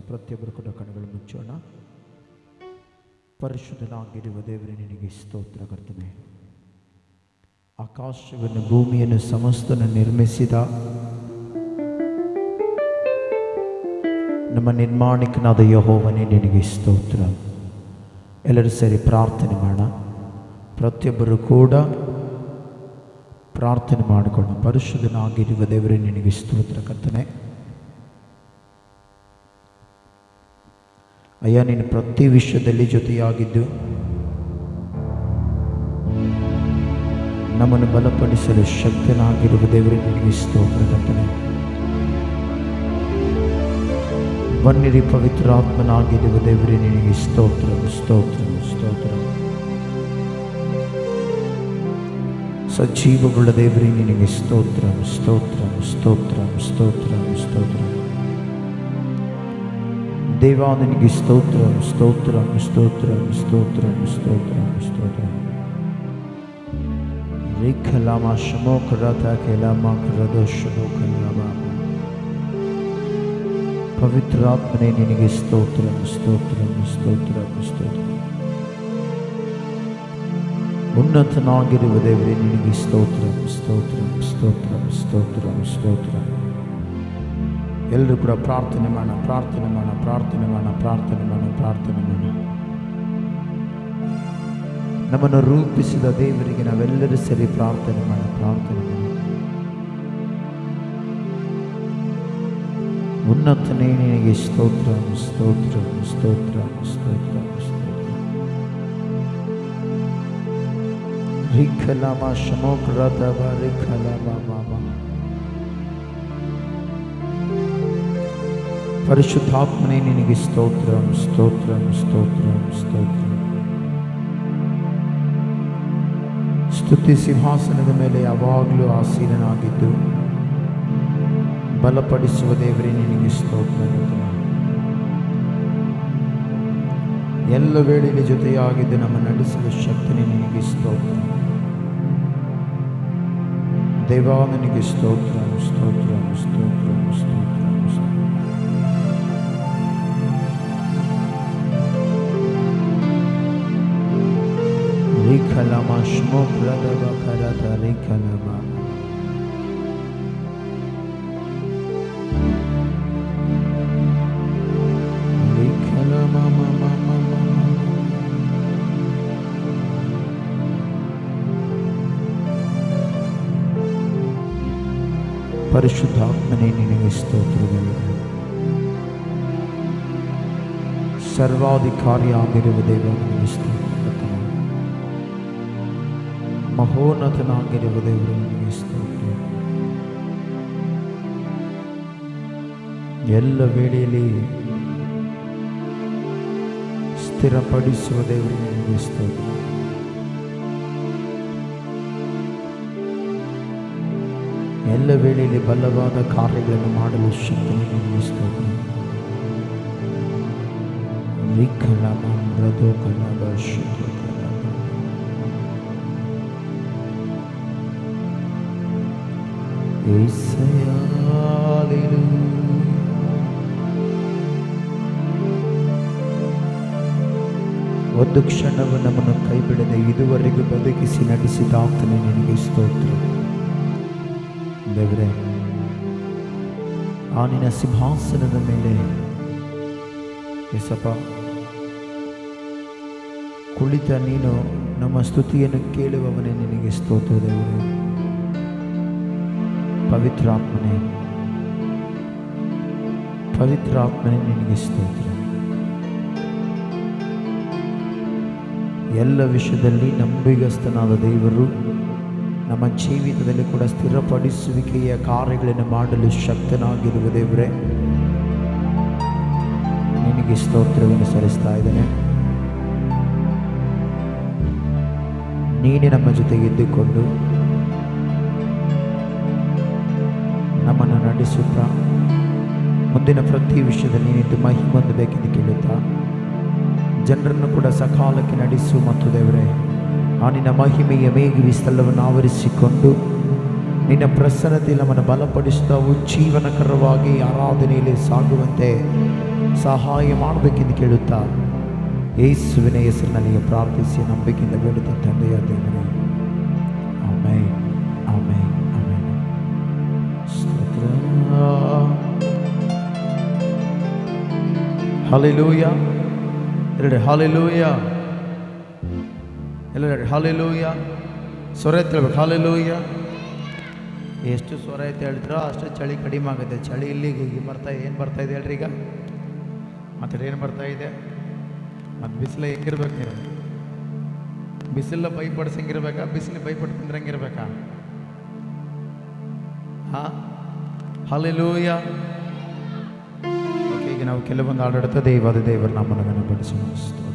ಪ್ರತಿಯೊಬ್ಬರು ಕೂಡ ಕಣ್ಣುಗಳು ಮುಚ್ಚೋಣ. ಪರಿಶುದ್ಧನಾಗಿರುವ ದೇವರೇ, ನಿನಗೆ ಸ್ತೋತ್ರ ಕರ್ತನೆ. ಆಕಾಶವನ್ನು ಭೂಮಿಯನ್ನು ಸಮಸ್ತನ ನಿರ್ಮಿಸಿದ ನಮ್ಮ ನಿರ್ಮಾಣಿಕನಾದ ಯೆಹೋವನೇ, ನಿನಗೆ ಸ್ತೋತ್ರ. ಎಲ್ಲರೂ ಸೇರಿ ಪ್ರಾರ್ಥನೆ ಮಾಡೋಣ. ಪ್ರತಿಯೊಬ್ಬರು ಕೂಡ ಪ್ರಾರ್ಥನೆ ಮಾಡಿಕೊಳ್ಳೋಣ. ಪರಿಶುದ್ಧನಾಗಿರುವ ದೇವರೇ, ನಿನಗೆ ಸ್ತೋತ್ರ ಕರ್ತನೆ. ಅಯ್ಯ, ನೀನು ಪ್ರತಿ ವಿಷಯದಲ್ಲಿ ಜೊತೆಯಾಗಿದ್ದು ನಮ್ಮನ್ನು ಬಲಪಡಿಸಲು ಶಕ್ತನಾಗಿರುವ ದೇವರೇ, ನಿನಗೆ ಸ್ತೋತ್ರ ಕರ್ತನೆ. ಬನ್ನಿರಿ ಪವಿತ್ರಾತ್ಮನಾಗಿರುವ ದೇವರೇ, ನಿನಗೆ ಸ್ತೋತ್ರ ಸ್ತೋತ್ರ ಸ್ತೋತ್ರ. ಸಜೀವವುಳ್ಳ ದೇವರೇ, ನಿನಗೆ ಸ್ತೋತ್ರ ಸ್ತೋತ್ರ ಸ್ತೋತ್ರ ಸ್ತೋತ್ರ ಸ್ತೋತ್ರ. ದೇವ, ನಿನಗೆ ಸ್ತೋತ್ರ ಸ್ತೋತ್ರ ಸ್ತೋತ್ರ ಸ್ತೋತ್ರ ಸ್ತೋತ್ರ ಸ್ತೋತ್ರ. ರೇಖಲಾಮ ಶಮೋಕರತ ಕೆಲಾಮ ಕರದೋಷಮೋ ಕಲಾಮ. ಪವಿತ್ರಾತ್ಮನೇ, ನಿನಗೆ ಸ್ತೋತ್ರ ಸ್ತೋತ್ರ ಸ್ತೋತ್ರ ಸ್ತೋತ್ರ. ಉನ್ನತನಾಗಿರುವ ದೇವರೇ, ನಿನಗೆ ಸ್ತೋತ್ರ ಸ್ತೋತ್ರ ಸ್ತೋತ್ರ ಸ್ತೋತ್ರ ಸ್ತೋತ್ರ. ಎಲ್ಲರೂ ಕೂಡ ಪ್ರಾರ್ಥನೆ ಮಾಡೋಣ, ಪ್ರಾರ್ಥನೆ ಮಾಡೋಣ, ಪ್ರಾರ್ಥನೆ ಮಾಡೋಣ, ಪ್ರಾರ್ಥನೆ ಮಾಡೋಣ, ಪ್ರಾರ್ಥನೆ ಮಾಡೋಣ. ನಮ್ಮನ್ನು ರೂಪಿಸಿದ ದೇವರಿಗೆ ನಾವೆಲ್ಲರೂ ಸರಿ ಪ್ರಾರ್ಥನೆ ಮಾಡೋಣ, ಪ್ರಾರ್ಥನೆ ಮಾಡೋಣ. ಉನ್ನತನೇ, ನಿನಗೆ ಸ್ತೋತ್ರ ಸ್ತೋತ್ರ ಸ್ತೋತ್ರ ಸ್ತೋತ್ರ ಸ್ತೋತ್ರ. ರಿಖಲಾಮ ಶಮೋಕರತವ ರಿಖಲಾಮ ಮಾಮ. ಪರಿಶುದ್ಧಾತ್ಮನೇ, ನಿನಗೆ ಸ್ತೋತ್ರ ಸ್ತೋತ್ರ ಸ್ತೋತ್ರ ಸ್ತೋತ್ರ. ಸ್ತುತಿ ಸಿಂಹಾಸನದ ಮೇಲೆ ಯಾವಾಗಲೂ ಆಸೀನನಾಗಿದ್ದು ಬಲಪಡಿಸುವ ದೇವರೇ, ನಿನಗೆ ಸ್ತೋತ್ರ. ಎಲ್ಲ ವೇಳೆಯಲ್ಲಿ ಜೊತೆಯಾಗಿದ್ದು ನಮ್ಮ ನಡೆಸಲು ಶಕ್ತಿನೇ, ನಿನಗೆ ಸ್ತೋತ್ರ. ದೇವ, ನಿನಗೆ ಸ್ತೋತ್ರ ಸ್ತೋತ್ರ ಸ್ತೋತ್ರ ಸ್ತೋತ್ರ. ರಿಖಲಾಮ ಶಮೋಕರದವ ಕರದ ರಿಖಲಾಮ. ರಿಖಲಾಮ ಮಮ ಮಮ. ಪರಿಶುದ್ಧಾತ್ಮನೇ, ನಿನಗೆ ಸ್ತೋತ್ರಗಳು. ಸರ್ವಾಧಿಕಾರಿಯಾಗಿರುವ ದೇವ, ನಿನಗೆ ಸ್ತೋತ್ರ. ಮಹೋನ್ನತನಾಗಿರುವ ದೇವರು, ನಿನಗೆ ಸ್ತೋತ್ರ. ಎಲ್ಲ ವೇಳೆಯಲ್ಲಿ ಸ್ಥಿರಪಡಿಸುವ ದೇವರು, ನಿನಗೆ ಸ್ತೋತ್ರ. ಎಲ್ಲ ವೇಳೆಯಲ್ಲಿ ಬಲವಾದ ಕಾರ್ಯಗಳನ್ನು ಮಾಡಲು ಶಕ್ತಿ, ನಿನಗೆ ಸ್ತೋತ್ರ. ರಿಖಲಾಮ ಮೃದೋಕಲಾದ ಶುದ್ಧ. ಒಂದು ಕ್ಷಣವು ನಮ್ಮನ್ನು ಕೈಬಿಡದೆ ಇದುವರೆಗೂ ಬದುಕಿಸಿ ನಡೆಸಿದ ಆತನೇ, ನಿನಗೆ ಸ್ತೋತ್ರ. ದೇವರೇ, ಆ ನಿನ್ನ ಸಿಂಹಾಸನದ ಮೇಲೆ ಯೇಸಪ್ಪ ಕುಳಿತ ನೀನು ನಮ್ಮ ಸ್ತುತಿಯನ್ನು ಕೇಳುವವನೇ, ನಿನಗೆ ಸ್ತೋತ್ರ. ದೇವರೇ, ಪವಿತ್ರಾತ್ಮನೇ, ಪವಿತ್ರಾತ್ಮನೇ, ನಿನಗೆ ಸ್ತೋತ್ರ. ಎಲ್ಲ ವಿಷಯದಲ್ಲಿ ನಂಬಿಗಸ್ತನಾದ ದೇವರು ನಮ್ಮ ಜೀವಿತದಲ್ಲಿ ಕೂಡ ಸ್ಥಿರಪಡಿಸುವಿಕೆಯ ಕಾರ್ಯಗಳನ್ನು ಮಾಡಲು ಶಕ್ತನಾಗಿರುವ ದೇವರೇ, ನಿನಗೆ ಸ್ತೋತ್ರವನ್ನು ಸಲ್ಲಿಸ್ತಾ ಇದ್ದೇನೆ. ನೀನೇ ನಮ್ಮ ಜೊತೆಗೆ ಇದ್ದುಕೊಂಡು ನಮ್ಮನ್ನು ನಡೆಸುತ್ತಾ ಮುಂದಿನ ಪ್ರತಿ ವಿಷಯದಲ್ಲಿ ನೀನಿದ್ದು ಮಹಿಮೆ ಹೊಂದಬೇಕೆಂದು ಕೇಳುತ್ತಾ ಜನರನ್ನು ಕೂಡ ಸಕಾಲಕ್ಕೆ ನಡೆಸು. ಮತ್ತು ದೇವರೇ, ಆ ನಿನ್ನ ಮಹಿಮೆಯ ಮೇಘವಿ ಸ್ಥಳವನ್ನು ಆವರಿಸಿಕೊಂಡು ನಿನ್ನ ಪ್ರಸನ್ನತೆಯಲ್ಲಿ ನಮ್ಮನ್ನು ಬಲಪಡಿಸಿದವು ಜೀವನಕರವಾಗಿ ಆರಾಧನೆಯಲ್ಲಿ ಸಾಗುವಂತೆ ಸಹಾಯ ಮಾಡಬೇಕೆಂದು ಕೇಳುತ್ತಾ ಯೇಸುವಿನ ಹೆಸರಿನಲ್ಲಿ ಪ್ರಾರ್ಥಿಸಿ ನಂಬಿಕೆಯಿಂದ ಬೇಡುತ್ತಾ ತಂದೆಯ ದೇವರೇ, ಆಮೆನ್, ಆಮೆನ್, ಆಮೆನ್. ಸ್ತೋತ್ರ. ಹಲ್ಲೆಲೂಯ. ಎಲ್ಲೆಡೆ ಹಲ್ಲೆಲೂಯ, ಎಲ್ಲೆಡೆ ಹಲ್ಲೆಲೂಯ. ಸ್ವರ ಎತ್ತಿ ಹೇಳ್ಬೇಕು, ಹಲ್ಲೆಲೂಯ. ಎಷ್ಟು ಸ್ವರ ಎತ್ತಿ ಹೇಳಿದ್ರೋ ಅಷ್ಟು ಚಳಿ ಕಡಿಮೆ ಆಗುತ್ತೆ. ಚಳಿ ಇಲ್ಲಿಗೆ ಏನು ಬರ್ತಾ ಇದೆ ಹೇಳ್ರಿ ಈಗ? ಮತ್ತೆ ಏನು ಬರ್ತಾ ಇದೆ? ಮತ್ತು ಬಿಸಿಲು ಹೆಂಗಿರ್ಬೇಕು? ನೀವು ಬಿಸಿಲ ಭಯಪಡಿಸಂಗಿರ್ಬೇಕಾ? ಬಿಸಿಲು ಭಯಪಟ್ಟು ತಿಂದ್ರಂಗಿರ್ಬೇಕಾ? ಹಾಂ, ಹಲ್ಲೆಲೂಯ. ಓಕೆ, ಈಗ ನಾವು ಕೆಲವೊಂದು ಆಡಳಿತ ದೇವಾದ ದೇವರ ನಮ್ಮನ್ನು ಘನಪಡಿಸೋಣ. ಸ್ತೋತ್ರ.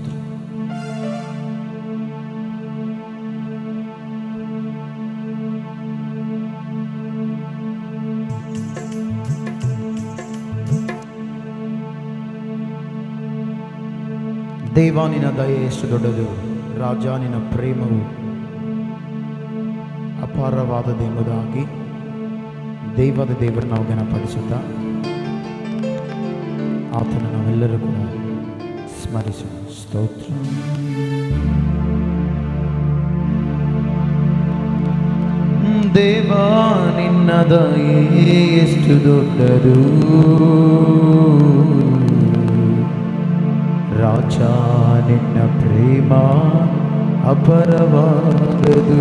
ದೇವ ನಿನ್ನ ದಯೆ ಎಷ್ಟು ದೊಡ್ಡದು, ರಾಜ ನಿನ್ನ ಪ್ರೇಮವು ಅಪಾರವಾದದೆಂಬುದಾಗಿ ದೇವದ ದೇವರು ನಾವು ಘನಪಡಿಸುತ್ತಾ ಆತನ ನಾವೆಲ್ಲರೂ ಕೂಡ ಸ್ಮರಿಸೋಣ. ಸ್ತೋತ್ರ. ದೇವ ನಿನ್ನ ದಯೆ ಎಷ್ಟು ದೊಡ್ಡದು, ರಾಜ ನಿನ್ನ ಪ್ರೇಮ ಅಪರವಾದದು.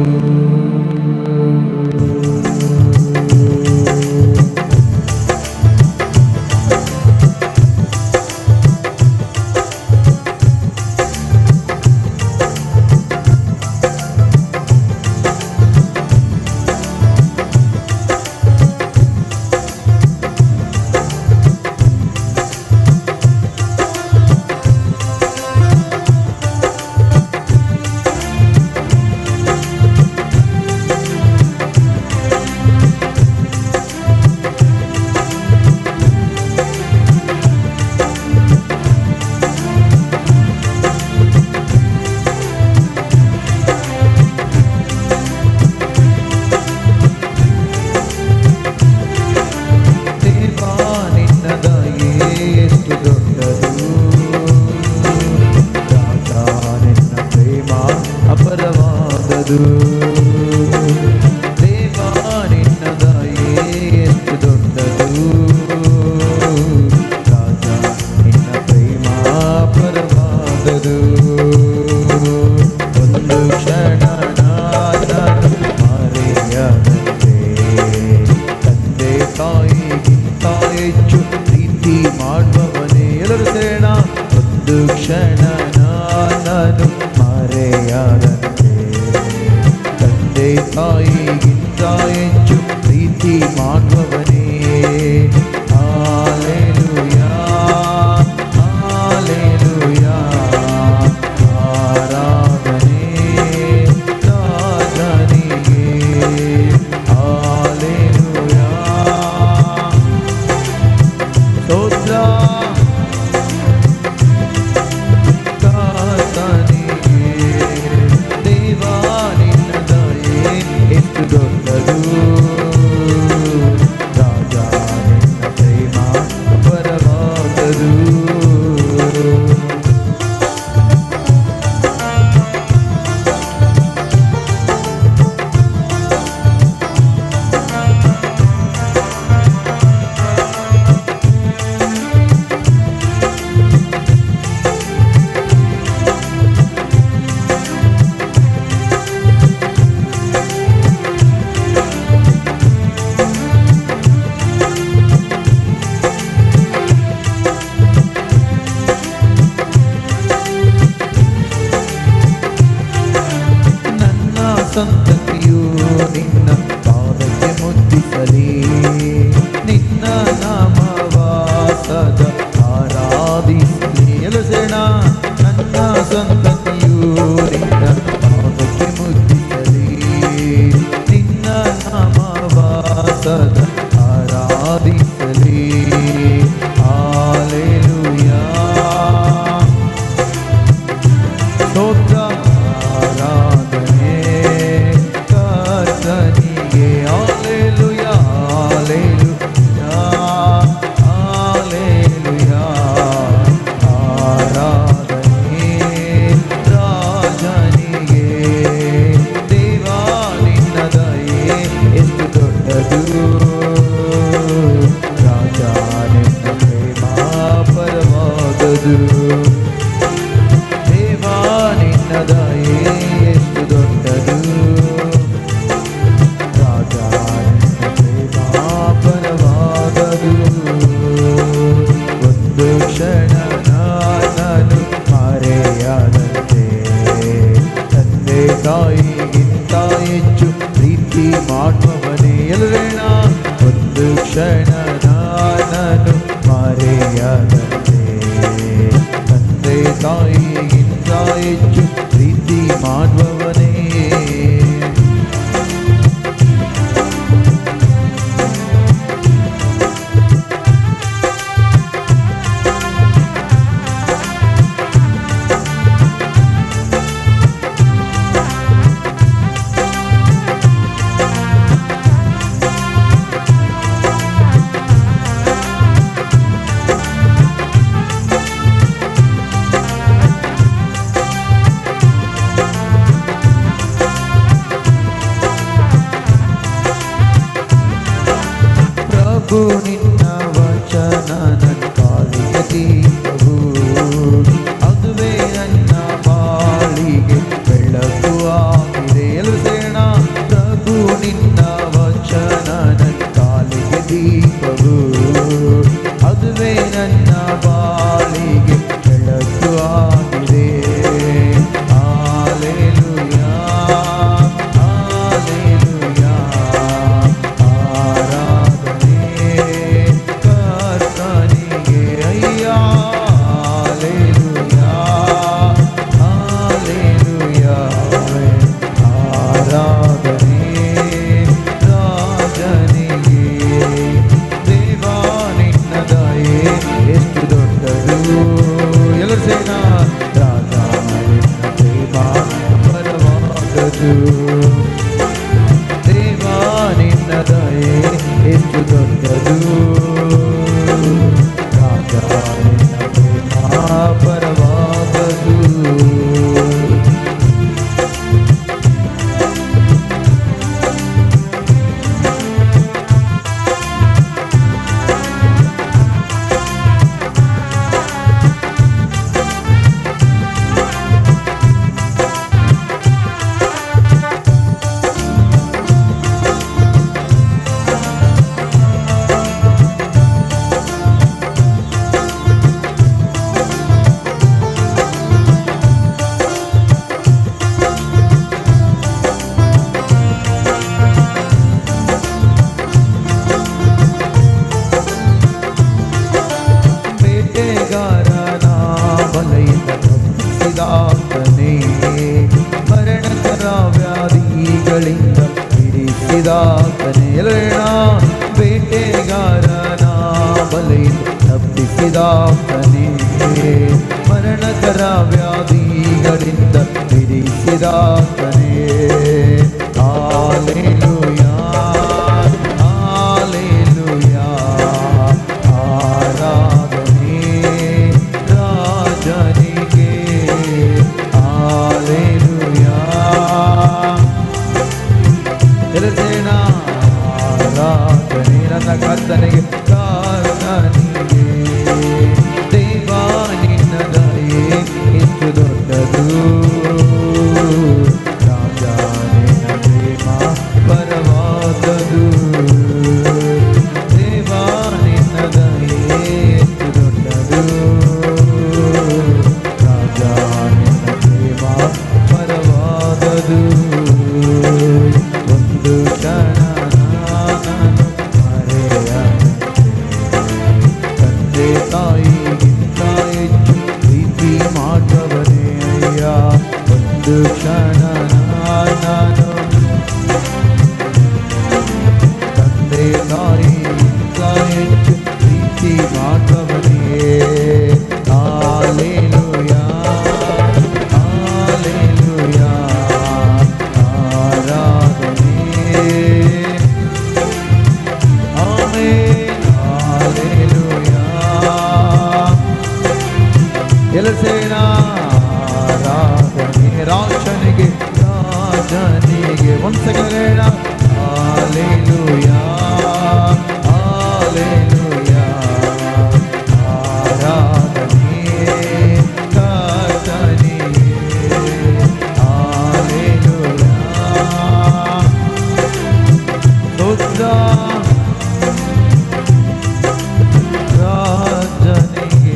ಮರೆಯದಂತೆ ತಂದೆ ತಾಯಿಗಿಂತ ಹೆಚ್ಚು ಪ್ರೀತಿ ಮಾಡುವವನೇ. ಪ್ರಭು ನಿನ್ನ ವಚನ ನನ್ನ ಕಾಲಿಗೆ ದೀಪವು, ಅದುವೇ ನನ್ನ ಬಾಳಿಗೆ ಬೆಳಕು ಆಗಿದೆ. ಎಲ್ಲರೂ ಸೇರೋಣ. ಪ್ರಭು ನಿನ್ನ ವಚನ ನನ್ನ ಕಾಲಿಗೆ ದೀಪವು, ಅದುವೇ ನನ್ನ ಬಾಳಿಗೆ ಬೆಳಕು ಆಗಿದೆ. ಹಾಲೆಲೂಯಾ ಹಾಲೆಲೂಯಾ ದೇವಾ ನಿನ್ನ ದಯೆ ಎಷ್ಟು ದೊಡ್ಡದು, ರಾಜ ನಿನ್ನ ಪ್ರೇಮ ಪರವಾಗದು. ಬೇಟೆಗಾರನ ಬಲೆಯಿಂದ ತಪ್ಪಿಸಿದಾತನೇ, ಮರಣಕರ ವ್ಯಾಧಿಗಳಿಂದ ಬಿಡಿಸಿದಾತನೇ. ಎಲ್ಲರೇಣ. ಬೇಟೆಗಾರನ ಬಲೆಯಿಂದ ತಪ್ಪಿಸಿದಾತನೇ, ಮರಣಕರ ವ್ಯಾಧಿಗಳಿಂದ ಬಿಡಿಸಿದಾತನೇ. ಹಾಲೆಲೂಯಾ ಹಾಲೆಲೂಯಾ ಆರಾಧನೆ ರಾಜನಿಗೆ. ಹಾಲೆಲೂಯಾ ಎಲ್ಲರೇಣ. ಆರಾಧನೆ ನನ್ನ ಕರ್ತನಿಗೆ ಕರ್ತನಿಗೆ. ದೇವಾ ನಿನ್ನ ದಯೆ ಎಷ್ಟು ದೊಡ್ಡದು, ರಾಜ ನಿನ್ನ ಪ್ರೇಮ ಪರವಾದದು. ದೇವಾ ನಿನ್ನ ದಯೆ ಎಷ್ಟು ದೊಡ್ಡದು, ರಾಜ ನಿನ್ನ ಪ್ರೇಮ ಪರವಾದದು. ಒಂದು ಕ್ಷಣ ನಾನು ಮರೆಯದಂತೆ ತಂದೆ ತಾಯಿಗಿಂತ ಹೆಚ್ಚು ಪ್ರೀತಿ ಮಾಡುವವನೇ ಅಯ್ಯ. ಒಂದು ಕ್ಷಣ ನಾನು ತಂದೆ ತಾಯಿಗಿಂತ ಹೆಚ್ಚು ಪ್ರೀತಿ ಮಾಡುವವನೇ. ಹಾಲೆಲೂಯಾ ಹಾಲೆಲೂಯಾ ಆರಾಧನೆ. Amen hallelujah. ಎಲ್ಲರೂ ಸೇರೋಣ. ಆರಾಧನೆ ರಾಜನಿಗೆ ರಾಜನಿಗೆ. ಒಂದು ಸೆಕೆಂಡ್ ಹೇಳ. ಹಾಲೆಲೂಯಾ ಹಾಲೆಲೂಯಾ ಆರಾಧನೆ ಕರ್ತನಿಗೆ. ಹಾಲೆಲೂಯಾ ಸ್ತೋತ್ರ ರಾಜನಿಗೆ.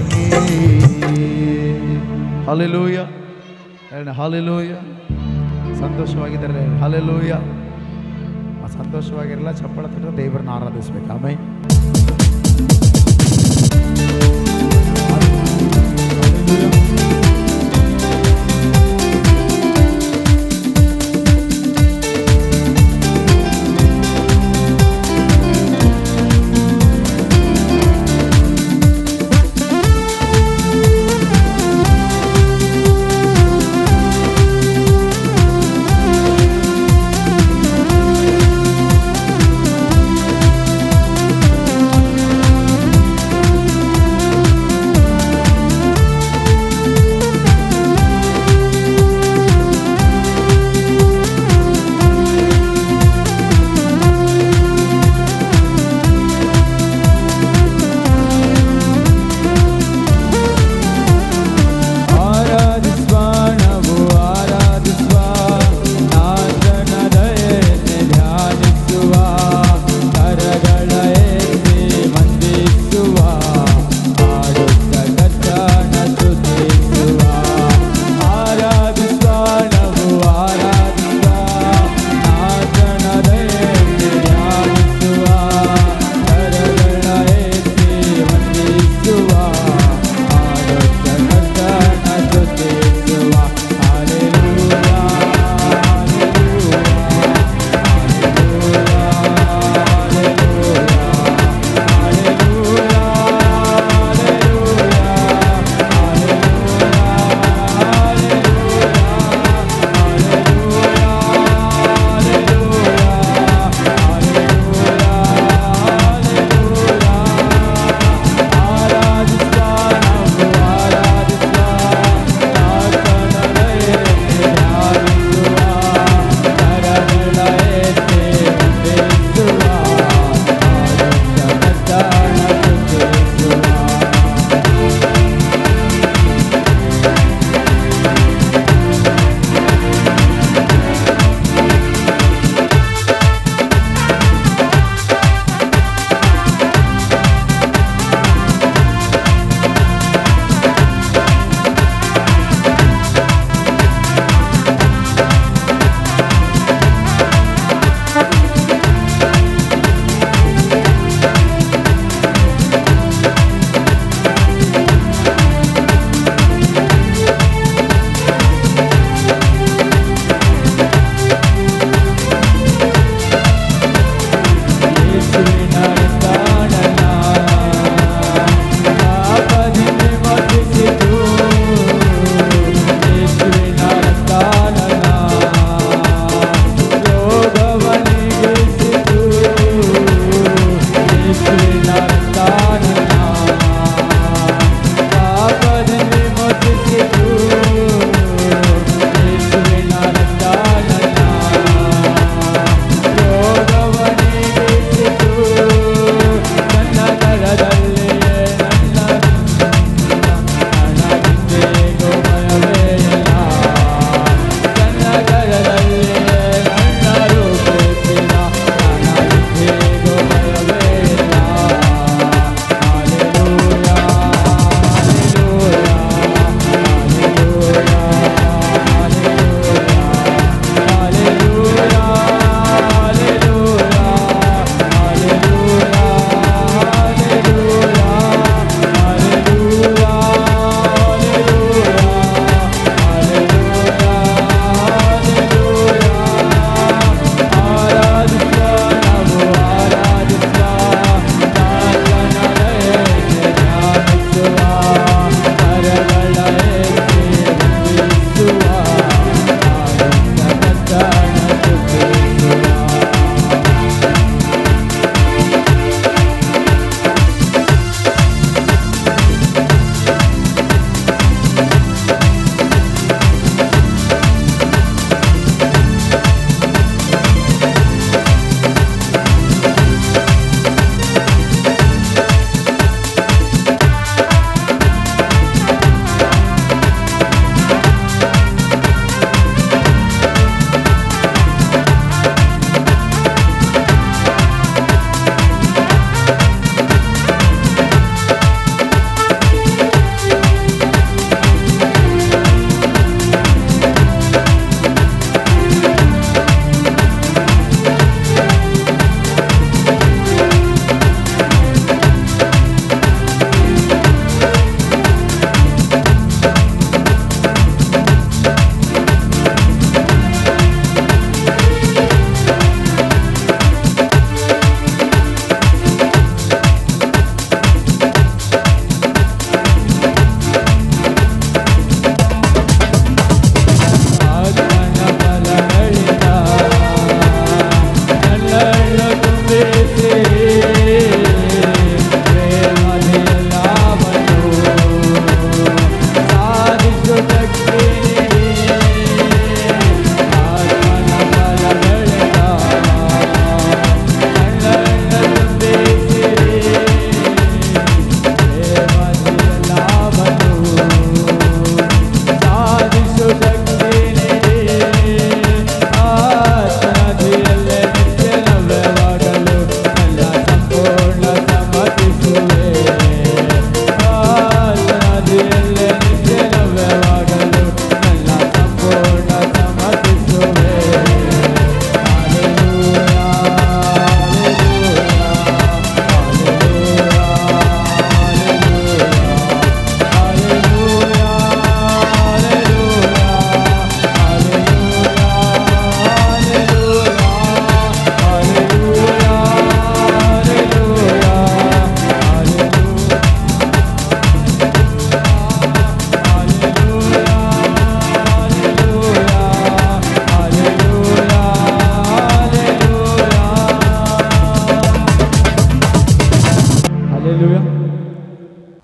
Hallelujah hallelujah. ಸಂತೋಷವಾಗಿದ್ದಾರೆ. ಹಾಲೆಲೂಯಾ. ಸಂತೋಷವಾಗಿರಲ್ಲ. ಚಪ್ಪಳ ತಟ್ಟೆ ದೇವರನ್ನ ಆರಾಧಿಸ್ಬೇಕು. ಆಮೆನ್.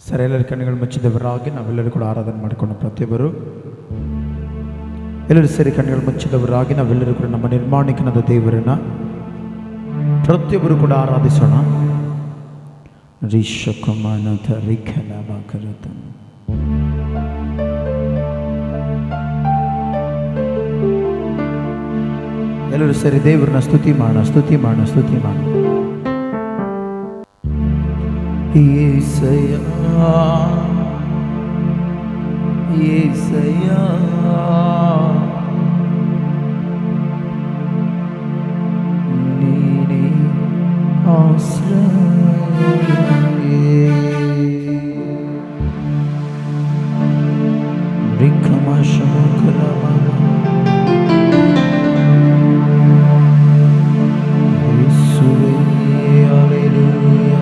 ಸರ್, ಎಲ್ಲರ ಕಣ್ಣುಗಳು ಮುಚ್ಚಿದವರಾಗಿ ನಾವೆಲ್ಲರೂ ಕೂಡ ಆರಾಧನೆ ಮಾಡಿಕೊಂಡು ಪ್ರತಿಯೊಬ್ಬರು ಎಲ್ಲರೂ ಸೇರಿ ಕಣ್ಣುಗಳು ಮುಚ್ಚಿದವರಾಗಿ ನಾವೆಲ್ಲರೂ ಕೂಡ ನಮ್ಮ ನಿರ್ಮಾಣಿಕನಾದ ದೇವರನ್ನ ಪ್ರತಿಯೊಬ್ಬರು ಕೂಡ ಆರಾಧಿಸೋಣ. ರಿಷಕಮಾನಥ ರಿಖಲಮಕರತ ಎಲ್ಲರೂ ಸೇರಿ ದೇವರನ್ನ ಸ್ತುತಿ ಮಾಡೋಣ, ಸ್ತುತಿ ಮಾಡೋಣ, ಸ್ತುತಿ ಮಾಡೋಣ. యేసయ్యా యేసయ్యా నీనే ఆశ్రయమే రికమశమకలమా యేసువే హల్లెలూయా.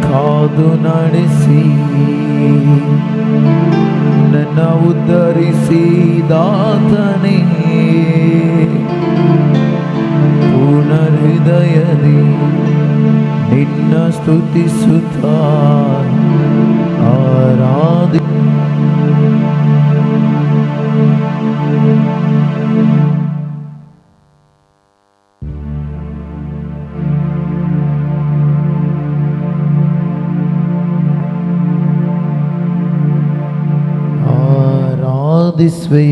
ಕಾದು ನಡೆಸಿ ನನ್ನ ಉದ್ಧರಿಸಿದಾತನೇ, ಪೂರ್ಣ ಹೃದಯದಿ ನಿನ್ನ ಸ್ತುತಿಸುತ್ತಾ ಆರಾಧಿ. This way,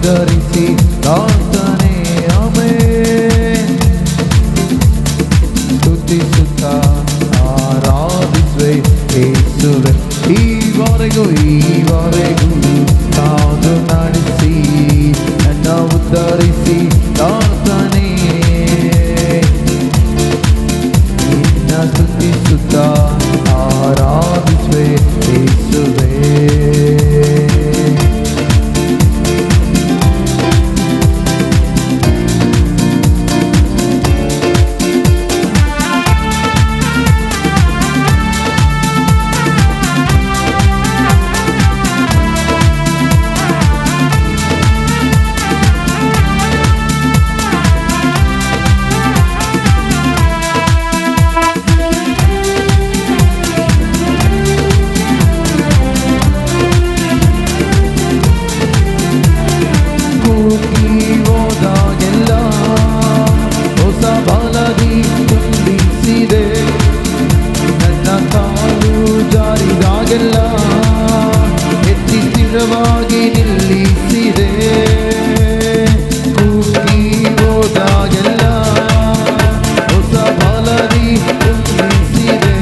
ಧರಿಸಿ ದಾತನೇ ಆಮೆನ್. ಸ್ತುತಿಸುತ್ತಾ ಆರಾಧಿಸುವೆ ಯೇಸುವೆ. ಈವರೆಗೂ ಕಾದು ನಡೆಸಿ ನನ್ನ ಉದ್ಧರಿಸಿ ದಾತನೇ, ನಿನ್ನ ಸ್ತುತಿಸುತ್ತಾ ಆರಾಧಿಸುವೆ ಯೇಸುವೆ. ಎತ್ತಿ ಸ್ಥಿರವಾಗಿ ನಿಲ್ಲಿಸಿದೆ. ಕೂಗಿ ಹೋದಾಗೆಲ್ಲ ಹೊಸ ಬಲದಿ ತುಂಬಿಸಿದೆ.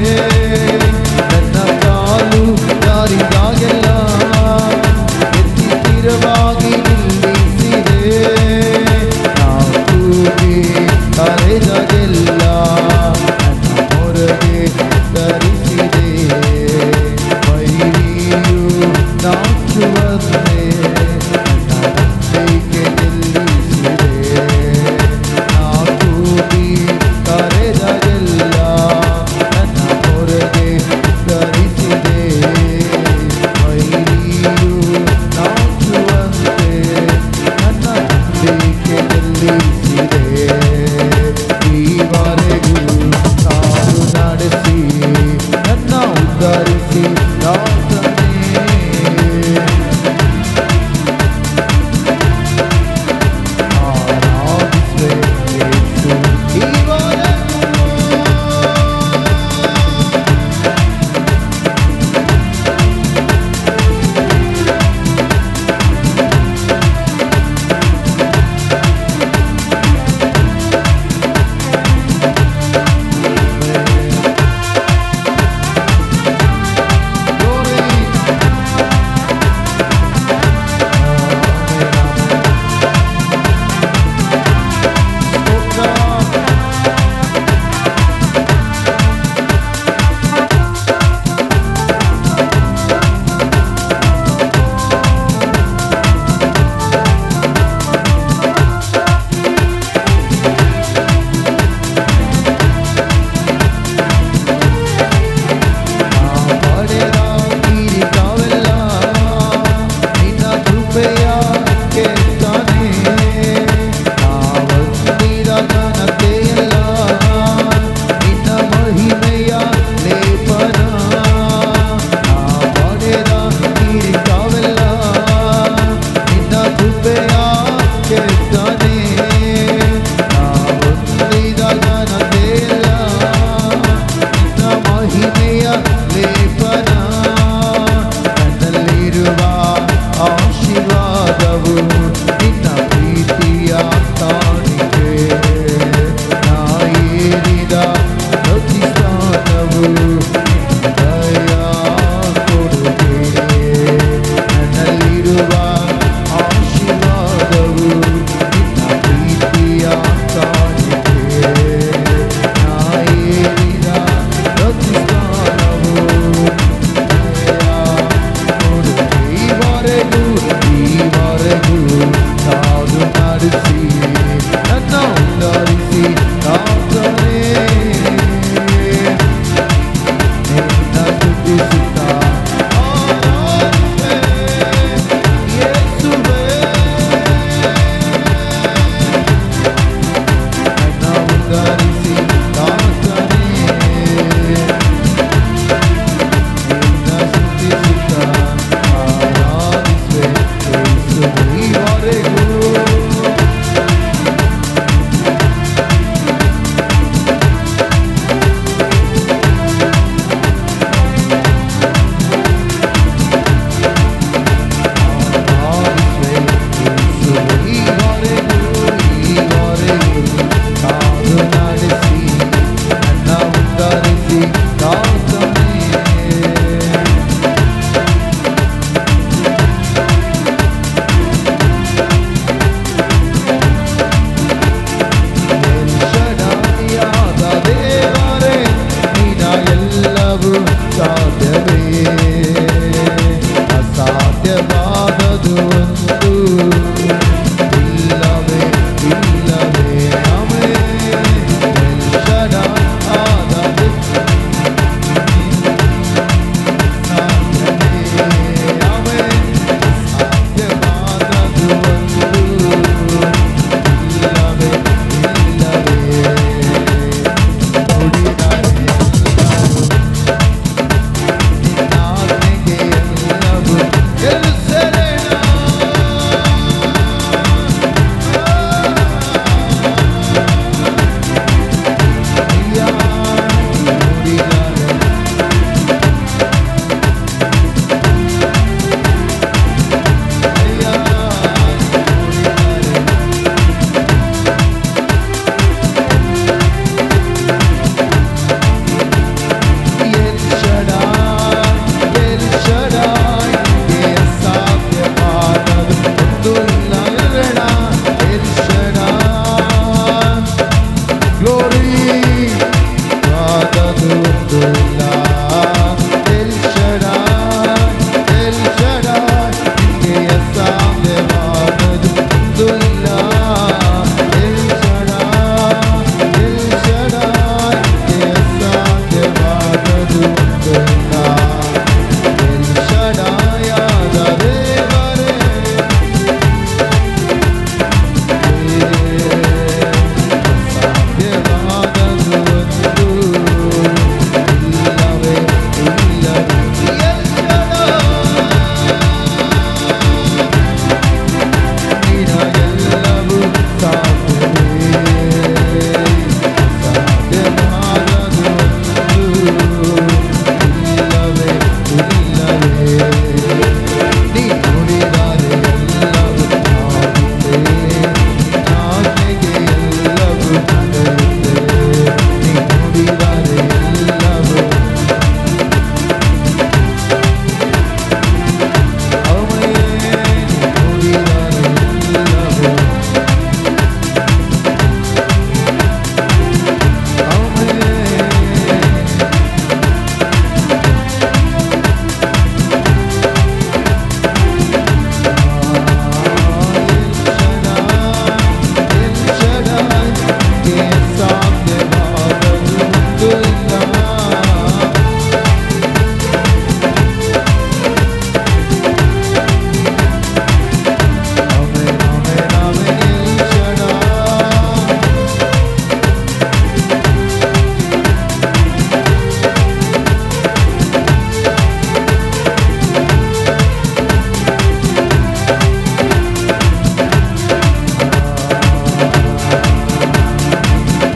ನನ್ನ ಕಾಲು ಜಾರಿದಾಗೆಲ್ಲ ಎತ್ತಿ ಸ್ಥಿರವಾಗಿ ನಿಲ್ಲಿಸಿದೆ. ನಾವು ಕೂಗಿ ಕರೆದಾಗೆಲ್ಲ ನನ್ನ ಹೊರಗೆ ಧರಿಸಿದೆ. ನಾಚುವಂತೆ ಗ್ಲೋರಿ ಆದದು ಒಂದು ಇಲ್ಲ. ಎಲ್ ಶಡಾಯ್, ಎಲ್ ಶಡಾಯ್, ನಿಮಗೆ ಅಸಾಧ್ಯವಾದದು ಒಂದು ಇಲ್ಲ. ಎಲ್ ಶಡಾಯ್, ಎಲ್ ಶಡಾಯ್, ನಿಮಗೆ ಅಸಾಧ್ಯವಾದದು ಒಂದು ಇಲ್ಲ. ಎಲ್ ಶಡಾಯ್ ಆದ ದೇವರೇ, ಅಸಾಧ್ಯವಾದದು ಒಂದು ಇಲ್ಲವೇ ಇಲ್ಲ. ಎಲ್ ಶಡಾಯ್, ನಿನಗೆಲ್ಲವೂ ಸಾಧ್ಯವೇ. ಸಾಧ್ಯವಾದದು ಒಂದು ಇಲ್ಲವೇ ಇಲ್ಲವೇ. ನೀ ನುಡಿದರೆ ಎಲ್ಲವೂ ಆಗುತ್ತೆ, ಆಜ್ಞೆಗೆ ಎಲ್ಲವೂ ನಡೆಯುತ್ತೆ. ನೀ ನುಡಿದರೆ ಎಲ್ಲವೂ ಅವಯೇ, ನೀ ನುಡಿದರೆ ಎಲ್ಲವೂ ಅವಯೇ. ಎಲ್ ಶಡಾಯ್, ನಿನಗೆ ಸಾಧ್ಯವಾದದು ಒಂದು ಇಲ್ಲ. Amen, amen, amen. L Shaddai,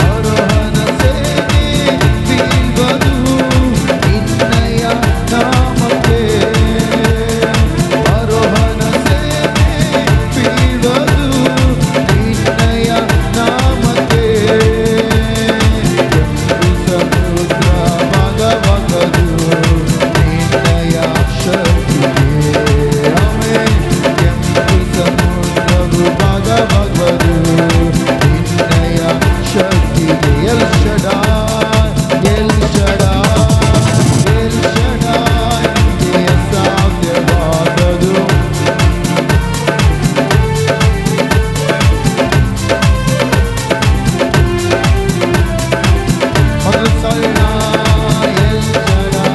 ಆರೋಹಣ ಸೇನೆ ಬೀಳ್ವದು ನಿನ್ನಯ ನಾಮಕ್ಕೆ. ಆರೋಹಣ ಸೇನೆ ಬೀಳ್ವದು ನಿನ್ನಯ ನಾಮಕ್ಕೆ. ಕೆಂಪು ಸಮುದ್ರ ಭಾಗವಾಗದು ನಿನ್ನಯ ಶಕ್ತಿಗೆ. ಆಮೆನ್. ಕೆಂಪು ಸಮುದ್ರವು ಭಾಗವಾಗದು ನಿನ್ನಯ ಶಕ್ತಿಗೆ. L Shaddai, L Shaddai, L Shaddai, ನಿನಗೆ ಅಸಾಧ್ಯವಾದದು ಮೊದಲು ಸರಳ. ಎಲ್ ಶಡಾಯ್,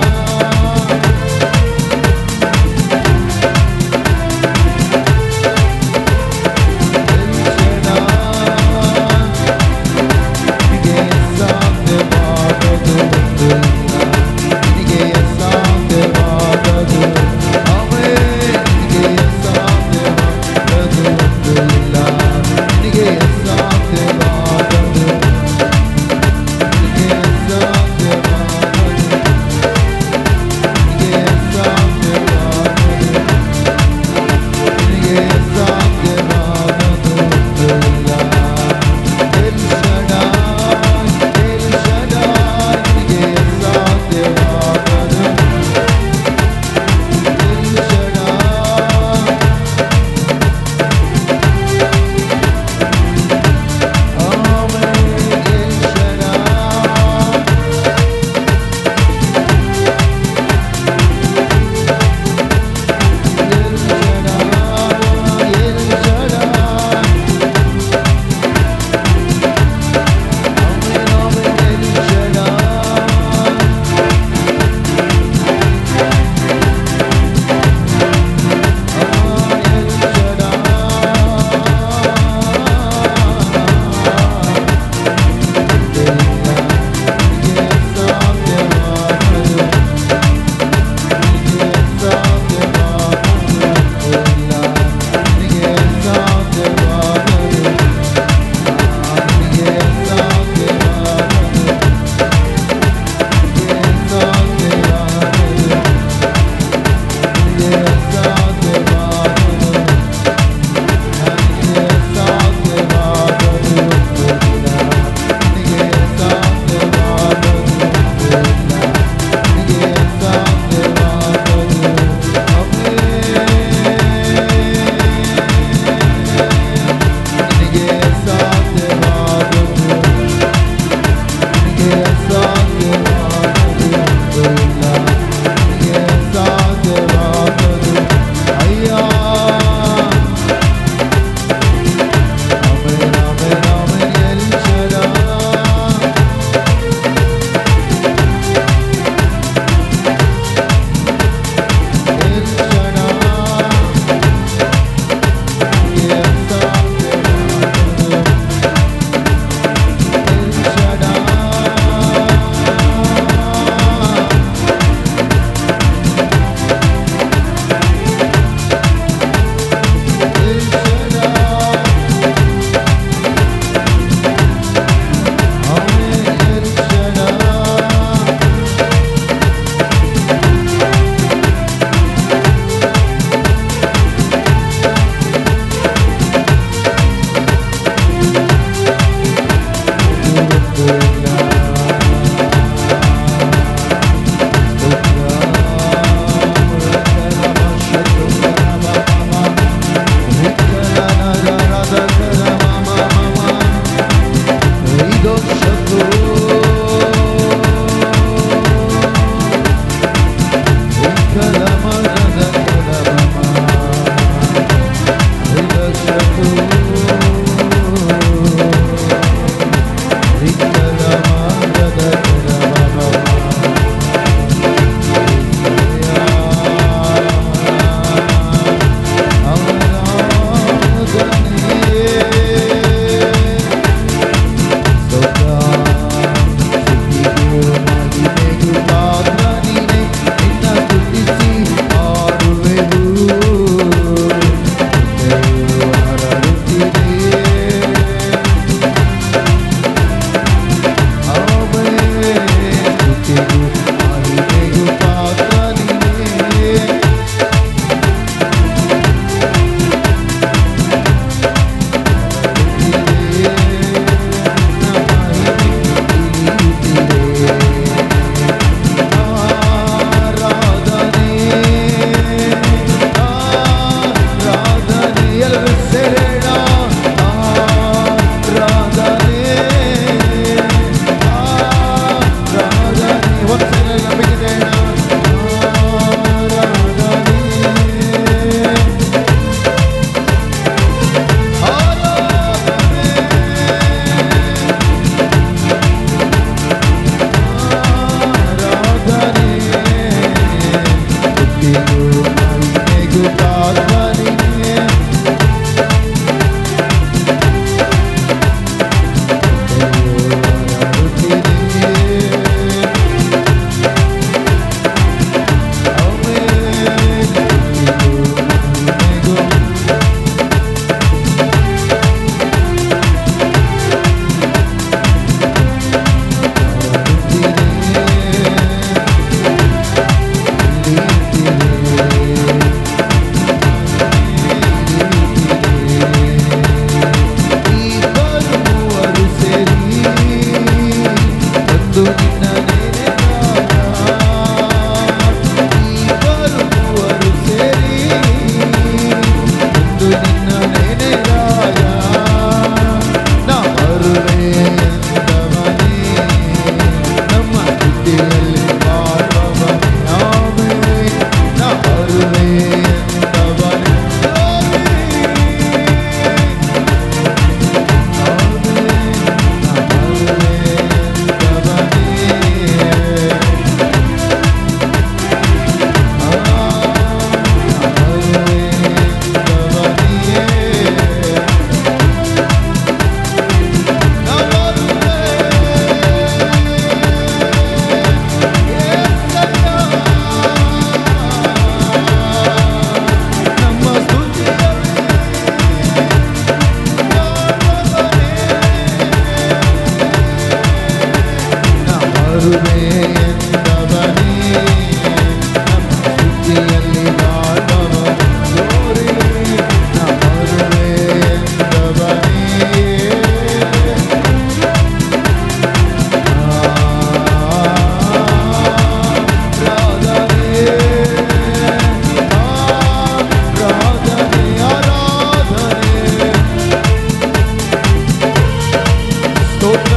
ಎಲ್ ಶಡಾಯ್, ನಿನಗೆ ಅಸಾಧ್ಯವಾದದು ಎಂದು ನಿನ್ನ ನೇನೆ ಇಬ್ಬರು ಮೂವರು ಸೇರಿ ಎಂದು ನಿನ್ನ ನೇನೆ ರಾಯ ನಾ ಬರುವೆ ಎಂದವನೇ ನಮ್ಮ ಸ್ಥಿತಿಯಲ್ಲಿ ಮಾಡುವವನೇ ಆಮೆನ್ ನಾ ಬರುವೆ ಎಂದವನೇ ಸ್ತೋತ್ರ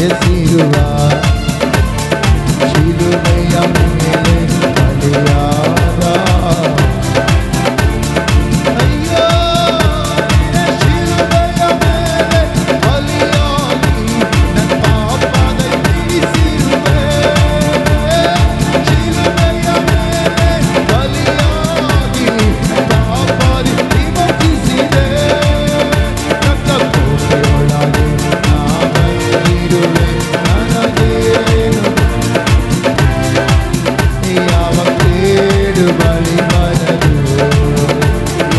ಬಯಸಿರುವ ಶಿಲುಬೆಯ ಮೇಲೆ ಬಲಿಯಾದ ಅಯ್ಯೋ ಶಿಲುಬೆಯ ಮೇಲೆ ಬಲಿಯಾಗಿ ನನ್ನ ಪಾಪದ ತೀರಿಸಿರುವೆ ಶಿಲುಬೆಯ ಮೇಲೆ ಬಲಿಯಾಗಿ ಪಾಪದ ವಿಮೋಚಿಸಿದೆ ನನ್ನ ಕೋಟೆಯೊಳಗೆ ನಾವಿರುವೆ ನನಗೇನು ಯಾವ ಕೇಡು ಬಳಿ ಬರದು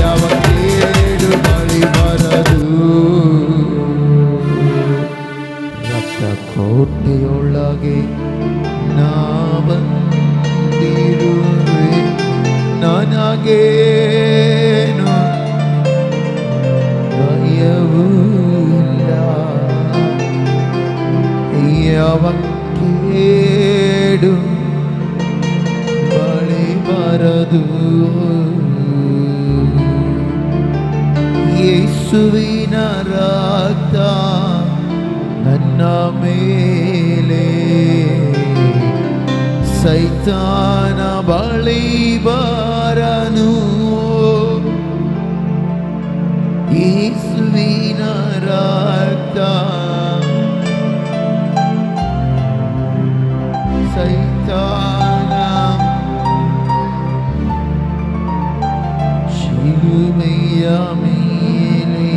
ಯಾವ ಕೇಡು ಬಳಿ ಬರದು ರಕ್ತ ಕೋಟೆಯೊಳಗೆ ನಾವಂದಿರುವೆ ನನಗೇನು ಭಯವೂ ಇಲ್ಲ ಯಾವ ಕೇಡು ಬಳಿ ಬರದು ಯೇಸುವಿನ ರಕ್ತ ನನ್ನ ಮೇಲೆ ಸೈತಾನ ಬಳಿ ಬರನು ಯೇಸುವಿನ ರಕ್ತ ಸೈತಾನ ಶಿಲುಬೆಯ ಮೇಲೆ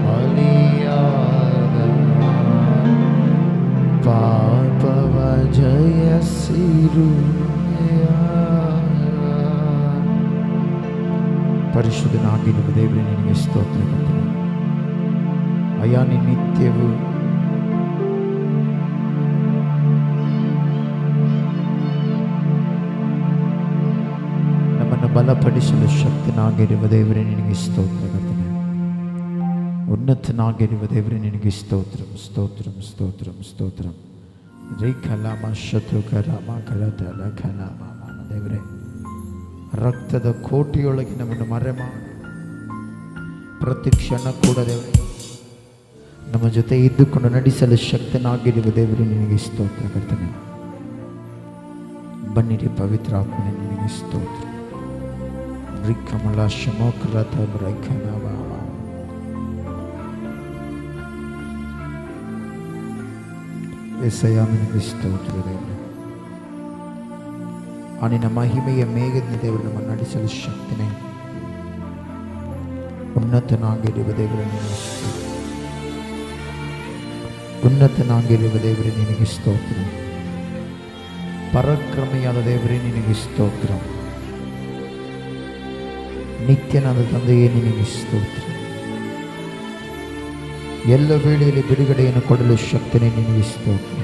ಬಲಿಯಾದ ಪಾಪವ ಜಯಿಸಿರುವೆಯ. ಪರಿಶುದ್ಧನಾಗಿರುವ ದೇವರೇ ನಿನಗೆ ಸ್ತೋತ್ರ ಕರ್ತನೆ. ಅಯ್ಯ ನೀನು ನಿತ್ಯವೂ ನಮ್ಮನ್ನು ಬಲಪಡಿಸಲು ಶಕ್ತನಾಗಿರುವ ದೇವರೇ ನಿನಗೆ ಸ್ತೋತ್ರ ಕರ್ತನೆ. ಉನ್ನತನಾಗಿರುವ ದೇವರೇ ನಿನಗೆ ಸ್ತೋತ್ರಂ ಸ್ತೋತ್ರಂ ಸ್ತೋತ್ರಂ ಸ್ತೋತ್ರಂ. ರೇಖಲಾಮ ಶತ್ರುಕರಾಮ ಕಲತಲ ಖಲಾಮ ದೇವರೇ, ರಕ್ತದ ಕೋಟೆಯೊಳಗೆ ನಮ್ಮನ್ನು ಮರೆಮಾಡಿ ಪ್ರತಿ ಕ್ಷಣ ಕೂಡ ದೇವರೇ ನಮ್ಮ ಜೊತೆ ಇದ್ದುಕೊಂಡು ನಡೆಸಲು ಶಕ್ತನಾಗಿರುವ ದೇವರೇ ನಿನಗೆ ಸ್ತೋತ್ರ ಕರ್ತನೆ. ಬನ್ನಿರಿ ಪವಿತ್ರ ಆತ್ಮನೇ ನಿನಗೆ ಸ್ತೋತ್ರ. ರಿಕ್ಕಮಲ ಶಮೋಕ್ರತ ಬ್ರೈಖನವ ಎಸಯ್ಯ ನಿನಗೆ ಸ್ತೋತ್ರ ದೇವರೇ. ಆ ನಿನ್ನ ಮಹಿಮೆಯ ಮೇಘದ ದೇವರು ನಮ್ಮನ್ನು ನಡೆಸಲು ಶಕ್ತನೇ. ಉನ್ನತನಾಗಿರುವ ದೇವರೇ ನಿನಗೆ ಸ್ತೋತ್ರ. ಉನ್ನತನಾಗಿರುವ ದೇವರೇ ನಿನಗೆ ಸ್ತೋತ್ರ. ಪರಾಕ್ರಮಿಯಾದ ದೇವರೇ ನಿನಗೆ ಸ್ತೋತ್ರ. ನಿತ್ಯನಾದ ತಂದೆಯೇ ನಿನಗೆ ಸ್ತೋತ್ರ. ಎಲ್ಲ ವೇಳೆಯಲ್ಲಿ ಬಿಡುಗಡೆಯನ್ನು ಕೊಡಲು ಶಕ್ತನೇ ನಿನಗೆ ಸ್ತೋತ್ರ.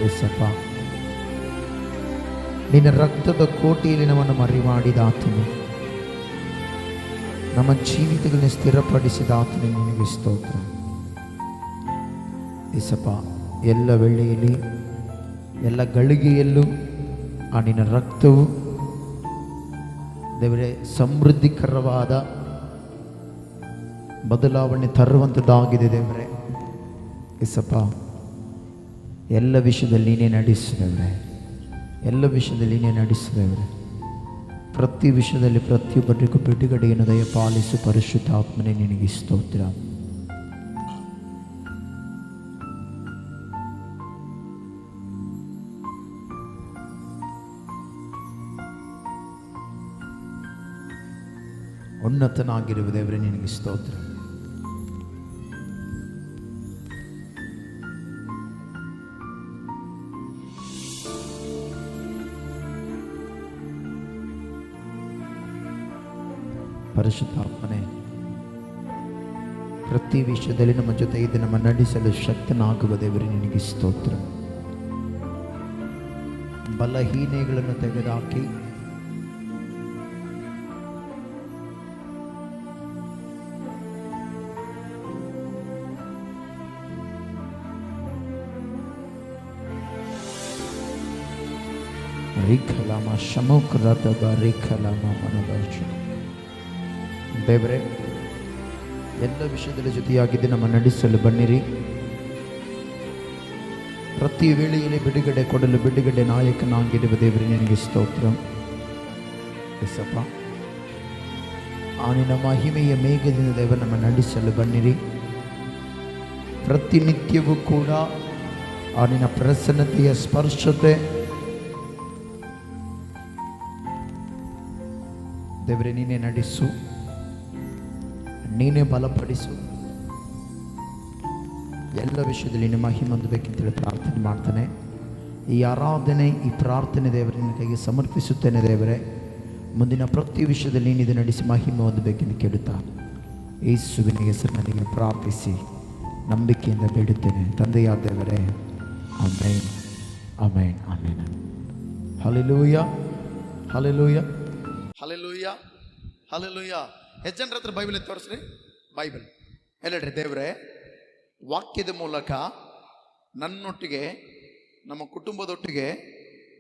ಏಸಪ್ಪ, ನಿನ್ನ ರಕ್ತದ ಕೋಟೆಯಲ್ಲಿ ನಮ್ಮನ್ನು ಮರೆಮಾಡಿದ ಆತನು, ನಮ್ಮ ಜೀವಿತಗಳನ್ನು ಸ್ಥಿರಪಡಿಸಿದ ಆತನು ನಿನಗೆ ಸ್ತೋತ್ರ. ಏಸಪ್ಪ, ಎಲ್ಲ ವೇಳೆಯಲ್ಲಿ ಎಲ್ಲ ಗಳಿಗೆಯಲ್ಲೂ ಆ ನಿನ್ನ ರಕ್ತವು ದೇವರೇ ಸಮೃದ್ಧಿಕರವಾದ ಬದಲಾವಣೆ ತರುವಂಥದ್ದಾಗಿದೆ ದೇವರೇ. ಏಸಪ್ಪ, ಎಲ್ಲ ವಿಷಯದಲ್ಲಿ ನೀನೇ ನಡೆಸಿದವ್ರೆ, ಎಲ್ಲ ವಿಷಯದಲ್ಲಿ ನೀನೇ ನಡೆಸಿದವ್ರೆ. ಪ್ರತಿ ವಿಷಯದಲ್ಲಿ ಪ್ರತಿಯೊಬ್ಬರಿಗೂ ಬಿಡುಗಡೆಯನ್ನು ದಯಪಾಲಿಸು ಪರಿಶುದ್ಧ ಆತ್ಮನೇ ನಿನಗೆ ಸ್ತೋತ್ರ. ಉನ್ನತನಾಗಿರುವ ದೇವರೇ ನಿನಗೆ ಸ್ತೋತ್ರ. ಪರಿಶುದ್ಧಾತ್ಮನೇ, ಪ್ರತಿ ವಿಷಯದಲ್ಲಿ ನಮ್ಮ ಜೊತೆ ಇದ್ದು ನಮ್ಮ ನಡೆಸಲು ಶಕ್ತನಾಗುವ ದೇವರೇ ನಿನಗೆ ಸ್ತೋತ್ರ. ಬಲಹೀನೆಗಳನ್ನು ತೆಗೆದುಹಾಕಿ ರಿಖಲಾಮ ಶಮೋಕ್ರತಬ ರಿಖಲಾಮ ಮನೋಭಾಷ ದೇವರೇ, ಎಲ್ಲ ವಿಷಯದಲ್ಲಿ ಜೊತೆಯಾಗಿದ್ದು ನಮ್ಮ ನಡೆಸಲು ಬನ್ನಿರಿ. ಪ್ರತಿ ವೇಳೆಯಲ್ಲಿ ಬಿಡುಗಡೆ ಕೊಡಲು ಬಿಡುಗಡೆ ನಾಯಕನಾಗಿರುವ ದೇವರೇ ನಿನಗೆ ಸ್ತೋತ್ರ. ಎಸಪ್ಪ, ಆ ನಿನ್ನ ಮಹಿಮೆಯ ಮೇಘದಿಂದ ದೇವರು ನಮ್ಮ ನಡೆಸಲು ಬನ್ನಿರಿ. ಪ್ರತಿನಿತ್ಯವೂ ಕೂಡ ಆ ನಿನ್ನ ಪ್ರಸನ್ನತೆಯ ಸ್ಪರ್ಶತೆ ದೇವರೇ ನೀನೇ ನಡೆಸು, ನೀನೇ ಬಲಪಡಿಸು. ಎಲ್ಲ ವಿಷಯದಲ್ಲಿ ನಿನ್ನ ಮಹಿಮೆ ಹೊಂದಬೇಕಂತೇಳಿ ಪ್ರಾರ್ಥನೆ ಮಾಡ್ತಾನೆ. ಈ ಆರಾಧನೆ, ಈ ಪ್ರಾರ್ಥನೆ ದೇವರೇ ನಿನ್ನ ಕೈಗೆ ಸಮರ್ಪಿಸುತ್ತೇನೆ. ದೇವರೇ, ಮುಂದಿನ ಪ್ರತಿ ವಿಷಯದಲ್ಲಿ ನೀನು ಇದು ನಡೆಸಿ ಮಹಿಮೆ ಹೊಂದಬೇಕೆಂದು ಕೇಳುತ್ತಾ ಯೇಸುವಿನ ಹೆಸರಿನಲ್ಲಿ ಪ್ರಾರ್ಥಿಸಿ ನಂಬಿಕೆಯಿಂದ ಬೇಡುತ್ತೇನೆ ತಂದೆಯಾದ ದೇವರೇ. Amen, amen, amen. Hallelujah, hallelujah, hallelujah, hallelujah. ಎಷ್ಟು ಜನರ ಹತ್ರ ಬೈಬಲ್ ತೋರಿಸ್ರಿ? ಬೈಬಲ್ ಎಲ್ಲಡ್ರಿ. ದೇವರೇ, ವಾಕ್ಯದ ಮೂಲಕ ನನ್ನೊಟ್ಟಿಗೆ, ನಮ್ಮ ಕುಟುಂಬದೊಟ್ಟಿಗೆ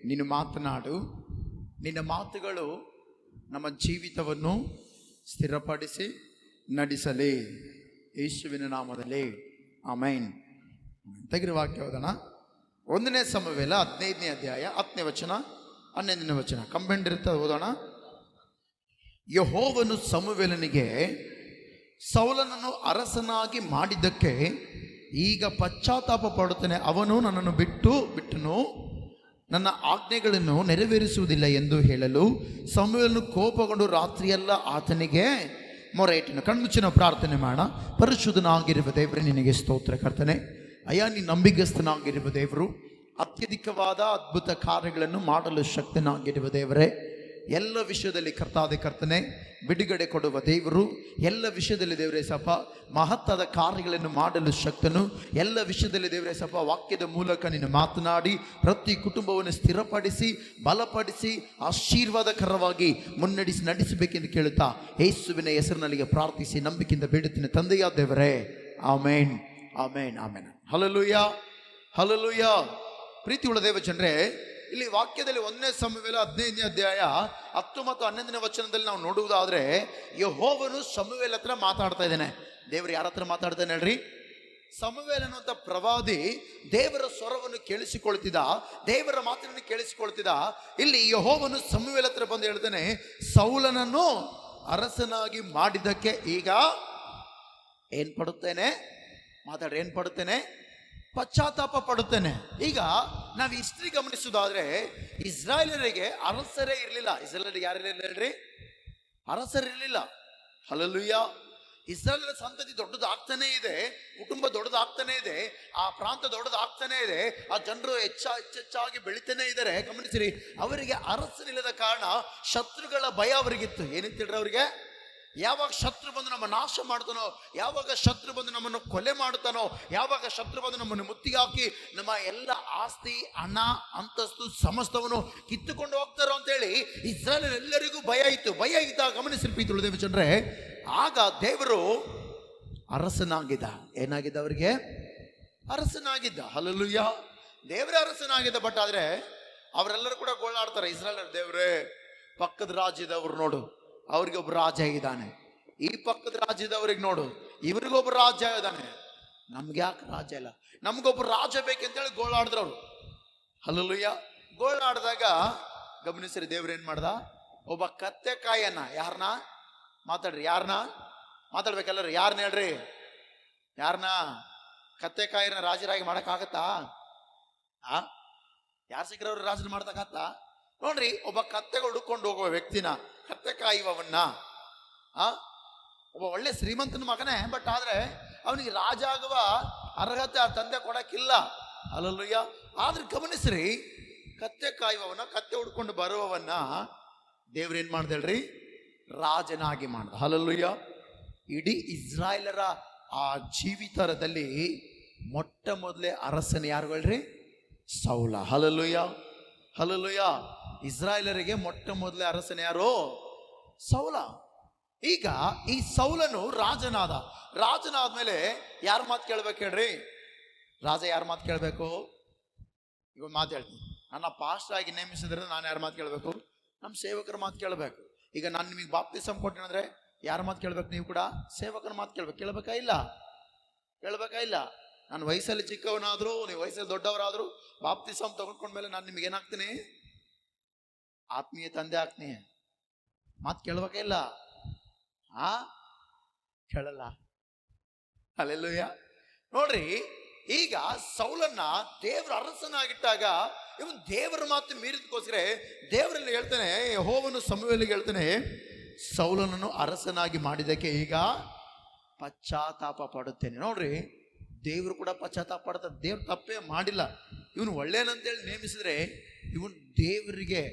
ನೀನು ಮಾತನಾಡು. ನಿನ್ನ ಮಾತುಗಳು ನಮ್ಮ ಜೀವಿತವನ್ನು ಸ್ಥಿರಪಡಿಸಿ ನಡೆಸಲಿ, ಯೇಸುವಿನ ನಾಮದಲ್ಲಿ. ಆಮೆನ್. ತೆಗಿರಿ ವಾಕ್ಯ ಓದೋಣ. 1 ಸಮುವೇಲ 15ನೇ ಅಧ್ಯಾಯ 10ನೇ ವಚನ 11ನೇ ವಚನ ಕಂಬೈಂಡ್ ಇರುತ್ತೆ, ಓದೋಣ. ಯೆಹೋವನು ಸಮುವೇಲನಿಗೆ, ಸೌಲನನ್ನು ಅರಸನಾಗಿ ಮಾಡಿದ್ದಕ್ಕೆ ಈಗ ಪಶ್ಚಾತ್ತಾಪ ಪಡುತ್ತೇನೆ. ಅವನು ನನ್ನನ್ನು ಬಿಟ್ಟನು, ನನ್ನ ಆಜ್ಞೆಗಳನ್ನು ನೆರವೇರಿಸುವುದಿಲ್ಲ ಎಂದು ಹೇಳಲು ಸಮುವೇಲನು ಕೋಪಗೊಂಡು ರಾತ್ರಿಯೆಲ್ಲ ಆತನಿಗೆ ಮೊರೆ ಇಟ್ಟನು. ಕಣ್ಮುಚ್ಚಿನ ಪ್ರಾರ್ಥನೆ ಮಾಡೋಣ. ಪರಿಶುದ್ಧನಾಗಿರುವ ದೇವರೇ ನಿನಗೆ ಸ್ತೋತ್ರ ಕರ್ತನೆ. ಅಯ್ಯ, ನೀ ನಂಬಿಗಸ್ತನಾಗಿರುವ ದೇವರು, ಅತ್ಯಧಿಕವಾದ ಅದ್ಭುತ ಕಾರ್ಯಗಳನ್ನು ಮಾಡಲು ಶಕ್ತನಾಗಿರುವ ದೇವರೇ, ಎಲ್ಲ ವಿಷಯದಲ್ಲಿ ಕರ್ತನೆ ಬಿಡುಗಡೆ ಕೊಡುವ ದೇವರು, ಎಲ್ಲ ವಿಷಯದಲ್ಲಿ ದೇವರೇ ಸಪ ಮಹತ್ತಾದ ಕಾರ್ಯಗಳನ್ನು ಮಾಡಲು ಶಕ್ತನು. ಎಲ್ಲ ವಿಷಯದಲ್ಲಿ ದೇವರೇ ಸಪ ವಾಕ್ಯದ ಮೂಲಕ ನೀನು ಮಾತನಾಡಿ ಪ್ರತಿ ಕುಟುಂಬವನ್ನು ಸ್ಥಿರಪಡಿಸಿ ಬಲಪಡಿಸಿ ಆಶೀರ್ವಾದಕರವಾಗಿ ನಡೆಸಬೇಕೆಂದು ಕೇಳುತ್ತಾ ಯೇಸುವಿನ ಹೆಸರಿನಲ್ಲಿ ಪ್ರಾರ್ಥಿಸಿ ನಂಬಿಕೆಯಿಂದ ಬೇಡುತ್ತೇನೆ ತಂದೆಯಾದ ದೇವರೇ. Amen, amen, amen. Hallelujah, hallelujah. ಪ್ರೀತಿ ಉಳ್ಳ ದೇವ ಜನರೇ, ಇಲ್ಲಿ ವಾಕ್ಯದಲ್ಲಿ 1 ಸಮುವೇಲ 15ನೇ ಅಧ್ಯಾಯ 10 ಮತ್ತು 11ನೇ ವಚನದಲ್ಲಿ ನಾವು ನೋಡುವುದಾದ್ರೆ, ಯೆಹೋವನು ಸಮುವೇಲ ಹತ್ರ ಮಾತಾಡ್ತಾ ಇದ್ದಾನೆ. ದೇವರು ಯಾರ ಹತ್ರ ಮಾತಾಡ್ತಾನೆ ಹೇಳ್ರಿ? ಸಮುವೇಲ ಅನ್ನುವಂಥ ಪ್ರವಾದಿ ದೇವರ ಸ್ವರವನ್ನು ಕೇಳಿಸಿಕೊಳ್ತಿದ್ದ, ದೇವರ ಮಾತನ್ನು ಕೇಳಿಸಿಕೊಳ್ತಿದ್ದ. ಇಲ್ಲಿ ಯೆಹೋವನು ಸಮುವೇಲ ಹತ್ರ ಬಂದು ಹೇಳ್ತಾನೆ, ಸೌಲನನ್ನು ಅರಸನಾಗಿ ಮಾಡಿದ್ದಕ್ಕೆ ಈಗ ಏನ್ ಪಡುತ್ತೇನೆ? ಮಾತಾಡ್ರಿ, ಏನ್ ಪಡುತ್ತೇನೆ? ಪಶ್ಚಾತ್ತಾಪ ಪಡುತ್ತೇನೆ. ಈಗ ನಾವು ಹಿಸ್ಟ್ರಿ ಗಮನಿಸುವುದಾದ್ರೆ, ಇಸ್ರಾಯೇಲರಿಗೆ ಅರಸರೇ ಇರಲಿಲ್ಲ. ಇಸ್ರಾಯೇಲರಿಗೆ ಯಾರಿರಲಿಲ್ಲ ಹೇಳ್ರಿ? ಅರಸರಿರಲಿಲ್ಲ. ಹಲ್ಲೆಲೂಯಾ. ಇಸ್ರಾಯೇಲರ ಸಂತತಿ ದೊಡ್ಡದಾಗ್ತಾನೆ ಇದೆ, ಕುಟುಂಬ ದೊಡ್ಡದಾಗ್ತಾನೆ ಇದೆ, ಆ ಪ್ರಾಂತ ದೊಡ್ಡದಾಗ್ತಾನೆ ಇದೆ, ಆ ಜನರು ಹೆಚ್ಚಾಗಿ ಬೆಳಿತಾನೆ ಇದ್ದಾರೆ. ಗಮನಿಸಿರಿ, ಅವರಿಗೆ ಅರಸರಿಲ್ಲದ ಕಾರಣ ಶತ್ರುಗಳ ಭಯ ಅವರಿಗಿತ್ತು. ಏನಿತ್ತು ಅವರಿಗೆ? ಯಾವಾಗ ಶತ್ರು ಬಂದು ನಮ್ಮ ನಾಶ ಮಾಡ್ತಾನೋ, ಯಾವಾಗ ಶತ್ರು ಬಂದು ನಮ್ಮನ್ನು ಕೊಲೆ ಮಾಡ್ತಾನೋ, ಯಾವಾಗ ಶತ್ರು ಬಂದು ನಮ್ಮನ್ನು ಮುತ್ತಿಗೆ ಹಾಕಿ ನಮ್ಮ ಎಲ್ಲ ಆಸ್ತಿ, ಹಣ, ಅಂತಸ್ತು ಸಮಸ್ತವನ್ನು ಕಿತ್ತುಕೊಂಡು ಹೋಗ್ತಾರೋ ಅಂತೇಳಿ ಇಸ್ರಾಯೇಲ್ ಎಲ್ಲರಿಗೂ ಭಯ ಇತ್ತು. ಭಯ ಇದ್ದಾಗ ಗಮನಿಸಿರ್ಪಿ ತುಳಿದೇವ ಜನರೇ, ಆಗ ದೇವರು ಅರಸನಾಗಿದ್ದ. ಏನಾಗಿದ್ದ ಅವರಿಗೆ? ಅರಸನಾಗಿದ್ದ. ಹಲ್ಲೆಲೂಯಾ. ದೇವರೇ ಅರಸನಾಗಿದ್ದ. ಬಟ್ ಆದ್ರೆ ಅವರೆಲ್ಲರೂ ಕೂಡ ಗೋಳಾಡ್ತಾರೆ. ಇಸ್ರಾಯೇಲ್ ದೇವರೇ, ಪಕ್ಕದ ರಾಜ್ಯದವ್ರು ನೋಡು, ಅವ್ರಿಗೆ ಒಬ್ಬ ರಾಜ ಇದ್ದಾನೆ. ಈ ಪಕ್ಕದ ರಾಜ್ಯದವ್ರಿಗೆ ನೋಡು, ಇವ್ರಿಗೊಬ್ಬ ರಾಜ ಇದ್ದಾನೆ. ನಮ್ಗೆ ಯಾಕೆ ರಾಜ ಇಲ್ಲ? ನಮ್ಗೊಬ್ಬ ರಾಜ ಬೇಕಂತೇಳಿ ಗೋಳಾಡಿದ್ರು ಅವರು. ಹಲ್ಲೆಲೂಯಾ. ಗೋಳಾಡಿದಾಗ ಗಮನಿಸಿರಿ, ದೇವ್ರು ಏನ್ ಮಾಡ್ದ? ಒಬ್ಬ ಕತ್ತೆಕಾಯನ್ನ, ಯಾರನ್ನ? ಮಾತಾಡ್ರಿ, ಯಾರನ್ನ? ಮಾತಾಡ್ಬೇಕಲ್ಲರಿ, ಯಾರನ್ನ ಹೇಳ್ರಿ? ಯಾರನ್ನ? ಕತ್ತೆಕಾಯನ ರಾಜರಾಗಿ ಮಾಡಕ್ಕಾಗತ್ತಾ? ಯಾರು ಸಿಕ್ಕರವ್ರು ರಾಜರು ಮಾಡ್ತಕ್ಕತ್ತ? ನೋಡ್ರಿ, ಒಬ್ಬ ಕತ್ತೆಗೆ ಹುಡುಕೊಂಡು ಹೋಗುವ ವ್ಯಕ್ತಿನ, ಕತ್ತೆ ಕಾಯುವವನ್ನ, ಒಬ್ಬ ಒಳ್ಳೆ ಶ್ರೀಮಂತನ ಮಗನೇ. ಬಟ್ ಆದ್ರೆ ಅವನಿಗೆ ರಾಜ ಆಗುವ ಅರ್ಹತೆ ಆ ತಂದೆ ಕೊಡಕ್ಕಿಲ್ಲ. ಅಲ್ಲಲ್ಲಯ್ಯ. ಆದ್ರೆ ಗಮನಿಸ್ರಿ, ಕತ್ತೆ ಕಾಯುವವನ, ಕತ್ತೆ ಹುಡ್ಕೊಂಡು ಬರುವವನ್ನ ದೇವ್ರೇನ್ ಮಾಡ್ದಲ್ರಿ? ರಾಜನಾಗಿ ಮಾಡ್ದ. ಹಲ್ಲೆಲೂಯಾ. ಇಡೀ ಇಸ್ರಾಯೇಲರ ಆ ಜೀವಿತದಲ್ಲಿ ಮೊಟ್ಟ ಮೊದಲೇ ಅರಸನ ಯಾರು ಹೇಳ್ರಿ? ಸೌಲ. Hallelujah, hallelujah. ಇಸ್ರಾಯೇಲರಿಗೆ ಮೊಟ್ಟ ಮೊದಲೇ ಅರಸನ ಯಾರು? ಸೌಲ. ಈಗ ಈ ಸೌಲನು ರಾಜನಾದ್ಮೇಲೆ ಯಾರ ಮಾತು ಕೇಳ್ಬೇಕು ಹೇಳ್ರಿ? ರಾಜ ಯಾರ ಮಾತು ಕೇಳಬೇಕು? ಈಗ ಮಾತು ಹೇಳ್ತೀನಿ. ನನ್ನ ಪಾಸ್ಟರ್ ಆಗಿ ನೇಮಿಸಿದ್ರೆ ನಾನು ಯಾರ ಮಾತು ಕೇಳಬೇಕು? ನಮ್ಮ ಸೇವಕರ ಮಾತು ಕೇಳಬೇಕು. ಈಗ ನಾನು ನಿಮಗೆ ಬಾಪ್ತಿಸಮ್ ಕೊಟ್ಟೇನಂದ್ರೆ ಯಾರ ಮಾತು ಕೇಳ್ಬೇಕು? ನೀವು ಕೂಡ ಸೇವಕರ ಮಾತು ಕೇಳ್ಬೇಕಾ ಇಲ್ಲ? ನಾನು ವಯಸ್ಸಲ್ಲಿ ಚಿಕ್ಕವನಾದ್ರು, ನೀವು ವಯಸ್ಸಲ್ಲಿ ದೊಡ್ಡವರಾದ್ರು, ಬಾಪ್ತಿಸ್ಮ ತಗೊಂಡ್ಕೊಂಡ್ಮೇಲೆ ನಾನು ನಿಮ್ಗೆ ಏನಾಗ್ತೀನಿ? ಆತ್ಮೀಯ ತಂದೆ ಆಗ್ತೀನಿ. ಮಾತು ಕೇಳ್ಬೇಕೇ ಇಲ್ಲ? ಕೇಳಲ್ಲ. ಹಲ್ಲೆಲೂಯ. ನೋಡ್ರಿ, ಈಗ ಸೌಲನ್ನ ದೇವರ ಅರಸನಾಗಿಟ್ಟಾಗ ಇವನು ದೇವರ ಮಾತು ಮೀರಿದಕ್ಕೋಸ್ಕರ ದೇವರಲ್ಲಿ ಹೇಳ್ತಾನೆ, ಯೆಹೋವನು ಸಮುವೇಲಿಗೆ ಹೇಳ್ತಾನೆ, ಸೌಲನನ್ನು ಅರಸನಾಗಿ ಮಾಡಿದಕ್ಕೆ ಈಗ ಪಶ್ಚಾತ್ತಾಪ ಪಡುತ್ತೇನೆ. ನೋಡ್ರಿ, ದೇವರು ಕೂಡ ಪಶ್ಚಾತ್ತಾಪ ಪಡ್ತಾರೆ. ದೇವ್ರು ತಪ್ಪೇ ಮಾಡಿಲ್ಲ. ಇವನು ಒಳ್ಳೇನಂತೇಳಿ ನೇಮಿಸಿದ್ರೆ ಇವನು ದೇವರಿಗೆ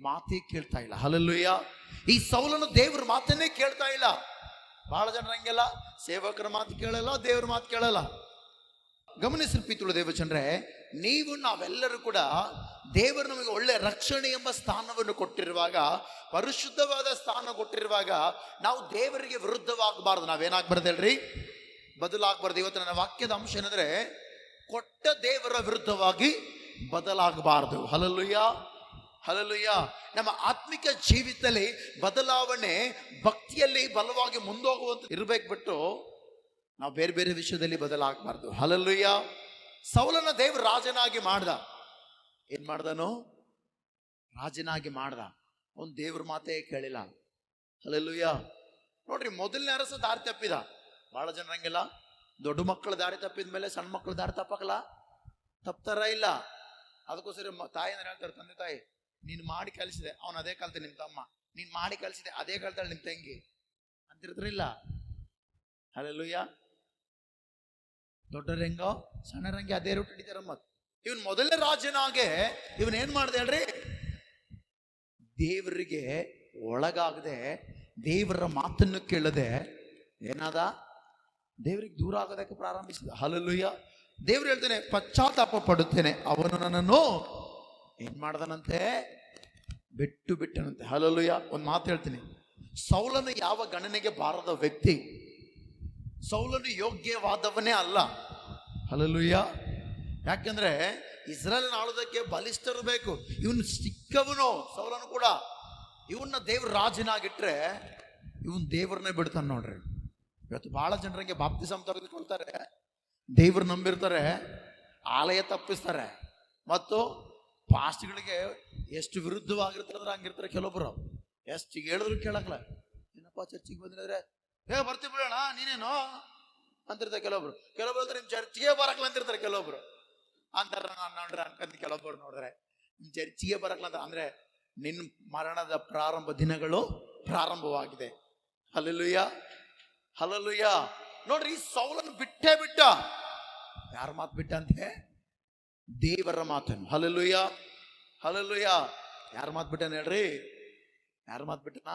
ಮಾತೇ ಕೇಳ್ತಾ ಇಲ್ಲ. ಹಲ್ಲೆಲೂಯ. ಈ ಸೌಲನು ದೇವ್ರ ಮಾತನ್ನೇ ಕೇಳ್ತಾ ಇಲ್ಲ. ಬಹಳ ಜನ ಹಂಗೆಲ್ಲ, ಸೇವಕರ ಮಾತು ಕೇಳಲ್ಲ, ದೇವ್ರ ಮಾತು ಕೇಳಲ್ಲ. ಗಮನಿಸಿ ಪ್ರೀತಿಯುಳ್ಳ ದೇವಜನರೇ, ನಾವೆಲ್ಲರೂ ಕೂಡ ದೇವರು ನಮಗೆ ಒಳ್ಳೆ ರಕ್ಷಣೆ ಎಂಬ ಸ್ಥಾನವನ್ನು ಕೊಟ್ಟಿರುವಾಗ, ಪರಿಶುದ್ಧವಾದ ಸ್ಥಾನ ಕೊಟ್ಟಿರುವಾಗ, ನಾವು ದೇವರಿಗೆ ವಿರುದ್ಧವಾಗಬಾರ್ದು. ನಾವೇನಾಗಬಾರ್ದು ಹೇಳ್ರಿ? ಬದಲಾಗಬಾರ್ದು. ಇವತ್ತು ನನ್ನ ವಾಕ್ಯದ ಅಂಶ ಏನಂದ್ರೆ, ಕೊಟ್ಟ ದೇವರ ವಿರುದ್ಧವಾಗಿ ಬದಲಾಗಬಾರ್ದು. Hallelujah, hallelujah. ನಮ್ಮ ಆತ್ಮಿಕ ಜೀವಿತದಲ್ಲಿ ಬದಲಾವಣೆ, ಭಕ್ತಿಯಲ್ಲಿ ಬಲವಾಗಿ ಮುಂದೋಗುವಂತ ಇರಬೇಕು ಬಿಟ್ಟು ನಾವು ಬೇರೆ ಬೇರೆ ವಿಷಯದಲ್ಲಿ ಬದಲಾಗಬಾರ್ದು. ಹಲ್ಲೆಲೂಯ. ಸೌಲನ ದೇವ್ರ ರಾಜನಾಗಿ ಮಾಡ್ದ. ಏನ್ ಮಾಡ್ದನು? ರಾಜನಾಗಿ ಮಾಡ್ದ. ಅವನು ದೇವ್ರ ಮಾತೇ ಕೇಳಿಲ್ಲ. ಹಲ್ಲೆಲೂಯ. ನೋಡ್ರಿ, ಮೊದಲನೇ ಅರಸ ದಾರಿ ತಪ್ಪಿದ. ಬಹಳ ಜನರಂಗಿಲ್ಲ, ದೊಡ್ಡ ಮಕ್ಕಳ ದಾರಿ ತಪ್ಪಿದ ಮೇಲೆ ಸಣ್ಣ ಮಕ್ಕಳ ದಾರಿ ತಪ್ಪಕಲ್ಲ, ತಪ್ತಾರ ಇಲ್ಲ. ಅದಕ್ಕೋಸ್ಕರ ತಾಯಿ ಅಂದ್ರೆ ಹೇಳ್ತಾರೆ, ತಂದೆ ತಾಯಿ, ನೀನು ಮಾಡಿ ಕಲಿಸಿದೆ, ಅವನು ಅದೇ ಕಲ್ತಾನೆ. ನಿಮ್ಮ ತಮ್ಮ, ನೀನ್ ಮಾಡಿ ಕಲಿಸಿದೆ, ಅದೇ ಕಲ್ತಾಳೆ ನಿಮ್ಮ ತಂಗಿ ಅಂತಿರ್ತಾರಿಲ್ಲ. ಹಲ್ಲೆಲೂಯ. ದೊಡ್ಡರಂಗೋ ಸಣ್ಣರಂಗೆ ಅದೇ ರೂಟ್ ಹಿಡಿತಾರ. ಮತ್ ಇವನ್ ಮೊದಲನೇ ರಾಜನಾಗೆ ಇವನ್ ಏನ್ ಮಾಡ್ದೆ ಹೇಳ್ರಿ? ದೇವರಿಗೆ ಒಳಗಾಗದೆ, ದೇವರ ಮಾತನ್ನು ಕೇಳದೆ ಏನಾದ? ದೇವರಿಗೆ ದೂರ ಆಗೋದಕ್ಕೆ ಪ್ರಾರಂಭಿಸಿದ. ಹಲ್ಲೆಲೂಯ. ದೇವ್ರು ಹೇಳ್ತೇನೆ, ಪಶ್ಚಾತ್ತಾಪ ಪಡುತ್ತೇನೆ. ಅವನು ನನ್ನನ್ನು ಏನ್ ಮಾಡ್ದನಂತೆ? ಬಿಟ್ಟನಂತೆ. ಹಲ್ಲೆಲೂಯ. ಒಂದು ಮಾತು ಹೇಳ್ತೀನಿ, ಸೌಲನು ಯಾವ ಗಣನೆಗೆ ಬಾರದ ವ್ಯಕ್ತಿ. ಸೌಲನು ಯೋಗ್ಯವಾದವನೇ ಅಲ್ಲ. ಹಲ್ಲೆಲೂಯ. ಯಾಕೆಂದ್ರೆ ಇಸ್ರಾಯೇಲ್ ಆಳೋದಕ್ಕೆ ಬಲಿಷ್ಠರು ಬೇಕು. ಇವನು ಸಿಕ್ಕವನು ಸೌಲನು ಕೂಡ. ಇವನ್ನ ದೇವ್ರ ರಾಜನಾಗಿಟ್ರೆ ಇವನ್ ದೇವ್ರನ್ನೇ ಬಿಡ್ತಾನೆ. ನೋಡ್ರಿ, ಇವತ್ತು ಬಹಳ ಜನರಿಗೆ ಬಾಪ್ತಿಸ್ಮ ತೆಗೆದುಕೊಳ್ತಾರೆ, ದೇವ್ರು ನಂಬಿರ್ತಾರೆ, ಆಲಯ ತಪ್ಪಿಸ್ತಾರೆ, ಮತ್ತು ಪಾಸ್ಟ್ಗಳಿಗೆ ಎಷ್ಟು ವಿರುದ್ಧವಾಗಿರ್ತಾರೆ ಹಂಗಿರ್ತಾರೆ. ಕೆಲವೊಬ್ರು ಎಷ್ಟು ಹೇಳಿದ್ರು ಕೇಳಕ್ಲ. ಏನಪ್ಪ ಚರ್ಚಿಗೆ ಬಂದ್ರೆ ಬರ್ತೀವಿ ಬಿಡೋಣ, ನೀನೇನು ಅಂತಿರ್ತಾರೆ ಕೆಲವೊಬ್ರು. ಕೆಲವೊಬ್ರು ನಿಮ್ ಚರ್ಚಿಗೆ ಬರಕ್ಲ ಅಂತಿರ್ತಾರೆ. ಕೆಲವೊಬ್ರು ಅಂತಾರ, ನಾನು ನೋಡ್ರೆ ಅನ್ಕಂತ. ಕೆಲವೊಬ್ರು ನೋಡ್ರೆ ನಿಮ್ ಚರ್ಚಿಗೆ ಬರಕ್ಲ ಅಂತ ಅಂದ್ರೆ ನಿನ್ನ ಮರಣದ ಪ್ರಾರಂಭ ದಿನಗಳು ಪ್ರಾರಂಭವಾಗಿದೆ. Hallelujah, hallelujah. ನೋಡ್ರಿ, ಸೌಲನ್ನು ಬಿಟ್ಟೇ ಬಿಟ್ಟ. ಯಾರ ಮಾತು ಬಿಟ್ಟ ಅಂತೆ? ದೇವರ ಮಾತನ್ನು. Hallelujah, hallelujah. ಯಾರ ಮಾತು ಬಿಟ್ಟನ ಹೇಳ್ರಿ? ಯಾರ ಮಾತು ಬಿಟ್ಟನ?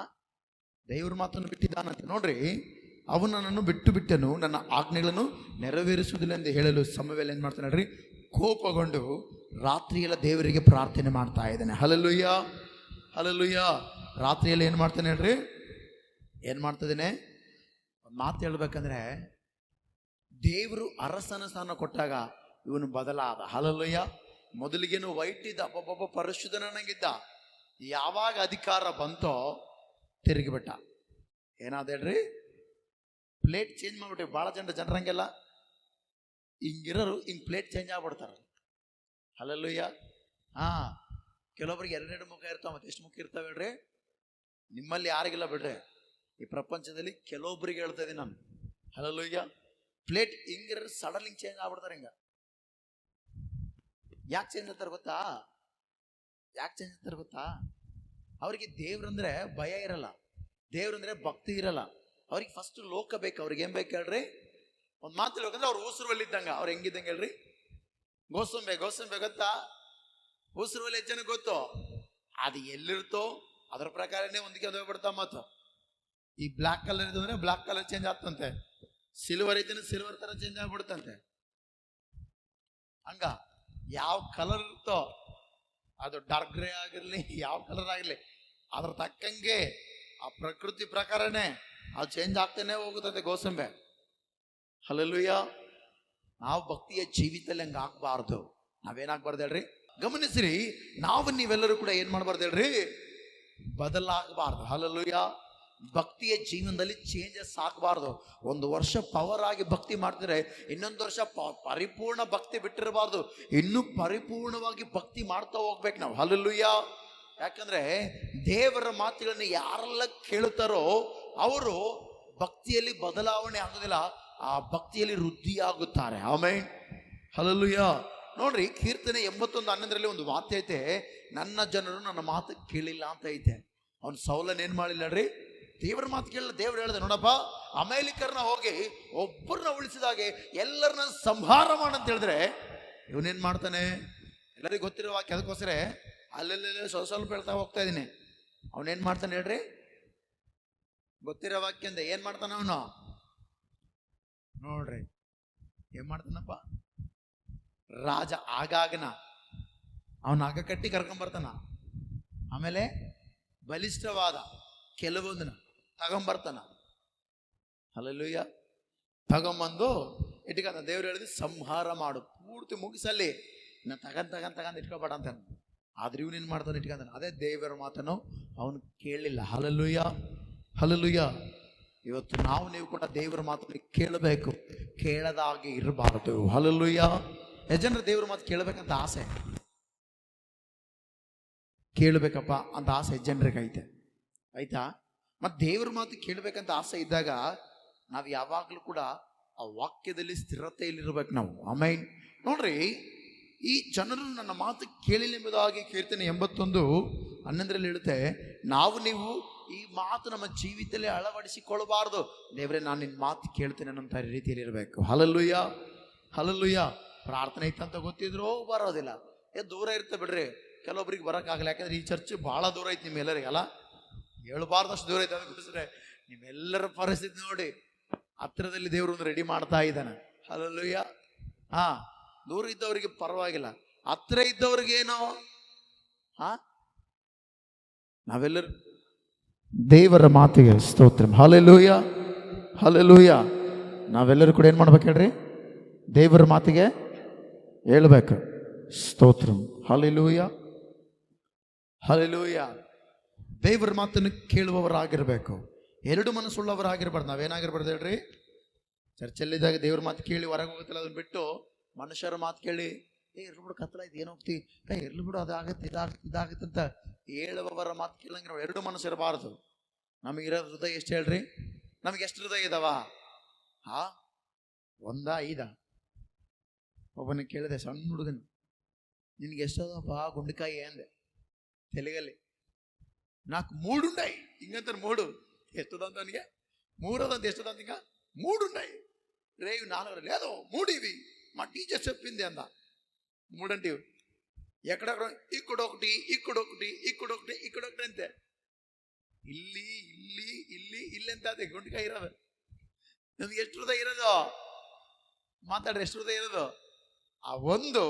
ದೇವ್ರ ಮಾತನ್ನು ಬಿಟ್ಟಿದ್ದಾನಂತೆ. ನೋಡ್ರಿ, ಅವನು ನನ್ನನ್ನು ಬಿಟ್ಟನು, ನನ್ನ ಆಜ್ಞೆಗಳನ್ನು ನೆರವೇರಿಸುವುದಿಲ್ಲ ಎಂದು ಹೇಳಲು ಸಮವೇಲ ಏನ್ ಮಾಡ್ತಾನೆ ಹೇಳ್ರಿ? ಕೋಪಗೊಂಡು ರಾತ್ರಿಯೆಲ್ಲ ದೇವರಿಗೆ ಪ್ರಾರ್ಥನೆ ಮಾಡ್ತಾ ಇದ್ದಾನೆ. Hallelujah, hallelujah. ರಾತ್ರಿಯಲ್ಲಿ ಏನ್ ಮಾಡ್ತಾನೆ ಹೇಳ್ರಿ? ಏನ್ ಮಾಡ್ತಿದ್ದೇನೆ? ಒಂದು ಮಾತು ಹೇಳ್ಬೇಕಂದ್ರೆ, ದೇವರು ಅರಸನ ಸ್ಥಾನ ಕೊಟ್ಟಾಗ ಇವನು ಬದಲಾದ. ಹಲ್ಲೆಲೂಯ. ಮೊದಲಿಗೇನು ವೈಟ್ ಇದ್ದ, ಒಬ್ಬೊಬ್ಬ ಪರಿಶುದ್ಧನಾಗಿದ್ದ. ಯಾವಾಗ ಅಧಿಕಾರ ಬಂತೋ ತಿರುಗಿಬಿಟ್ಟ. ಏನಾದ ಹೇಳ್ರಿ? ಪ್ಲೇಟ್ ಚೇಂಜ್ ಮಾಡ್ಬಿಟ್ರಿ. ಭಾಳ ಜನರಂಗೆಲ್ಲ ಹಿಂಗಿರೋರು ಹಿಂಗೆ ಪ್ಲೇಟ್ ಚೇಂಜ್ ಆಗ್ಬಿಡ್ತಾರ. ಹಲ್ಲೆಲೂಯ. ಕೆಲವೊಬ್ರಿಗೆ ಎರಡೆರಡು ಮುಖ ಇರ್ತಾವ. ಮತ್ತೆ ಎಷ್ಟು ಮುಖ ಇರ್ತಾವೆ ಹೇಳ್ರಿ? ನಿಮ್ಮಲ್ಲಿ ಯಾರಿಗಿಲ್ಲ ಬಿಡ್ರಿ. ಈ ಪ್ರಪಂಚದಲ್ಲಿ ಕೆಲವೊಬ್ರಿಗೆ ಹೇಳ್ತಾ ಇದೀನಿ ನಾನು. ಹಲ್ಲೆಲೂಯ. ಪ್ಲೇಟ್ ಹಿಂಗಿರ ಸಡನ್ ಹಿಂಗೆ ಚೇಂಜ್ ಆಗ್ಬಿಡ್ತಾರೆ. ಹಿಂಗ ಯಾಕೆ ಚೇಂಜ್ ಆಗ್ತಾರೆ ಗೊತ್ತಾ? ಯಾಕೆ ಚೇಂಜ್ ಆಗ್ತಾರೆ ಗೊತ್ತಾ? ಅವ್ರಿಗೆ ದೇವ್ರಂದ್ರೆ ಭಯ ಇರಲ್ಲ, ದೇವ್ರಂದ್ರೆ ಭಕ್ತಿ ಇರಲ್ಲ. ಅವ್ರಿಗೆ ಫಸ್ಟ್ ಲೋಕ ಬೇಕು. ಅವ್ರಿಗೆ ಏನ್ ಬೇಕು ಹೇಳ್ರಿ? ಒಂದು ಮಾತು ಹೇಳ್ಬೇಕಂದ್ರೆ ಅವ್ರು ಊಸುರುವಲ್ಲಿ ಇದ್ದಂಗ. ಅವ್ರು ಹೆಂಗಿದ್ದಂಗೆ ಹೇಳ್ರಿ? ಗೋಸಂಬೆ ಗೊತ್ತಾ? ಊಸುರುವಲ್ಲಿ ಎಷ್ಟು ಜನ ಗೊತ್ತು? ಅದು ಎಲ್ಲಿರ್ತೋ ಅದ್ರ ಪ್ರಕಾರನೇ ಒಂದಿಗೆ ಹೋಗ್ಬಿಡ್ತಾ. ಮತ್ತು ಈ ಬ್ಲಾಕ್ ಕಲರ್ ಇದ್ರೆ ಬ್ಲಾಕ್ ಕಲರ್ ಚೇಂಜ್ ಆಗ್ತಂತೆ, ಸಿಲ್ವರ್ ಐತೆ ಸಿಲ್ವರ್ ತರ ಚೇಂಜ್ ಆಗ್ಬಿಡುತ್ತಂತೆ. ಹಂಗ ಯಾವ ಕಲರ್ ಇರ್ತೋ, ಅದು ಡಾರ್ಕ್ ಗ್ರೇ ಆಗಿರ್ಲಿ, ಯಾವ ಕಲರ್ ಆಗಿರ್ಲಿ, ಅದ್ರ ತಕ್ಕಂಗೆ ಆ ಪ್ರಕೃತಿ ಪ್ರಕಾರನೇ ಅದು ಚೇಂಜ್ ಆಗ್ತಾನೆ ಹೋಗುತ್ತದೆ ಗೋಸಂಬೆ. ಹಲ್ಲೆಲೂಯ. ನಾವು ಭಕ್ತಿಯ ಜೀವಿತದಲ್ಲಿ ಹಂಗ ಆಗ್ಬಾರ್ದು. ನಾವೇನಾಗ್ಬಾರ್ದು ಹೇಳ್ರಿ? ಗಮನಿಸ್ರಿ, ನಾವು ನೀವೆಲ್ಲರೂ ಕೂಡ ಏನ್ ಮಾಡ್ಬಾರ್ದು ಹೇಳ್ರಿ? ಬದಲಾಗಬಾರ್ದು. ಹಲ್ಲೆಲೂಯ. ಭಕ್ತಿಯ ಜೀವನದಲ್ಲಿ ಚೇಂಜಸ್ ಆಗಬಾರ್ದು. ಒಂದು ವರ್ಷ ಪವರ್ ಆಗಿ ಭಕ್ತಿ ಮಾಡ್ತಿದ್ರೆ ಇನ್ನೊಂದು ವರ್ಷ ಪರಿಪೂರ್ಣ ಭಕ್ತಿ ಬಿಟ್ಟಿರಬಾರ್ದು. ಇನ್ನೂ ಪರಿಪೂರ್ಣವಾಗಿ ಭಕ್ತಿ ಮಾಡ್ತಾ ಹೋಗ್ಬೇಕು ನಾವು. ಹಲ್ಲೆಲೂಯಾ. ಯಾಕಂದ್ರೆ ದೇವರ ಮಾತುಗಳನ್ನ ಯಾರೆಲ್ಲ ಕೇಳುತ್ತಾರೋ ಅವರು ಭಕ್ತಿಯಲ್ಲಿ ಬದಲಾವಣೆ ಆಗೋದಿಲ್ಲ, ಆ ಭಕ್ತಿಯಲ್ಲಿ ವೃದ್ಧಿ ಆಗುತ್ತಾರೆ. ಆಮೆನ್. ಹಲ್ಲೆಲೂಯಾ. ನೋಡ್ರಿ, ಕೀರ್ತನೆ 81:11 ಒಂದು ಮಾತು ಐತೆ, ನನ್ನ ಜನರು ನನ್ನ ಮಾತು ಕೇಳಿಲ್ಲ ಅಂತ ಐತೆ. ಅವ್ನು ಸೌಲನ್ ಏನ್ ಮಾಡಿಲ್ಲ ರೀ, ದೇವರ ಮಾತು ಕೇಳಿಲ್ಲ. ದೇವ್ರು ಹೇಳಿದೆ, ನೋಡಪ್ಪ, ಅಮೇಲಿಕರನ್ನ ಹೋಗಿ ಒಬ್ಬರನ್ನ ಉಳಿಸಿದಾಗೆ ಎಲ್ಲರನ್ನ ಸಂಹಾರ ಮಾಡಂತ ಹೇಳಿದ್ರೆ ಇವನೇನ್ ಮಾಡ್ತಾನೆ? ಎಲ್ಲರಿಗೂ ಗೊತ್ತಿರೋ ವಾಕ್ಯ, ಅದಕ್ಕೋಸ್ಕರ ಅಲ್ಲೆಲ್ಲ ಸ್ವಲ್ಪ ಹೇಳ್ತಾ ಹೋಗ್ತಾ ಇದ್ದೀನಿ. ಅವನೇನ್ ಮಾಡ್ತಾನೆ ಹೇಳ್ರಿ? ಗೊತ್ತಿರೋ ವಾಕ್ಯ ಅಂದ ಏನ್ ಮಾಡ್ತಾನ ಅವನು? ನೋಡ್ರಿ ಏನ್ ಮಾಡ್ತಾನಪ್ಪ? ರಾಜ ಆಗಾಗನ ಅವನ ಆಗ ಕಟ್ಟಿ ಕರ್ಕೊಂಬರ್ತಾನ. ಆಮೇಲೆ ಬಲಿಷ್ಠವಾದ ಕೆಲವೊಂದನ್ನ ತಗೊಂಬರ್ತಾನ. ಹಲ್ಲೆಲೂಯಾ. ತಗೊಂಬಂದು ಇಟ್ಕೊಂಡ. ದೇವ್ರು ಹೇಳಿದ್ರೆ ಸಂಹಾರ ಮಾಡು, ಪೂರ್ತಿ ಮುಗಿಸಲ್ಲಿ, ನಾ ತಗೊಂಡ್ ಇಟ್ಕೊಬೇಡ ಅಂತ. ಆದ್ರೆ ಇವನೇನ್ ಮಾಡ್ತಾನೆ? ಇಟ್ಕೊಂತಾನೆ. ಅದೇ ದೇವರ ಮಾತನ್ನು ಅವನು ಕೇಳಲಿಲ್ಲ. ಹಲ್ಲೆಲೂಯಾ. ಹಲ್ಲೆಲೂಯಾ. ಇವತ್ತು ನೀವು ಕೂಡ ದೇವರ ಮಾತನ್ನು ಕೇಳಬೇಕು, ಕೇಳದಾಗೆ ಇರಬಾರದು. ಹಲ್ಲೆಲೂಯಾ. ಯಜನರ ದೇವರ ಮಾತು ಕೇಳಬೇಕಂತ ಆಸೆ, ಕೇಳಬೇಕಪ್ಪ ಅಂತ ಆಸೆ ಜನರಿಗೆ ಐತೆ, ಆಯ್ತಾ? ಮತ್ತೆ ದೇವ್ರ ಮಾತು ಕೇಳಬೇಕಂತ ಆಸೆ ಇದ್ದಾಗ ನಾವು ಯಾವಾಗಲೂ ಕೂಡ ಆ ವಾಕ್ಯದಲ್ಲಿ ಸ್ಥಿರತೆಯಲ್ಲಿರ್ಬೇಕು ನಾವು. ಆಮೇನ್. ನೋಡ್ರಿ, ಈ ಜನರು ನನ್ನ ಮಾತು ಕೇಳಿಲ್ಲ ಎಂಬುದಾಗಿ ಕೀರ್ತನೆ 81:11 ಹೇಳುತ್ತೆ, ನೀವು ಈ ಮಾತು ನಮ್ಮ ಜೀವಿತದಲ್ಲಿ ಅಳವಡಿಸಿಕೊಳ್ಳಬಾರ್ದು. ದೇವರೇ, ನಾನು ನಿನ್ನ ಮಾತು ಕೇಳ್ತೇನೆ ಅನ್ನೋ ರೀತಿಯಲ್ಲಿ ಇರಬೇಕು. ಹಲ್ಲೆಲೂಯಾ. ಹಲ್ಲೆಲೂಯಾ. ಪ್ರಾರ್ಥನೆ ಇತ್ತಂತ ಗೊತ್ತಿದ್ರೂ ಬರೋದಿಲ್ಲ. ದೂರ ಇರುತ್ತೆ ಬಿಡ್ರಿ, ಕೆಲವೊಬ್ರಿಗೆ ಬರೋಕ್ಕಾಗಲ್ಲ. ಯಾಕಂದ್ರೆ ಈ ಚರ್ಚ್ ಬಹಳ ದೂರ ಐತಿ ನಿಮ್ಮೆಲ್ಲರಿಗೆಲ್ಲ, ಹೇಳ್ಬಾರ್ದಷ್ಟು ದೂರ ಐತೆ. ಅದಕ್ಕೋಸ್ಕರ ನಿಮ್ಮೆಲ್ಲರ ಪರಿಸ್ಥಿತಿ ನೋಡಿ, ಹತ್ತಿರದಲ್ಲಿ ದೇವರು ಒಂದು ರೆಡಿ ಮಾಡ್ತಾ ಇದ್ದಾನೆ. ಹಲ್ಲೆಲೂಯಾ. ದೂರ ಇದ್ದವರಿಗೆ ಪರವಾಗಿಲ್ಲ, ಹತ್ತಿರ ಇದ್ದವ್ರಿಗೇನೋ ನಾವೆಲ್ಲರೂ ದೇವರ ಮಾತಿಗೆ ಸ್ತೋತ್ರ. ಹಲ್ಲೆಲೂಯಾ. ಹಲ್ಲೆಲೂಯಾ. ನಾವೆಲ್ಲರೂ ಕೂಡ ಏನ್ ಮಾಡ್ಬೇಕು ಹೇಳ್ರಿ? ದೇವರ ಮಾತಿಗೆ ಹೇಳ್ಬೇಕು. ಸ್ತೋತ್ರ. ಹಲ್ಲೆಲೂಯಾ. ಹಲ್ಲೆಲೂಯಾ. ದೇವರ ಮಾತನ್ನು ಕೇಳುವವರಾಗಿರ್ಬೇಕು, ಎರಡು ಮನಸ್ಸುಳ್ಳವರಾಗಿರ್ಬಾರ್ದು. ನಾವೇನಾಗಿರ್ಬಾರ್ದು ಹೇಳ್ರಿ? ಚರ್ಚಲ್ಲಿದ್ದಾಗ ದೇವ್ರ ಮಾತು ಕೇಳಿ ಹೊರಗೆ ಹೋಗುತ್ತಲ್ಲ, ಅದನ್ನ ಬಿಟ್ಟು ಮನುಷ್ಯರ ಮಾತು ಕೇಳಿ ಇರ್ಲಿ ಬಿಡು, ಕತ್ತಲ ಇದು ಏನು ಹೋಗ್ತಿ, ಇರ್ಲಿ ಬಿಡು, ಅದಾಗತ್ತೆ ಇದಾಗತ್ತೆ ಅಂತ ಹೇಳುವವರ ಮಾತು ಕೇಳಂಗೆ ನಾವು ಎರಡು ಮನಸ್ಸು ಇರಬಾರ್ದು. ನಮಗಿರೋ ಹೃದಯ ಎಷ್ಟು ಹೇಳ್ರಿ? ನಮಗೆ ಎಷ್ಟು ಹೃದಯ ಇದಾವ? 1-5? ಒಬ್ಬನ ಕೇಳಿದೆ, ಸಣ್ಣ ಹುಡುಗನ, ನಿನ್ಗೆ ಎಷ್ಟದಪ್ಪ ಗುಂಡಕಾಯಿ ಅಂದೆ ತೆಲುಗಲ್ಲಿ. 4 ಉಂಡಾಯಿ ಹಿಂಗಂತಾರೆ. 3 ಎಷ್ಟದಂತ ಅವನಿಗೆ? 3 ಅದಂತ. ಎಷ್ಟದಂತ ಈಗ? 3 ಉಂಡಾಯಿ రేవు 4 లేదో 3 ఇవి మా టీచర్ చెప్పింది అంద 3 అంటే ఎక్కడెక్కడ ఇక్కడొకటి ఇక్కడొకటి ఇక్కడొకటి ఇక్కడొకటి అంతే. ಇಲ್ಲಿ ಇಲ್ಲಿ ಇಲ್ಲಿ ಇಲ್ಲಿ ಅಂತ ಅದೇ ಗುಂಡ್ಕಾಯಿ ಇರೋದು. ನಮ್ಗೆ ಎಷ್ಟು ಹೃದಯ ಇರೋದು? ಮಾತಾಡ್ರಿ, ಎಷ್ಟು ಹೃದಯ ಇರೋದು? ಆ ಒಂದು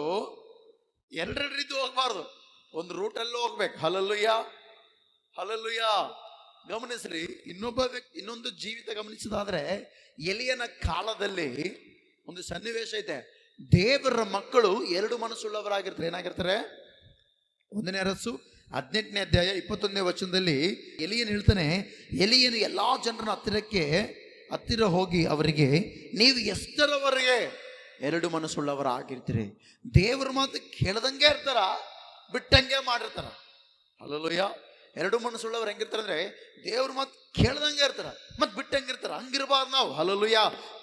ಎರಡೆರಡು ಹೋಗ್ಬಾರ್ದು, ಒಂದು ರೂಟಲ್ಲೂ ಹೋಗ್ಬೇಕು. ಹಲ್ಲೆಲೂಯಾ. ಹಲ್ಲೆಲೂಯಾ. ಗಮನಿಸ್ರಿ, ಇನ್ನೊಂದು ಜೀವಿತ ಗಮನಿಸೋದಾದ್ರೆ, ಎಲಿಯನ ಕಾಲದಲ್ಲಿ ಒಂದು ಸನ್ನಿವೇಶ ಐತೆ. ದೇವರ ಮಕ್ಕಳು ಎರಡು ಮನಸ್ಸುಳ್ಳವರಾಗಿರ್ತಾರೆ. ಏನಾಗಿರ್ತಾರೆ? 1ನೇ ಅರಸು 18ನೇ ಅಧ್ಯಾಯ 21ನೇ ವಚನದಲ್ಲಿ ಎಲಿಯನು ಹೇಳ್ತಾನೆ, ಎಲಿಯನು ಎಲ್ಲಾ ಜನರನ್ನ ಹತ್ತಿರ ಹೋಗಿ ಅವರಿಗೆ, ನೀವು ಎಷ್ಟರವರೆಗೆ ಎರಡು ಮನಸ್ಸುಳ್ಳವರಾಗಿರ್ತೀರಿ? ದೇವರ ಮಾತು ಕೇಳದಂಗೆ ಇರ್ತಾರ, ಬಿಟ್ಟಂಗೆ ಮಾಡಿರ್ತಾರ. ಹಲ್ಲೆಲೂಯಾ. ಎರಡು ಮನಸ್ಸುಳ್ಳವ್ರು ಹೆಂಗಿರ್ತಾರೆ ಅಂದ್ರೆ, ದೇವ್ರ ಮಾತು ಕೇಳ್ದಂಗೆ ಇರ್ತಾರ, ಮತ್ತೆ ಬಿಟ್ಟಂಗೆ ಇರ್ತಾರ. ಹಂಗಿರ್ಬಾರ್ದು ನಾವು. ಹಲ್ಲೆಲೂಯಾ.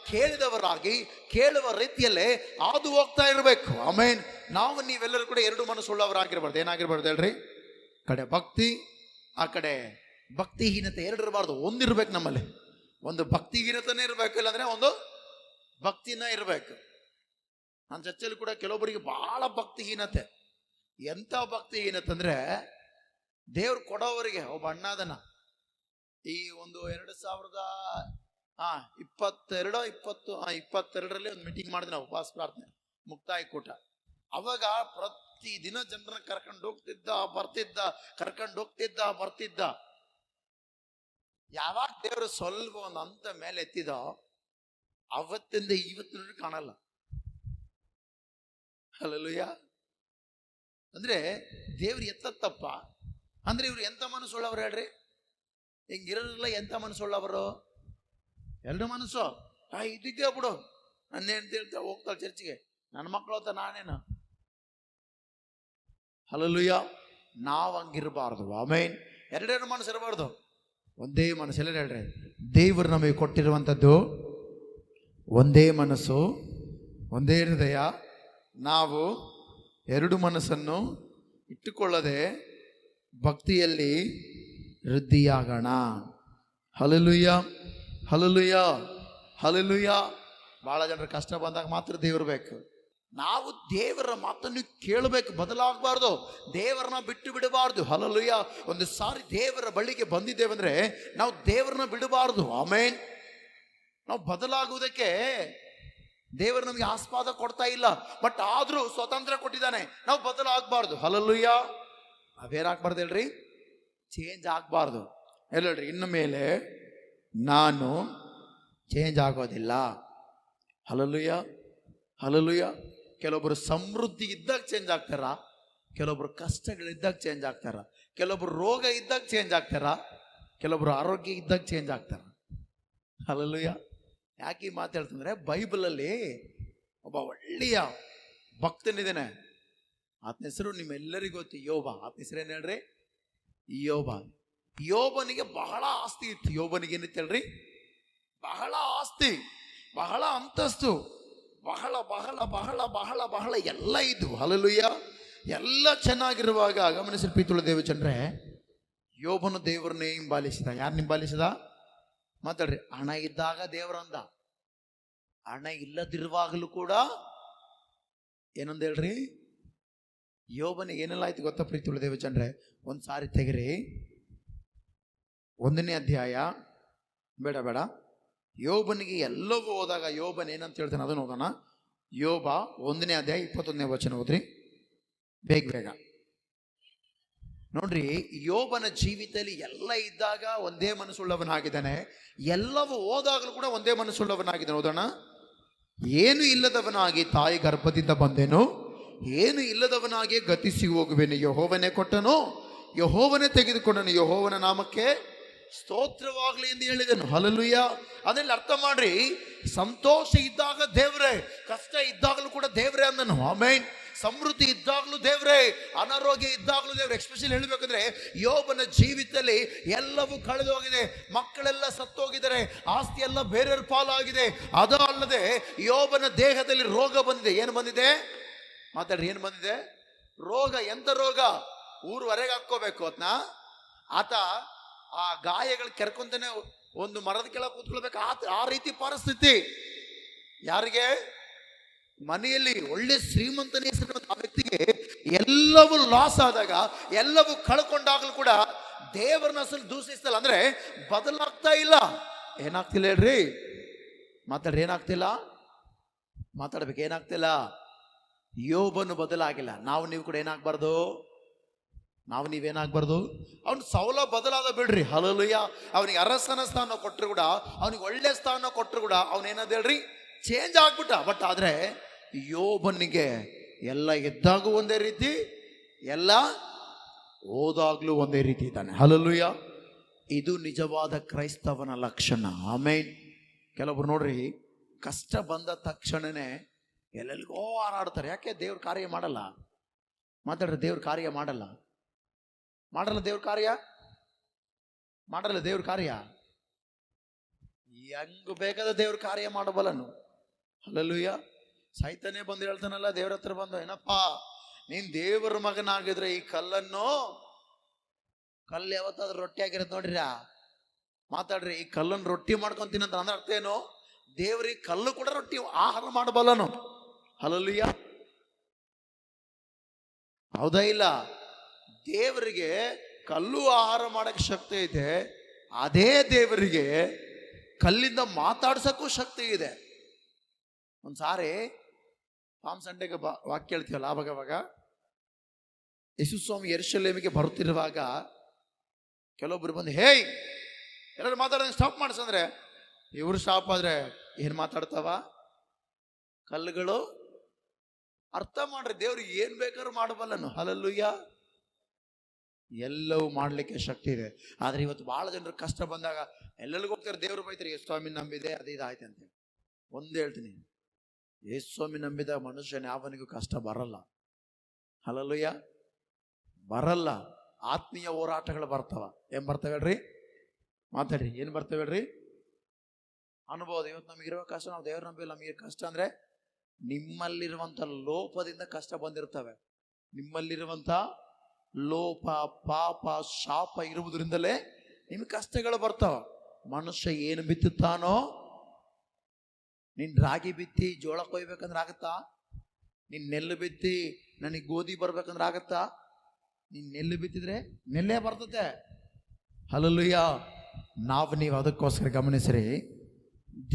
ಕೇಳಿದವರಾಗಿ ಕೇಳುವ ರೀತಿಯಲ್ಲೇ ಹಾದು ಹೋಗ್ತಾ ಇರಬೇಕು. ಆಮೇನ್. ನೀವೆಲ್ಲರೂ ಕೂಡ ಎರಡು ಮನಸ್ಸುಳ್ಳವರಾಗಿರ್ಬಾರ್ದು. ಏನಾಗಿರ್ಬಾರ್ದು ಹೇಳ್ರಿ? ಕಡೆ ಭಕ್ತಿ, ಆ ಕಡೆ ಭಕ್ತಿಹೀನತೆ ಎರಡು ಇರಬಾರ್ದು. ಒಂದಿರ್ಬೇಕು ನಮ್ಮಲ್ಲಿ. ಒಂದು ಭಕ್ತಿಹೀನತೆನೇ ಇರಬೇಕು, ಇಲ್ಲಾಂದ್ರೆ ಒಂದು ಭಕ್ತಿನ ಇರಬೇಕು. ನನ್ನ ಚರ್ಚಲ್ಲಿ ಕೂಡ ಕೆಲವೊಬ್ಬರಿಗೆ ಬಹಳ ಭಕ್ತಿಹೀನತೆ. ಎಂಥ ಭಕ್ತಿಹೀನತೆ ಅಂದ್ರೆ, ದೇವ್ರು ಕೊಡೋವರಿಗೆ ಒಬ್ಬ ಅಣ್ಣದನ ಈ ಒಂದು 2022 ಒಂದು ಮೀಟಿಂಗ್ ಮಾಡಿದ್ವಿ ನಾವು, ಉಪವಾಸ ಪ್ರಾರ್ಥನೆ ಮುಕ್ತಾಯ ಕೂಟ. ಅವಾಗ ಪ್ರತಿ ದಿನ ಜನರನ್ನ ಕರ್ಕೊಂಡು ಹೋಗ್ತಿದ್ದ ಬರ್ತಿದ್ದ. ಯಾವಾಗ ದೇವರು ಸ್ವಲ್ಪ ಒಂದು ಹಂತ ಮೇಲೆ ಎತ್ತಿದ, ಅವತ್ತಿಂದ ಇವತ್ತಿನ ಕಾಣಲ್ಲ. ಹಲ್ಲೆಲೂಯಾ. ಅಂದ್ರೆ ದೇವ್ರು ಎತ್ತತ್ತಪ್ಪ ಅಂದ್ರೆ ಇವ್ರು ಎಂತ ಮನಸ್ಸುಳ್ಳವ್ರು ಹೇಳ್ರಿ? ಹಿಂಗಿರಲಿಲ್ಲ. ಎಂಥ ಮನಸ್ಸುಳ್ಳವರು? ಎಲ್ಲರ ಮನಸ್ಸು ಇದ್ದಿದ್ದೇ ಬಿಡು, ನನ್ನ ಹೆಂಡತಿ ಹೇಳ್ತಾ ಹೋಗ್ತಾಳೆ ಚರ್ಚಿಗೆ, ನನ್ನ ಮಕ್ಕಳು ಅಂತ ನಾನೇನು. ಹಲ್ಲೆಲೂಯಾ. ನಾವು ಹಂಗಿರಬಾರ್ದು. ಆಮೇನ್. ಎರಡೆರಡು ಮನಸ್ಸು ಇರಬಾರ್ದು, ಒಂದೇ ಮನಸ್ಸು. ಎಲ್ಲ ಹೇಳ್ರಿ, ದೇವರು ನಮಗೆ ಕೊಟ್ಟಿರುವಂಥದ್ದು ಒಂದೇ ಮನಸ್ಸು, ಒಂದೇ ಹೃದಯ. ನಾವು ಎರಡು ಮನಸ್ಸನ್ನು ಇಟ್ಟುಕೊಳ್ಳದೆ ಭಕ್ತಿಯಲ್ಲಿ ವೃದ್ಧಿಯಾಗೋಣ. Hallelujah, hallelujah, hallelujah. ಭಾಳ ಜನರ ಕಷ್ಟ ಬಂದಾಗ ಮಾತ್ರ ದೇವರು ಬೇಕು. ನಾವು ದೇವರ ಮಾತನ್ನು ಕೇಳಬೇಕು, ಬದಲಾಗಬಾರ್ದು, ದೇವರನ್ನ ಬಿಟ್ಟು ಬಿಡಬಾರ್ದು. ಹಲ್ಲೆಲೂಯಾ. ಒಂದು ಸಾರಿ ದೇವರ ಬಳಿಗೆ ಬಂದಿದ್ದೇವೆಂದ್ರೆ ನಾವು ದೇವರನ್ನ ಬಿಡಬಾರ್ದು. ಆಮೇನ್. ನಾವು ಬದಲಾಗುವುದಕ್ಕೆ ದೇವರು ನಮಗೆ ಆಸ್ಪಾದ ಕೊಡ್ತಾ ಇಲ್ಲ, ಬಟ್ ಆದ್ರೂ ಸ್ವತಂತ್ರ ಕೊಟ್ಟಿದ್ದಾನೆ. ನಾವು ಬದಲಾಗಬಾರ್ದು. ಹಲ್ಲೆಲೂಯಾ. ನಾವೇನಾಗಬಾರ್ದು ಹೇಳ್ರಿ? ಚೇಂಜ್ ಆಗಬಾರ್ದು. ಎಲ್ಲ ಹೇಳ್ರಿ, ಇನ್ನು ಮೇಲೆ ನಾನು ಚೇಂಜ್ ಆಗೋದಿಲ್ಲ. Hallelujah, hallelujah. ಕೆಲವೊಬ್ಬರು ಸಮೃದ್ಧಿ ಇದ್ದಾಗ ಚೇಂಜ್ ಆಗ್ತಾರ, ಕೆಲವೊಬ್ರು ಕಷ್ಟಗಳಿದ್ದಾಗ ಚೇಂಜ್ ಆಗ್ತಾರ, ಕೆಲವೊಬ್ರು ರೋಗ ಇದ್ದಾಗ ಚೇಂಜ್ ಆಗ್ತಾರ, ಕೆಲವೊಬ್ರು ಆರೋಗ್ಯ ಇದ್ದಾಗ ಚೇಂಜ್ ಆಗ್ತಾರ. ಹಲ್ಲೆಲೂಯಾ. ಯಾಕೆ ಈ ಮಾತು ಹೇಳ್ತಂದ್ರೆ, ಬೈಬಲಲ್ಲಿ ಒಬ್ಬ ಒಳ್ಳೆಯ ಭಕ್ತನಿದ್ದಾನೆ. ಆತನ ಹೆಸರು ನಿಮ್ಮೆಲ್ಲರಿಗೂ ಗೊತ್ತು, ಯೋಬ. ಆತನ ಹೆಸರು ಏನು ಹೇಳ್ರಿ? ಯೋಬ. ಯೋಬನಿಗೆ ಬಹಳ ಆಸ್ತಿ ಇತ್ತು. ಯೋಬನಿಗೆ ಏನಿತ್ತು ಹೇಳ್ರಿ? ಬಹಳ ಆಸ್ತಿ, ಬಹಳ ಅಂತಸ್ತು, ಬಹಳ ಬಹಳ ಬಹಳ ಬಹಳ ಬಹಳ ಎಲ್ಲ ಇದ್ವು. ಹಲ್ಲೆಲೂಯಾ. ಎಲ್ಲ ಚೆನ್ನಾಗಿರುವಾಗ ಗಮನಿಸಿ ಪ್ರೀತಿಯುಳ್ಳ ದೇವಚಂದ್ರೆ, ಯೋಬನು ದೇವರನ್ನೇ ಹಿಂಬಾಲಿಸಿದ. ಯಾರು ಹಿಂಬಾಲಿಸಿದ? ಮಾತಾಡ್ರಿ. ಹಣ ಇದ್ದಾಗ ದೇವರಂದ, ಹಣ ಇಲ್ಲದಿರುವಾಗಲೂ ಕೂಡ ಏನಂದ ಹೇಳ್ರಿ? ಯೋಬನಿಗೆ ಏನೆಲ್ಲ ಆಯ್ತು ಗೊತ್ತಾ ಪ್ರೀತಿಯುಳ್ಳ ದೇವಚಂದ್ರೆ? ಒಂದು ಸಾರಿ ತೆಗಿರಿ 1ನೇ ಅಧ್ಯಾಯ. ಬೇಡ ಬೇಡ, ಯೋಬನಿಗೆ ಎಲ್ಲವೂ ಹೋದಾಗ ಯೋಬನ್ ಏನಂತ ಹೇಳ್ತಾನೆ ಅದನ್ನು ಹೋಗೋಣ. ಯೋಬ 1ನೇ ಅಧ್ಯಾಯ 21ನೇ ವಚನ ಓದ್ರಿ, ಬೇಗ ಬೇಗ ನೋಡ್ರಿ. ಯೋಬನ ಜೀವಿತದಲ್ಲಿ ಎಲ್ಲ ಇದ್ದಾಗ ಒಂದೇ ಮನಸ್ಸುಳ್ಳವನಾಗಿದ್ದಾನೆ, ಎಲ್ಲವೂ ಹೋದಾಗಲೂ ಕೂಡ ಒಂದೇ ಮನಸ್ಸುಳ್ಳವನಾಗಿದ್ದಾನೆ. ಓದೋಣ. ಏನು ಇಲ್ಲದವನಾಗಿ ತಾಯಿ ಗರ್ಭದಿಂದ ಬಂದೆನು, ಏನು ಇಲ್ಲದವನಾಗಿ ಗತಿಸಿ ಹೋಗುವೆನು. ಯೆಹೋವನೇ ಕೊಟ್ಟನು, ಯೆಹೋವನೇ ತೆಗೆದುಕೊಂಡನು, ಯೆಹೋವನ ನಾಮಕ್ಕೆ ಸ್ತೋತ್ರವಾಗಲಿ ಎಂದು ಹೇಳಿದನು. ಹಲ್ಲೆಲೂಯಾ. ಅದರಲ್ಲಿ ಅರ್ಥ ಮಾಡ್ರಿ, ಸಂತೋಷ ಇದ್ದಾಗ ದೇವ್ರೆ, ಕಷ್ಟ ಇದ್ದಾಗಲೂ ಕೂಡ ದೇವ್ರೆ ಅಂದನು. ಆಮೇನ್. ಸಮೃದ್ಧಿ ಇದ್ದಾಗಲೂ ದೇವ್ರೆ, ಅನಾರೋಗ್ಯ ಇದ್ದಾಗಲೂ ದೇವ್ರೆ. ಎಸ್ಪೆಷಲಿ ಹೇಳಬೇಕಂದ್ರೆ ಯೋಬನ ಜೀವಿತದಲ್ಲಿ ಎಲ್ಲವೂ ಕಳೆದು ಹೋಗಿದೆ, ಮಕ್ಕಳೆಲ್ಲ ಸತ್ತೋಗಿದ್ದಾರೆ, ಆಸ್ತಿ ಎಲ್ಲ ಬೇರೆಯವ್ರ ಪಾಲಾಗಿದೆ. ಅದು ಅಲ್ಲದೆ ಯೋಬನ ದೇಹದಲ್ಲಿ ರೋಗ ಬಂದಿದೆ. ಏನು ಬಂದಿದೆ? ಮಾತಾಡ್ರಿ, ಏನು ಬಂದಿದೆ? ರೋಗ. ಎಂತ ರೋಗ? ಊರ್ವರೆಗೆ ಹಾಕೋಬೇಕು ಅದನ್ನ. ಆತ ಆ ಗಾಯಗಳು ಕೆರ್ಕೊಂತಾನೆ ಒಂದು ಮರದ ಕೆಳಗೆ ಕೂತ್ಕೊಳ್ಬೇಕು, ಆ ರೀತಿ ಪರಿಸ್ಥಿತಿ. ಯಾರಿಗೆ? ಮನೆಯಲ್ಲಿ ಒಳ್ಳೆ ಶ್ರೀಮಂತನೇ ಆ ವ್ಯಕ್ತಿಗೆ ಎಲ್ಲವೂ ಲಾಸ್ ಆದಾಗ, ಎಲ್ಲವೂ ಕಳ್ಕೊಂಡಾಗಲೂ ಕೂಡ ದೇವರನ್ನ ಅಸಲು ದೂಷಿಸ್ತಲ್ಲ, ಅಂದ್ರೆ ಬದಲಾಗ್ತಾ ಇಲ್ಲ. ಏನಾಗ್ತಿಲ್ಲ ಹೇಳ್ರಿ? ಮಾತಾಡ್ರಿ. ಏನಾಗ್ತಿಲ್ಲ? ಮಾತಾಡ್ಬೇಕು. ಏನಾಗ್ತಿಲ್ಲ? ಯೋಬನು ಬದಲಾಗಿಲ್ಲ. ನಾವು ನೀವು ಕೂಡ ಏನಾಗ್ಬಾರ್ದು? ನಾವು ನೀವೇನಾಗ್ಬಾರ್ದು? ಅವ್ನು ಸೌಲ ಬದಲಾದ ಬಿಡ್ರಿ. ಹಲ್ಲೆಲೂಯಾ. ಅವನಿಗೆ ಅರಸನ ಸ್ಥಾನ ಕೊಟ್ಟರು ಕೂಡ, ಅವನಿಗೆ ಒಳ್ಳೆ ಸ್ಥಾನ ಕೊಟ್ಟರು ಕೂಡ ಅವನೇನದ ಹೇಳ್ರಿ? ಚೇಂಜ್ ಆಗ್ಬಿಟ್ಟ. ಬಟ್ ಆದ್ರೆ ಯೋಬನಿಗೆ ಎಲ್ಲ ಇದ್ದಾಗೂ ಒಂದೇ ರೀತಿ, ಎಲ್ಲ ಹೋದಾಗ್ಲೂ ಒಂದೇ ರೀತಿ ಇದ್ದಾನೆ. ಹಲ್ಲೆಲೂಯಾ. ಇದು ನಿಜವಾದ ಕ್ರೈಸ್ತವನ ಲಕ್ಷಣ. ಆಮೇನ್. ಕೆಲವೊಬ್ರು ನೋಡ್ರಿ, ಕಷ್ಟ ಬಂದ ತಕ್ಷಣನೇ ಎಲ್ಲೆಲ್ಲಿಗೋ ಹಾರಾಡ್ತಾರೆ. ಯಾಕೆ? ದೇವ್ರ ಕಾರ್ಯ ಮಾಡಲ್ಲ. ಮಾತಾಡ್ರಿ. ದೇವ್ರ ಕಾರ್ಯ ಮಾಡಲ್ಲ. ಮಾಡಲ್ಲ ದೇವ್ರ ಕಾರ್ಯ, ಮಾಡಲ್ಲ ದೇವ್ರ ಕಾರ್ಯ. ಹೆಂಗ್ ಬೇಕಾದ ದೇವ್ರ ಕಾರ್ಯ ಮಾಡಬಲ್ಲನು. ಹಲ್ಲೆಲೂಯಾ. ಸೈತಾನೇ ಬಂದು ಹೇಳ್ತಾನಲ್ಲ ದೇವ್ರ ಹತ್ರ ಬಂದು, ಏನಪ್ಪಾ ನೀನ್ ದೇವರ ಮಗನಾಗಿದ್ರೆ ಈ ಕಲ್ಲು ಯಾವತ್ತಾದ್ರೂ ರೊಟ್ಟಿ ಆಗಿರೋದು ನೋಡ್ರಿ. ಮಾತಾಡ್ರಿ. ಈ ಕಲ್ಲನ್ನು ರೊಟ್ಟಿ ಮಾಡ್ಕೊಂತೀನಿ ಅಂತ ಅಂದ್ರೆ ಅರ್ಥ ಏನು? ದೇವ್ರಿಗೆ ಕಲ್ಲು ಕೂಡ ರೊಟ್ಟಿ ಆಹಾರ ಮಾಡಬಲ್ಲನು. ಹಲ್ಲೆಲೂಯಾ. ಹೌದಾ ಇಲ್ಲ? ದೇವರಿಗೆ ಕಲ್ಲು ಆಹಾರ ಮಾಡಕ್ಕೆ ಶಕ್ತಿ ಇದೆ, ಅದೇ ದೇವರಿಗೆ ಕಲ್ಲಿಂದ ಮಾತಾಡ್ಸಕ್ಕೂ ಶಕ್ತಿ ಇದೆ. ಒಂದು ಸಾರಿ ಪಾಮ್ ಸಂಡೆಗೆ ವಾಕ್ಯ ಹೇಳ್ತೀವಲ್ಲ, ಆವಾಗ ಯೇಸು ಸ್ವಾಮಿ ಯೆರೂಸಲೇಮಿಗೆ ಬರುತ್ತಿರುವಾಗ ಕೆಲವೊಬ್ರು ಬಂದು, ಹೇಯ್ ಎಲ್ಲರೂ ಮಾತಾಡೋದನ್ನ ಸ್ಟಾಪ್ ಮಾಡಿಸಂದ್ರೆ, ಇವರು ಸ್ಟಾಪ್ ಆದ್ರೆ ಏನ್ ಮಾತಾಡ್ತಾವ ಕಲ್ಲುಗಳು? ಅರ್ಥ ಮಾಡ್ರಿ, ದೇವ್ರಿಗೆ ಏನ್ ಬೇಕಾದ್ರೂ ಮಾಡಬಲ್ಲನು. ಹಲ್ಲೆಲೂಯಾ. ಎಲ್ಲವೂ ಮಾಡಲಿಕ್ಕೆ ಶಕ್ತಿ ಇದೆ. ಆದರೆ ಇವತ್ತು ಭಾಳ ಜನರು ಕಷ್ಟ ಬಂದಾಗ ಎಲ್ಲೆಲ್ಲಿಗೆ ಹೋಗ್ತಾರೆ, ದೇವರು ಬೈತಾರೆ, ಯೇಸು ಸ್ವಾಮಿ ನಂಬಿದೆ ಅದೇ ಇದಾಯ್ತು ಅಂತ. ಒಂದು ಹೇಳ್ತೀನಿ, ಯೇಸು ಸ್ವಾಮಿ ನಂಬಿದ ಮನುಷ್ಯನ ಯಾವನಿಗೂ ಕಷ್ಟ ಬರಲ್ಲ. ಹಲ್ಲೆಲೂಯಾ, ಬರಲ್ಲ. ಆತ್ಮೀಯ ಹೋರಾಟಗಳು ಬರ್ತಾವ. ಏನು ಬರ್ತವೆ ಹೇಳ್ರಿ? ಮಾತಾಡ್ರಿ, ಏನು ಬರ್ತವೆ ಹೇಳ್ರಿ? ಅನ್ಬೋದು. ಇವತ್ತು ನಮಗಿರುವ ಕಷ್ಟ, ನಾವು ದೇವ್ರ ನಂಬಿಲ್ಲ, ನಮಗೆ ಕಷ್ಟ ಅಂದರೆ ನಿಮ್ಮಲ್ಲಿರುವಂಥ ಲೋಪದಿಂದ ಕಷ್ಟ ಬಂದಿರ್ತವೆ. ನಿಮ್ಮಲ್ಲಿರುವಂಥ ಲೋಪ, ಪಾಪ, ಶಾಪ ಇರುವುದರಿಂದಲೇ ನಿಮಗೆ ಕಷ್ಟಗಳು ಬರ್ತಾವ. ಮನುಷ್ಯ ಏನು ಬಿತ್ತುತ್ತಾನೋ, ನೀನು ರಾಗಿ ಬಿತ್ತಿ ಜೋಳ ಕೊಯ್ಬೇಕಂದ್ರೆ ಆಗುತ್ತಾ? ನೀನು ನೆಲ್ಲು ಬಿತ್ತಿ ನನಗೆ ಗೋಧಿ ಬರ್ಬೇಕಂದ್ರೆ ಆಗುತ್ತಾ? ನೀನು ನೆಲ್ಲು ಬಿತ್ತಿದ್ರೆ ನೆಲ್ಲೇ ಬರ್ತತೆ. ಹಲ್ಲೆಲೂಯಾ. ನೀವು ಅದಕ್ಕೋಸ್ಕರ ಗಮನಿಸ್ರಿ,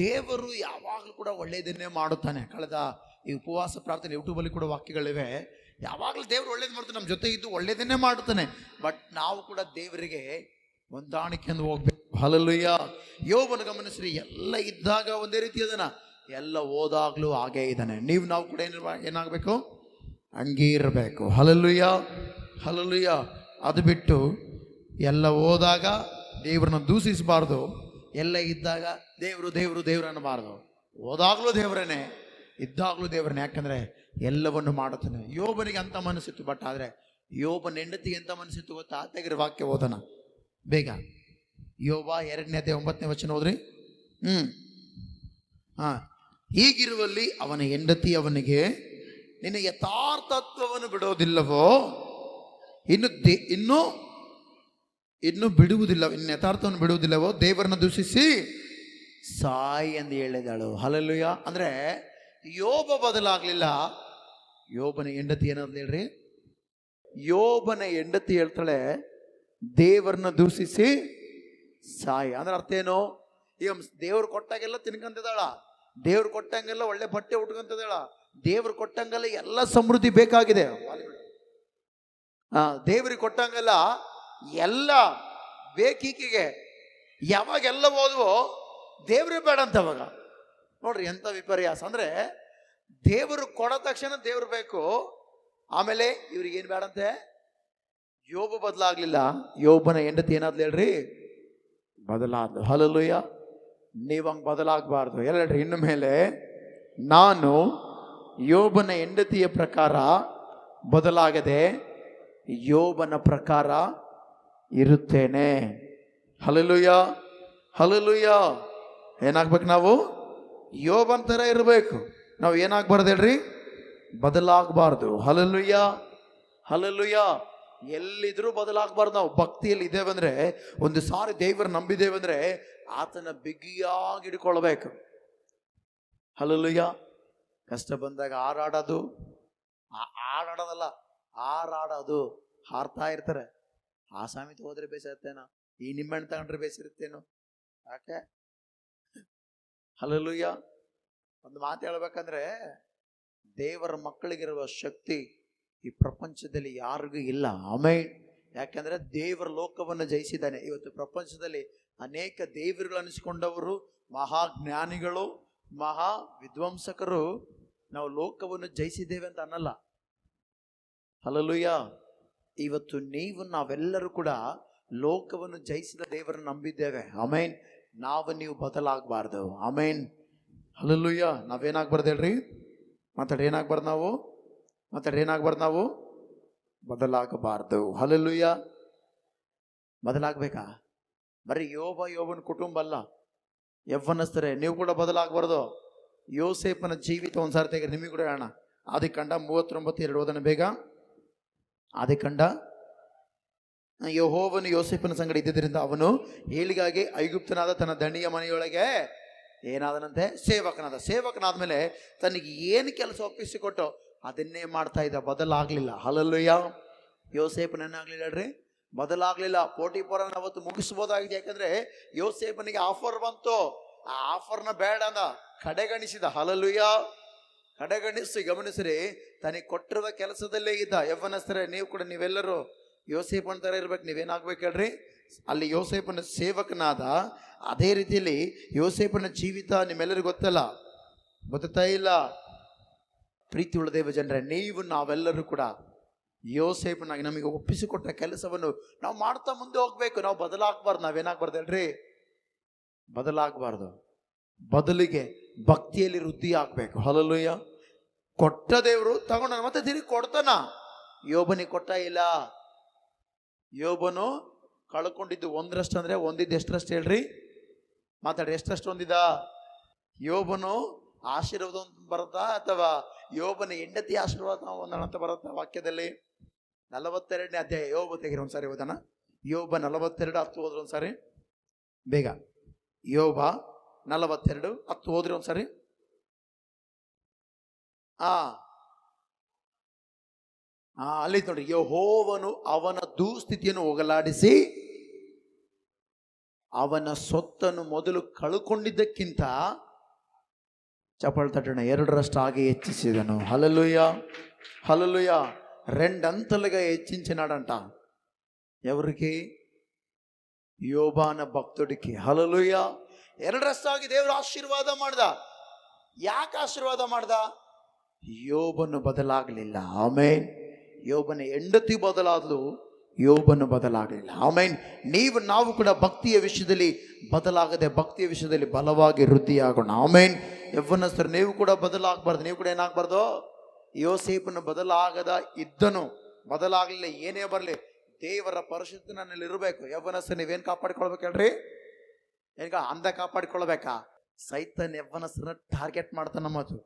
ದೇವರು ಯಾವಾಗಲೂ ಕೂಡ ಒಳ್ಳೆಯದನ್ನೇ ಮಾಡುತ್ತಾನೆ. ಕಳೆದ ಈ ಉಪವಾಸ ಪ್ರಾರ್ಥನೆ ಯೂಟ್ಯೂಬಲ್ಲಿ ಕೂಡ ವಾಕ್ಯಗಳಿವೆ. ಯಾವಾಗಲೂ ದೇವರು ಒಳ್ಳೇದು ಮಾಡ್ತಾನೆ, ನಮ್ಮ ಜೊತೆ ಇದ್ದು ಒಳ್ಳೇದನ್ನೇ ಮಾಡುತ್ತಾನೆ. ಬಟ್ ನಾವು ಕೂಡ ದೇವರಿಗೆ ಹೊಂದಾಣಿಕೆಯಿಂದ ಹೋಗ್ಬೇಕು. ಹಲ್ಲೆಲೂಯಾ. ಯೋಬನ ಗಮನಿಸ್ರಿ, ಎಲ್ಲ ಇದ್ದಾಗ ಒಂದೇ ರೀತಿ ಅದನ್ನ, ಎಲ್ಲ ಹೋದಾಗ್ಲೂ ಹಾಗೇ ಇದ್ದಾನೆ. ನಾವು ಕೂಡ ಏನಾಗಬೇಕು? ಹಂಗೇ ಇರಬೇಕು. Hallelujah, hallelujah. ಅದು ಬಿಟ್ಟು ಎಲ್ಲ ಹೋದಾಗ ದೇವ್ರನ್ನ ದೂಷಿಸಬಾರ್ದು, ಎಲ್ಲ ಇದ್ದಾಗ ದೇವರು ದೇವರು ದೇವರು ಅನ್ನಬಾರ್ದು. ಹೋದಾಗ್ಲೂ ದೇವರನ್ನೇ, ಇದ್ದಾಗಲೂ ದೇವರನ್ನೇ. ಯಾಕಂದರೆ ಎಲ್ಲವನ್ನು ಮಾಡುತ್ತಾನೆ. ಯೋಬನಿಗೆ ಅಂತ ಮನಸ್ಸಿತ್ತು. ಬಟ್ ಆದರೆ ಯೋಬನ ಹೆಂಡತಿಗೆ ಎಂತ ಮನಸ್ಸಿತ್ತು ಗೊತ್ತಾ? ತೆಗಿರಿ ವಾಕ್ಯ ಓದೋಣ ಬೇಗ. ಯೋಬ 2:9 ಹೋದ್ರಿ. ಹೀಗಿರುವಲ್ಲಿ ಅವನ ಹೆಂಡತಿ ಅವನಿಗೆ, ನಿನ್ನ ಯಥಾರ್ಥತ್ವವನ್ನು ಬಿಡೋದಿಲ್ಲವೋ? ಇನ್ನು ಬಿಡುವುದಿಲ್ಲ, ಇನ್ನು ಯಥಾರ್ಥವನ್ನು ಬಿಡುವುದಿಲ್ಲವೋ? ದೇವರನ್ನ ದೂಷಿಸಿ ಸಾಯಿ ಎಂದು ಹೇಳಿದಳು. ಹಲ್ಲೆಲೂಯಾ. ಅಂದರೆ ಯೋಬ ಬದಲಾಗಲಿಲ್ಲ. ಯೋಬನ ಹೆಂಡತಿ ಏನಂತ ಹೇಳ್ರಿ? ಯೋಬನ ಹೆಂಡತಿ ಹೇಳ್ತಾಳೆ, ದೇವರನ್ನ ದೂಷಿಸಿ ಸಾಯಿ. ಅಂದ್ರೆ ಅರ್ಥ ಏನು? ಈಗ ದೇವ್ರು ಕೊಟ್ಟಾಗೆಲ್ಲ ತಿನ್ಕಂತಿದ್ದಾಳ, ದೇವ್ರು ಕೊಟ್ಟಂಗೆಲ್ಲ ಒಳ್ಳೆ ಬಟ್ಟೆ ಉಟ್ಕೊಂತಿದ್ದಾಳ, ದೇವ್ರು ಕೊಟ್ಟಂಗೆಲ್ಲ ಎಲ್ಲ ಸಮೃದ್ಧಿ ಬೇಕಾಗಿದೆ. ದೇವ್ರಿಗೆ ಕೊಟ್ಟಂಗೆಲ್ಲ ಎಲ್ಲ ಬೇಕೀಕೆಗೆ. ಯಾವಾಗೆಲ್ಲ ಓದುವೋ ದೇವ್ರೇ ಬೇಡ ಅಂತ. ಅವಾಗ ನೋಡ್ರಿ ಎಂತ ವಿಪರ್ಯಾಸ. ಅಂದ್ರೆ ದೇವರು ಕೊಡ ತಕ್ಷಣ ದೇವ್ರು ಬೇಕು, ಆಮೇಲೆ ಇವ್ರಿಗೆ ಏನು ಬೇಡಂತೆ? ಯೋಬ ಬದಲಾಗ್ಲಿಲ್ಲ. ಯೋಬನ ಹೆಂಡತಿ ಏನಾದ್ಲು ಹೇಳ್ರಿ? ಬದಲಾದ್ಲು. ಹಲ್ಲೆಲೂಯಾ. ನೀವು ಹಂಗೆ ಬದಲಾಗಬಾರ್ದು. ಎಲ್ಲ ಹೇಳ್ರಿ ಇನ್ನು ಮೇಲೆ, ನಾನು ಯೋಬನ ಹೆಂಡತಿಯ ಪ್ರಕಾರ ಬದಲಾಗದೆ ಯೋಬನ ಪ್ರಕಾರ ಇರುತ್ತೇನೆ. Hallelujah, hallelujah. ಏನಾಗ್ಬೇಕು? ನಾವು ಯೋಬನ ಥರ ಇರಬೇಕು. ನಾವು ಏನಾಗಬಾರ್ದು ಹೇಳ್ರಿ? ಬದಲಾಗಬಾರ್ದು. Hallelujah, hallelujah. ಎಲ್ಲಿದ್ರೂ ಬದಲಾಗಬಾರ್ದು. ನಾವು ಭಕ್ತಿಯಲ್ಲಿ ಇದ್ದೇವೆಂದ್ರೆ, ಒಂದು ಸಾರಿ ದೇವರ ನಂಬಿದ್ದೇವೆಂದ್ರೆ ಆತನ ಬಿಗಿಯಾಗಿ ಹಿಡ್ಕೊಳ್ಬೇಕು. ಹಲ್ಲೆಲೂಯಾ. ಕಷ್ಟ ಬಂದಾಗ ಹಾರಾಡೋದು, ಹಾರಾಡೋದಲ್ಲ, ಹಾರಾಡೋದು. ಹಾರ್ತಾ ಇರ್ತಾರೆ. ಆ ಸಾಮಿತ ಹೋದ್ರೆ ಬೇಸಿರುತ್ತೇನೋ, ಈ ನಿಮ್ಮೆಣ್ಣು ತಗೊಂಡ್ರೆ ಬೇಸಿರುತ್ತೇನೋ. ಯಾಕೆ? ಹಲ್ಲೆಲೂಯಾ. ಒಂದು ಮಾತು ಹೇಳ್ಬೇಕಂದ್ರೆ, ದೇವರ ಮಕ್ಕಳಿಗಿರುವ ಶಕ್ತಿ ಈ ಪ್ರಪಂಚದಲ್ಲಿ ಯಾರಿಗೂ ಇಲ್ಲ. ಆಮೇನ್. ಯಾಕಂದ್ರೆ ದೇವರ ಲೋಕವನ್ನು ಜಯಿಸಿದ್ದಾನೆ. ಇವತ್ತು ಪ್ರಪಂಚದಲ್ಲಿ ಅನೇಕ ದೇವರುಗಳು ಅನಿಸಿಕೊಂಡವರು, ಮಹಾಜ್ಞಾನಿಗಳು, ಮಹಾ ವಿದ್ವಂಸಕರು ನಾವು ಲೋಕವನ್ನು ಜಯಿಸಿದ್ದೇವೆ ಅಂತ ಅನ್ನಲ್ಲ. ಹಲ್ಲೆಲೂಯಾ. ಇವತ್ತು ನಾವೆಲ್ಲರೂ ಕೂಡ ಲೋಕವನ್ನು ಜಯಿಸಿದ ದೇವರನ್ನು ನಂಬಿದ್ದೇವೆ. ಆಮೇನ್. ನೀವು ಬದಲಾಗಬಾರ್ದು. ಆಮೇನ್. ಹಲ್ಲೆಲೂಯಾ. ನಾವೇನಾಗಬಾರ್ದು ಹೇಳ್ರಿ? ಮಾತಾಡಿ, ಏನಾಗಬಾರ್ದು ನಾವು? ಮಾತಾಡಿ, ಏನಾಗಬಾರ್ದು ನಾವು? ಬದಲಾಗಬಾರ್ದು. ಹಲ್ಲೆಲೂಯಾ. ಬದಲಾಗಬೇಕಾ? ಬರೀ ಯೋಬನ ಕುಟುಂಬ ಅಲ್ಲ, ಯವ್ವನಸ್ಥರೇ ನೀವು ಕೂಡ ಬದಲಾಗಬಾರ್ದು. ಯೋಸೇಫನ ಜೀವಿತ ಒಂದ್ಸಾರಿ ತೆಗೆದು ನಿಮಗೆ ಕೂಡ ಹೇಳೋಣ. ಆದಿಕಾಂಡ 39:2 ಓದೋಣ ಬೇಗ. ಆದಿಕಾಂಡ. ಯೆಹೋವನು ಯೋಸೇಫನ ಸಂಗಡ ಇದ್ದಿದ್ದರಿಂದ ಅವನು ಏಳಿಗಾಗಿ ಐಗುಪ್ತನಾದ ತನ್ನ ದಣಿಯ ಮನೆಯೊಳಗೆ ಏನಾದನಂತೆ? ಸೇವಕನಾದ್ಮೇಲೆ ತನಗೆ ಏನು ಕೆಲಸ ಒಪ್ಪಿಸಿಕೊಟ್ಟು ಅದನ್ನೇ ಮಾಡ್ತಾ ಇದ್ದ. ಬದಲಾಗಲಿಲ್ಲ. ಹಲ್ಲೆಲೂಯಾ. ಯೋಸೇಫನೇನಾಗಲಿಲ್ಲ ಹೇಳ್ರಿ? ಬದಲಾಗಲಿಲ್ಲ. ಪೋಟಿಫರನ ಅವತ್ತು ಮುಗಿಸ್ಬೋದಾಗಿದೆ. ಯಾಕಂದ್ರೆ ಯೋಸೇಫನಿಗೆ ಆಫರ್ ಬಂತು, ಆ ಆಫರ್ನ ಬೇಡ ಅಂದ, ಕಡೆಗಣಿಸಿದ. ಹಲ್ಲೆಲೂಯಾ. ಕಡೆಗಣಿಸಿ ಗಮನಿಸ್ರಿ, ತನಗೆ ಕೊಟ್ಟಿರುವ ಕೆಲಸದಲ್ಲೇ ಇದ್ದ. ಯವ್ವನಸ್ಥರೇ ನೀವೆಲ್ಲರೂ ಯೋಸೇಫನ ಥರ ಇರ್ಬೇಕು. ನೀವೇನಾಗ್ಬೇಕು ಹೇಳ್ರಿ? ಅಲ್ಲಿ ಯೋಸೇಫನ ಸೇವಕನಾದ, ಅದೇ ರೀತಿಯಲ್ಲಿ ಯೋಸೇಫನ ಜೀವಿತ ನಿಮ್ಮೆಲ್ಲರಿಗೂ ಗೊತ್ತಾ ಇಲ್ಲ? ಪ್ರೀತಿ ಉಳ್ಳ ದೇವ ಜನರೇ, ನಾವೆಲ್ಲರೂ ಕೂಡ ಯೋಸೇಫನಾಗಿ ನಮಗೆ ಒಪ್ಪಿಸಿಕೊಟ್ಟ ಕೆಲಸವನ್ನು ನಾವು ಮಾಡ್ತಾ ಮುಂದೆ ಹೋಗ್ಬೇಕು. ನಾವು ಬದಲಾಗಬಾರ್ದು. ನಾವೇನಾಗಬಾರ್ದು ಹೇಳ್ರಿ? ಬದಲಾಗಬಾರ್ದು. ಬದಲಿಗೆ ಭಕ್ತಿಯಲ್ಲಿ ವೃದ್ಧಿ ಆಗ್ಬೇಕು. ಹಲ್ಲೆಲೂಯಾ. ಕೊಟ್ಟ ದೇವರು ತಗೊಂಡ ಮತ್ತೆ ತಿರುಗಿ ಕೊಡ್ತಾನ. ಯೋಬನಿಗೆ ಕೊಟ್ಟ ಇಲ್ಲ. ಯೋಬನು ಕಳ್ಕೊಂಡಿದ್ದು ಒಂದರಷ್ಟು ಅಂದ್ರೆ ಒಂದಿದ್ದು ಎಷ್ಟರಷ್ಟು ಹೇಳ್ರಿ? ಮಾತಾಡಿ, ಎಷ್ಟರಷ್ಟು ಹೊಂದಿದ? ಯೋಬನು ಆಶೀರ್ವಾದ ಬರುತ್ತಾ ಅಥವಾ ಯೋಬನ ಹೆಂಡತಿ ಆಶೀರ್ವಾದ ಒಂದಣ ಅಂತ ಬರುತ್ತಾ ವಾಕ್ಯದಲ್ಲಿ? 42ನೇ ಅಧ್ಯಾಯ ಯೋಬ ತೆಗಿರಿ ಒಂದ್ಸಾರಿ ಓದೋಣ. ಯೋಬ 42:10 ಹೋದ್ರೆ ಒಂದ್ಸಾರಿ ಬೇಗ. ಯೋಬ 42:10 ಹೋದ್ರಿ ಒಂದ್ಸರಿ. ಅಲ್ಲಿ ನೋಡ್ರಿ, ಯೆಹೋವನು ಅವನ ದುಸ್ಥಿತಿಯನ್ನು ಹೋಗಲಾಡಿಸಿ ಅವನ ಸೊತ್ತನ್ನು ಮೊದಲು ಕಳ್ಕೊಂಡಿದ್ದಕ್ಕಿಂತ ಚಪಳ ತಟ್ಟಣ 2ರಷ್ಟು ಹಾಗೆ ಹೆಚ್ಚಿಸಿದನು. హల్లెలూయా, హల్లెలూయా. 2 అంతలుగా హెచ్చించినాడంట. ఎవరికి? యోబాన భక్తుడికి. హల్లెలూయా. 2ರಷ್ಟು ಆಗಿ ದೇವರು ಆಶೀರ್ವಾದ ಮಾಡ್ದ. ಯಾಕೆ ಆಶೀರ್ವಾದ ಮಾಡ್ದ? ಯೋಬನು ಬದಲಾಗಲಿಲ್ಲ. ಆಮೇನ್. ಯೋಬನ ಹೆಂಡತಿ ಬದಲಾದ್ಲು, ಯೋಬನು ಬದಲಾಗಲಿಲ್ಲ. ಆಮೇನ್. ನಾವು ಕೂಡ ಭಕ್ತಿಯ ವಿಷಯದಲ್ಲಿ ಬದಲಾಗದೆ ಭಕ್ತಿಯ ವಿಷಯದಲ್ಲಿ ಬಲವಾಗಿ ವೃದ್ಧಿಯಾಗೋಣ. ಆಮೇನ್. ಯವ್ವನಸ್ಥರು, ನೀವು ಕೂಡ ಬದಲಾಗಬಾರ್ದು. ನೀವು ಕೂಡ ಏನಾಗಬಾರ್ದು? ಯೋಸೇಫನು ಬದಲಾಗದ ಇದ್ದನು, ಬದಲಾಗಲಿಲ್ಲ. ಏನೇ ಬರಲಿ ದೇವರ ಪರಿಶುದ್ಧ ನನ್ನಲ್ಲಿ ಇರಬೇಕು. ಯವ್ವನಸ್ಥರು ನೀವೇನು ಕಾಪಾಡಿಕೊಳ್ಬೇಕು ಹೇಳ್ರಿ? ಈಗ ಅಂದ ಕಾಪಾಡಿಕೊಳ್ಬೇಕಾ? ಸೈತನ್ ಯವ್ವನಸ್ಥರನ್ನ ಟಾರ್ಗೆಟ್ ಮಾಡ್ತಾನ. ಮತ್ತು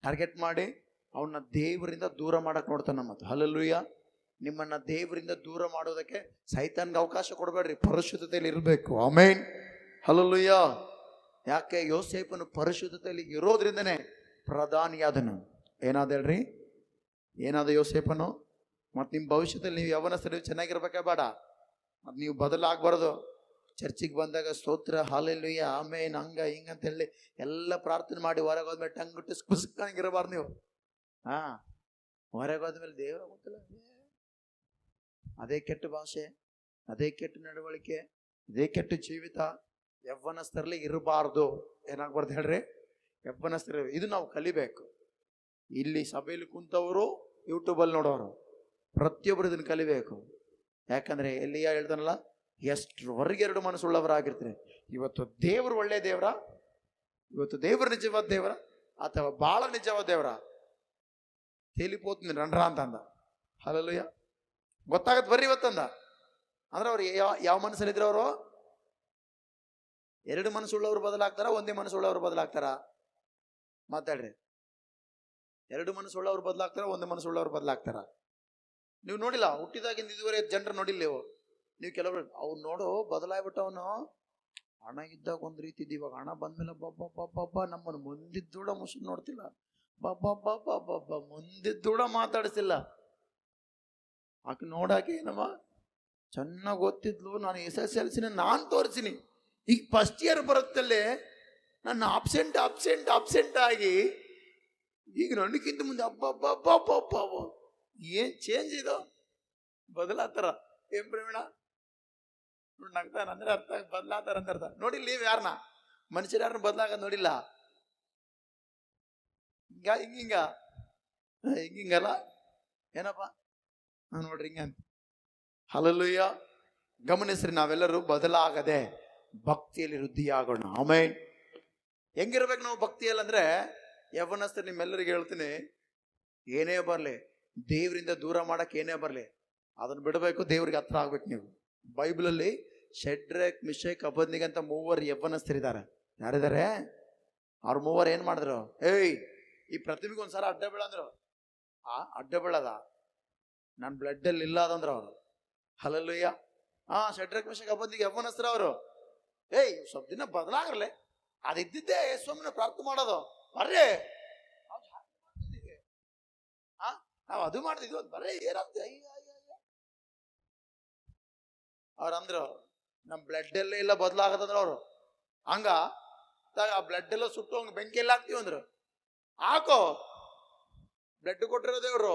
ಟಾರ್ಗೆಟ್ ಮಾಡಿ ಅವನ್ನ ದೇವರಿಂದ ದೂರ ಮಾಡಕ್ ನೋಡ್ತಾನ. ಮತ್ತು ಹಲ್ಲೆಲೂಯಾ. ನಿಮ್ಮನ್ನ ದೇವರಿಂದ ದೂರ ಮಾಡೋದಕ್ಕೆ ಸೈತಾನ್ಗೆ ಅವಕಾಶ ಕೊಡಬೇಡ್ರಿ. ಪರಿಶುದ್ಧತೆಯಲ್ಲಿ ಇರಬೇಕು. ಆಮೇನ್. ಹಲ್ಲೆಲೂಯಾ. ಯಾಕೆ? ಯೋಸೇಫನು ಪರಿಶುದ್ಧತೆಯಲ್ಲಿ ಇರೋದ್ರಿಂದನೇ ಪ್ರಧಾನಿಯಾದನು. ಏನಾದ ಹೇಳ್ರಿ? ಏನಾದ ಯೋಸೇಫನು? ಮತ್ತು ನಿಮ್ಮ ಭವಿಷ್ಯದಲ್ಲಿ ನೀವು ಯವ್ವನಸ್ಥರು ಚೆನ್ನಾಗಿರ್ಬೇಕೇ ಬೇಡ? ಮತ್ತು ನೀವು ಬದಲಾಗಬಾರ್ದು. ಚರ್ಚಿಗೆ ಬಂದಾಗ ಸ್ತೋತ್ರ, ಹಲ್ಲೆಲೂಯಾ, ಆಮೇನ್, ಹಂಗ ಹಿಂಗಂತ ಹೇಳಿ ಎಲ್ಲ ಪ್ರಾರ್ಥನೆ ಮಾಡಿ ಹೊರಗೆ ಹೋದ್ಮೇಲೆ ಟಂಗುಟ್ಟು ಸ್ಕುಸ್ಕಂಗಿರಬಾರ್ದು ನೀವು. ಹೊರಗೆ ಹೋದ್ಮೇಲೆ ದೇವರ ಗೊತ್ತಿಲ್ಲ, ಅದೇ ಕೆಟ್ಟ ಭಾಷೆ, ಅದೇ ಕೆಟ್ಟ ನಡವಳಿಕೆ, ಅದೇ ಕೆಟ್ಟ ಜೀವಿತ ಯವ್ವನಸ್ಥರಲ್ಲಿ ಇರಬಾರ್ದು. ಏನಾಗ್ಬಾರ್ದು ಹೇಳ್ರಿ? ಯವ್ವನಸ್ಥರು ಇದು ನಾವು ಕಲಿಬೇಕು. ಇಲ್ಲಿ ಸಭೆಯಲ್ಲಿ ಕುಂತವರು, ಯೂಟ್ಯೂಬಲ್ಲಿ ನೋಡೋರು ಪ್ರತಿಯೊಬ್ಬರು ಇದನ್ನು ಕಲಿಬೇಕು. ಯಾಕಂದ್ರೆ ಎಲ್ಲಿಯ ಹೇಳ್ತಾನಲ್ಲ, ಎಷ್ಟರವರೆಗೆ 2 ಮನಸ್ಸುಳ್ಳವರಾಗಿರ್ತೀರಿ. ಇವತ್ತು ದೇವರು ಒಳ್ಳೆ ದೇವರ? ಇವತ್ತು ದೇವರು ನಿಜವಾದ ದೇವರ ಅಥವಾ ಬಹಳ ನಿಜವಾದ ದೇವರ? ತೇಲಿಪೋತೀನಿ ರಂಡ್ರ ಅಂತಂದ. ಹಲ್ಲೆಲೂಯಾ. ಗೊತ್ತಾಗತ್ತೆ ಬರ್ರಿ ಇವತ್ತಂದ. ಅಂದ್ರೆ ಅವ್ರು ಯಾವ ಮನಸ್ಸಲ್ಲಿದ್ರು? ಅವರು 2 ಮನಸ್ಸುಳ್ಳವರು ಬದಲಾಗ್ತಾರ? ಒಂದೇ ಮನಸ್ಸುಳ್ಳವರು ಬದಲಾಗ್ತಾರ? ಮಾತಾಡ್ರಿ. 2 ಮನಸ್ಸುಳ್ಳವರು ಬದಲಾಗ್ತಾರ? ಒಂದೇ ಮನಸ್ಸುಳ್ಳವರು ಬದಲಾಗ್ತಾರ? ನೀವು ನೋಡಿಲ್ಲ, ಹುಟ್ಟಿದಾಗಿಂದ ಇದುವರೆಗೆ ಜನರು ನೋಡಿಲ್ಲ ನೀವು. ಕೆಲವರು ಅವ್ನು ನೋಡು ಬದಲಾಗ್ಬಿಟ್ಟವನು. ಹಣ ಇದ್ದಾಗ ಒಂದು ರೀತಿ ಇದ್ದು, ಇವಾಗ ಹಣ ಬಂದ್ಮೇಲೆ ಬಬ್ಬ ನಮ್ಮನ್ನು ಮುಂದಿದ್ದೂಡ ಮುಸುಕ್ ನೋಡ್ತಿಲ್ಲ. ಬಬ್ಬ ಮುಂದಿದ್ದೂಡ ಮಾತಾಡಿಸಿಲ್ಲ. ಆಕೆ ನೋಡಾಕೆ ಏನಮ್ಮ ಚೆನ್ನಾಗಿ ಗೊತ್ತಿದ್ಲು. ನಾನು SSLC ನಾನು ತೋರಿಸಿನಿ. ಈಗ ಫಸ್ಟ್ ಇಯರ್ ಬರುತ್ತಲ್ಲೇ ನನ್ನ ಅಬ್ಸೆಂಟ್ ಆಗಿ ಈಗ ನನಗಿಂತ ಮುಂದೆ ಅಬ್ಬ ಏನ್ ಚೇಂಜ್ ಇದು? ಬದಲಾತಾರ. ಏನ್ ಪ್ರವೀಣ ನಗ್ತಾನ ಅಂದ್ರೆ ಅರ್ಥ, ಬದಲಾತಾರ ಅಂತ ಅರ್ಥ. ನೋಡಿಲ್ಲ ನೀವು ಯಾರನ್ನ? ಮನುಷ್ಯರು ಯಾರನ್ನ ಬದಲಾಗ ನೋಡಿಲ್ಲ. ಹಿಂಗಲ್ಲ ಏನಪ್ಪ ನೋಡ್ರಿ ಹಿಂಗಂತ. ಹಲ್ಲೆಲೂಯಾ. ಗಮನಿಸ್ರಿ, ನಾವೆಲ್ಲರೂ ಬದಲಾಗದೆ ಭಕ್ತಿಯಲ್ಲಿ ವೃದ್ಧಿಯಾಗೋಣ. ಆಮೇನ್. ಹೆಂಗಿರ್ಬೇಕು ನಾವು ಭಕ್ತಿಯಲ್ಲಿ ಅಂದ್ರೆ? ಯವ್ವನಸ್ಥರು ನಿಮ್ಮೆಲ್ಲರಿಗೆ ಹೇಳ್ತೀನಿ, ಏನೇ ಬರಲಿ ದೇವರಿಂದ ದೂರ ಮಾಡಕ್ಕೆ ಏನೇ ಬರಲಿ ಅದನ್ನು ಬಿಡಬೇಕು, ದೇವ್ರಿಗೆ ಹತ್ರ ಆಗ್ಬೇಕು ನೀವು. ಬೈಬಲಲ್ಲಿ ಶೆಡ್ರಕ್, ಮಿಶಕ್, ಅಬದ್ನಿಗ ಅಂತ 3 ಯವ್ವನಸ್ಥರಿದ್ದಾರೆ. ಯಾರಿದ್ದಾರೆ? ಅವ್ರ 3 ಏನ್ ಮಾಡಿದ್ರು? ಈ ಪ್ರತಿಮೆಗೆ ಒಂದ್ಸಲ ಅಡ್ಡ ಬೀಳ ಅಂದ್ರು. ಅಡ್ಡ ಬೀಳದ ನನ್ನ ಬ್ಲಡ್ ಅಲ್ಲಿ ಇಲ್ಲ ಅದಂದ್ರ ಅವರು. ಹಲ್ಲೆಲೂಯಾ. ಶೆಡ್ರಕ್, ಮಿಶಕ್, ಅಬದ್ನಿಗ ಯವ್ವನಸ್ಥರು ಅವರು. ಸ್ವಲ್ಪ ದಿನ ಬದಲಾಗರ್ಲೆ, ಅದಿದ್ದಿದ್ದೇ ಸುಮ್ಮನೆ ಪ್ರಾರ್ಥನೆ ಮಾಡೋದು. ಬರ್ರಿ ನಾವು ಅದು ಮಾಡ್ತಿದ್ವಿ, ಬರ್ರಿ ಏನಂತ ಅವ್ರಂದ್ರು. ನಮ್ಮ ಬ್ಲಡ್ ಎಲ್ಲ ಇಲ್ಲ ಬದಲಾಗದಂದ್ರ ಅವರು. ಹಂಗ ಆ ಬ್ಲಡ್ ಎಲ್ಲ ಸುಟ್ಟು ಹಂಗ ಬೆಂಕಿ ಎಲ್ಲ ಹಾಕ್ತಿವಿ ಅಂದ್ರು. ಹಾಕೋ, ಬ್ಲಡ್ ಕೊಟ್ಟಿರೋ ದೇವ್ರು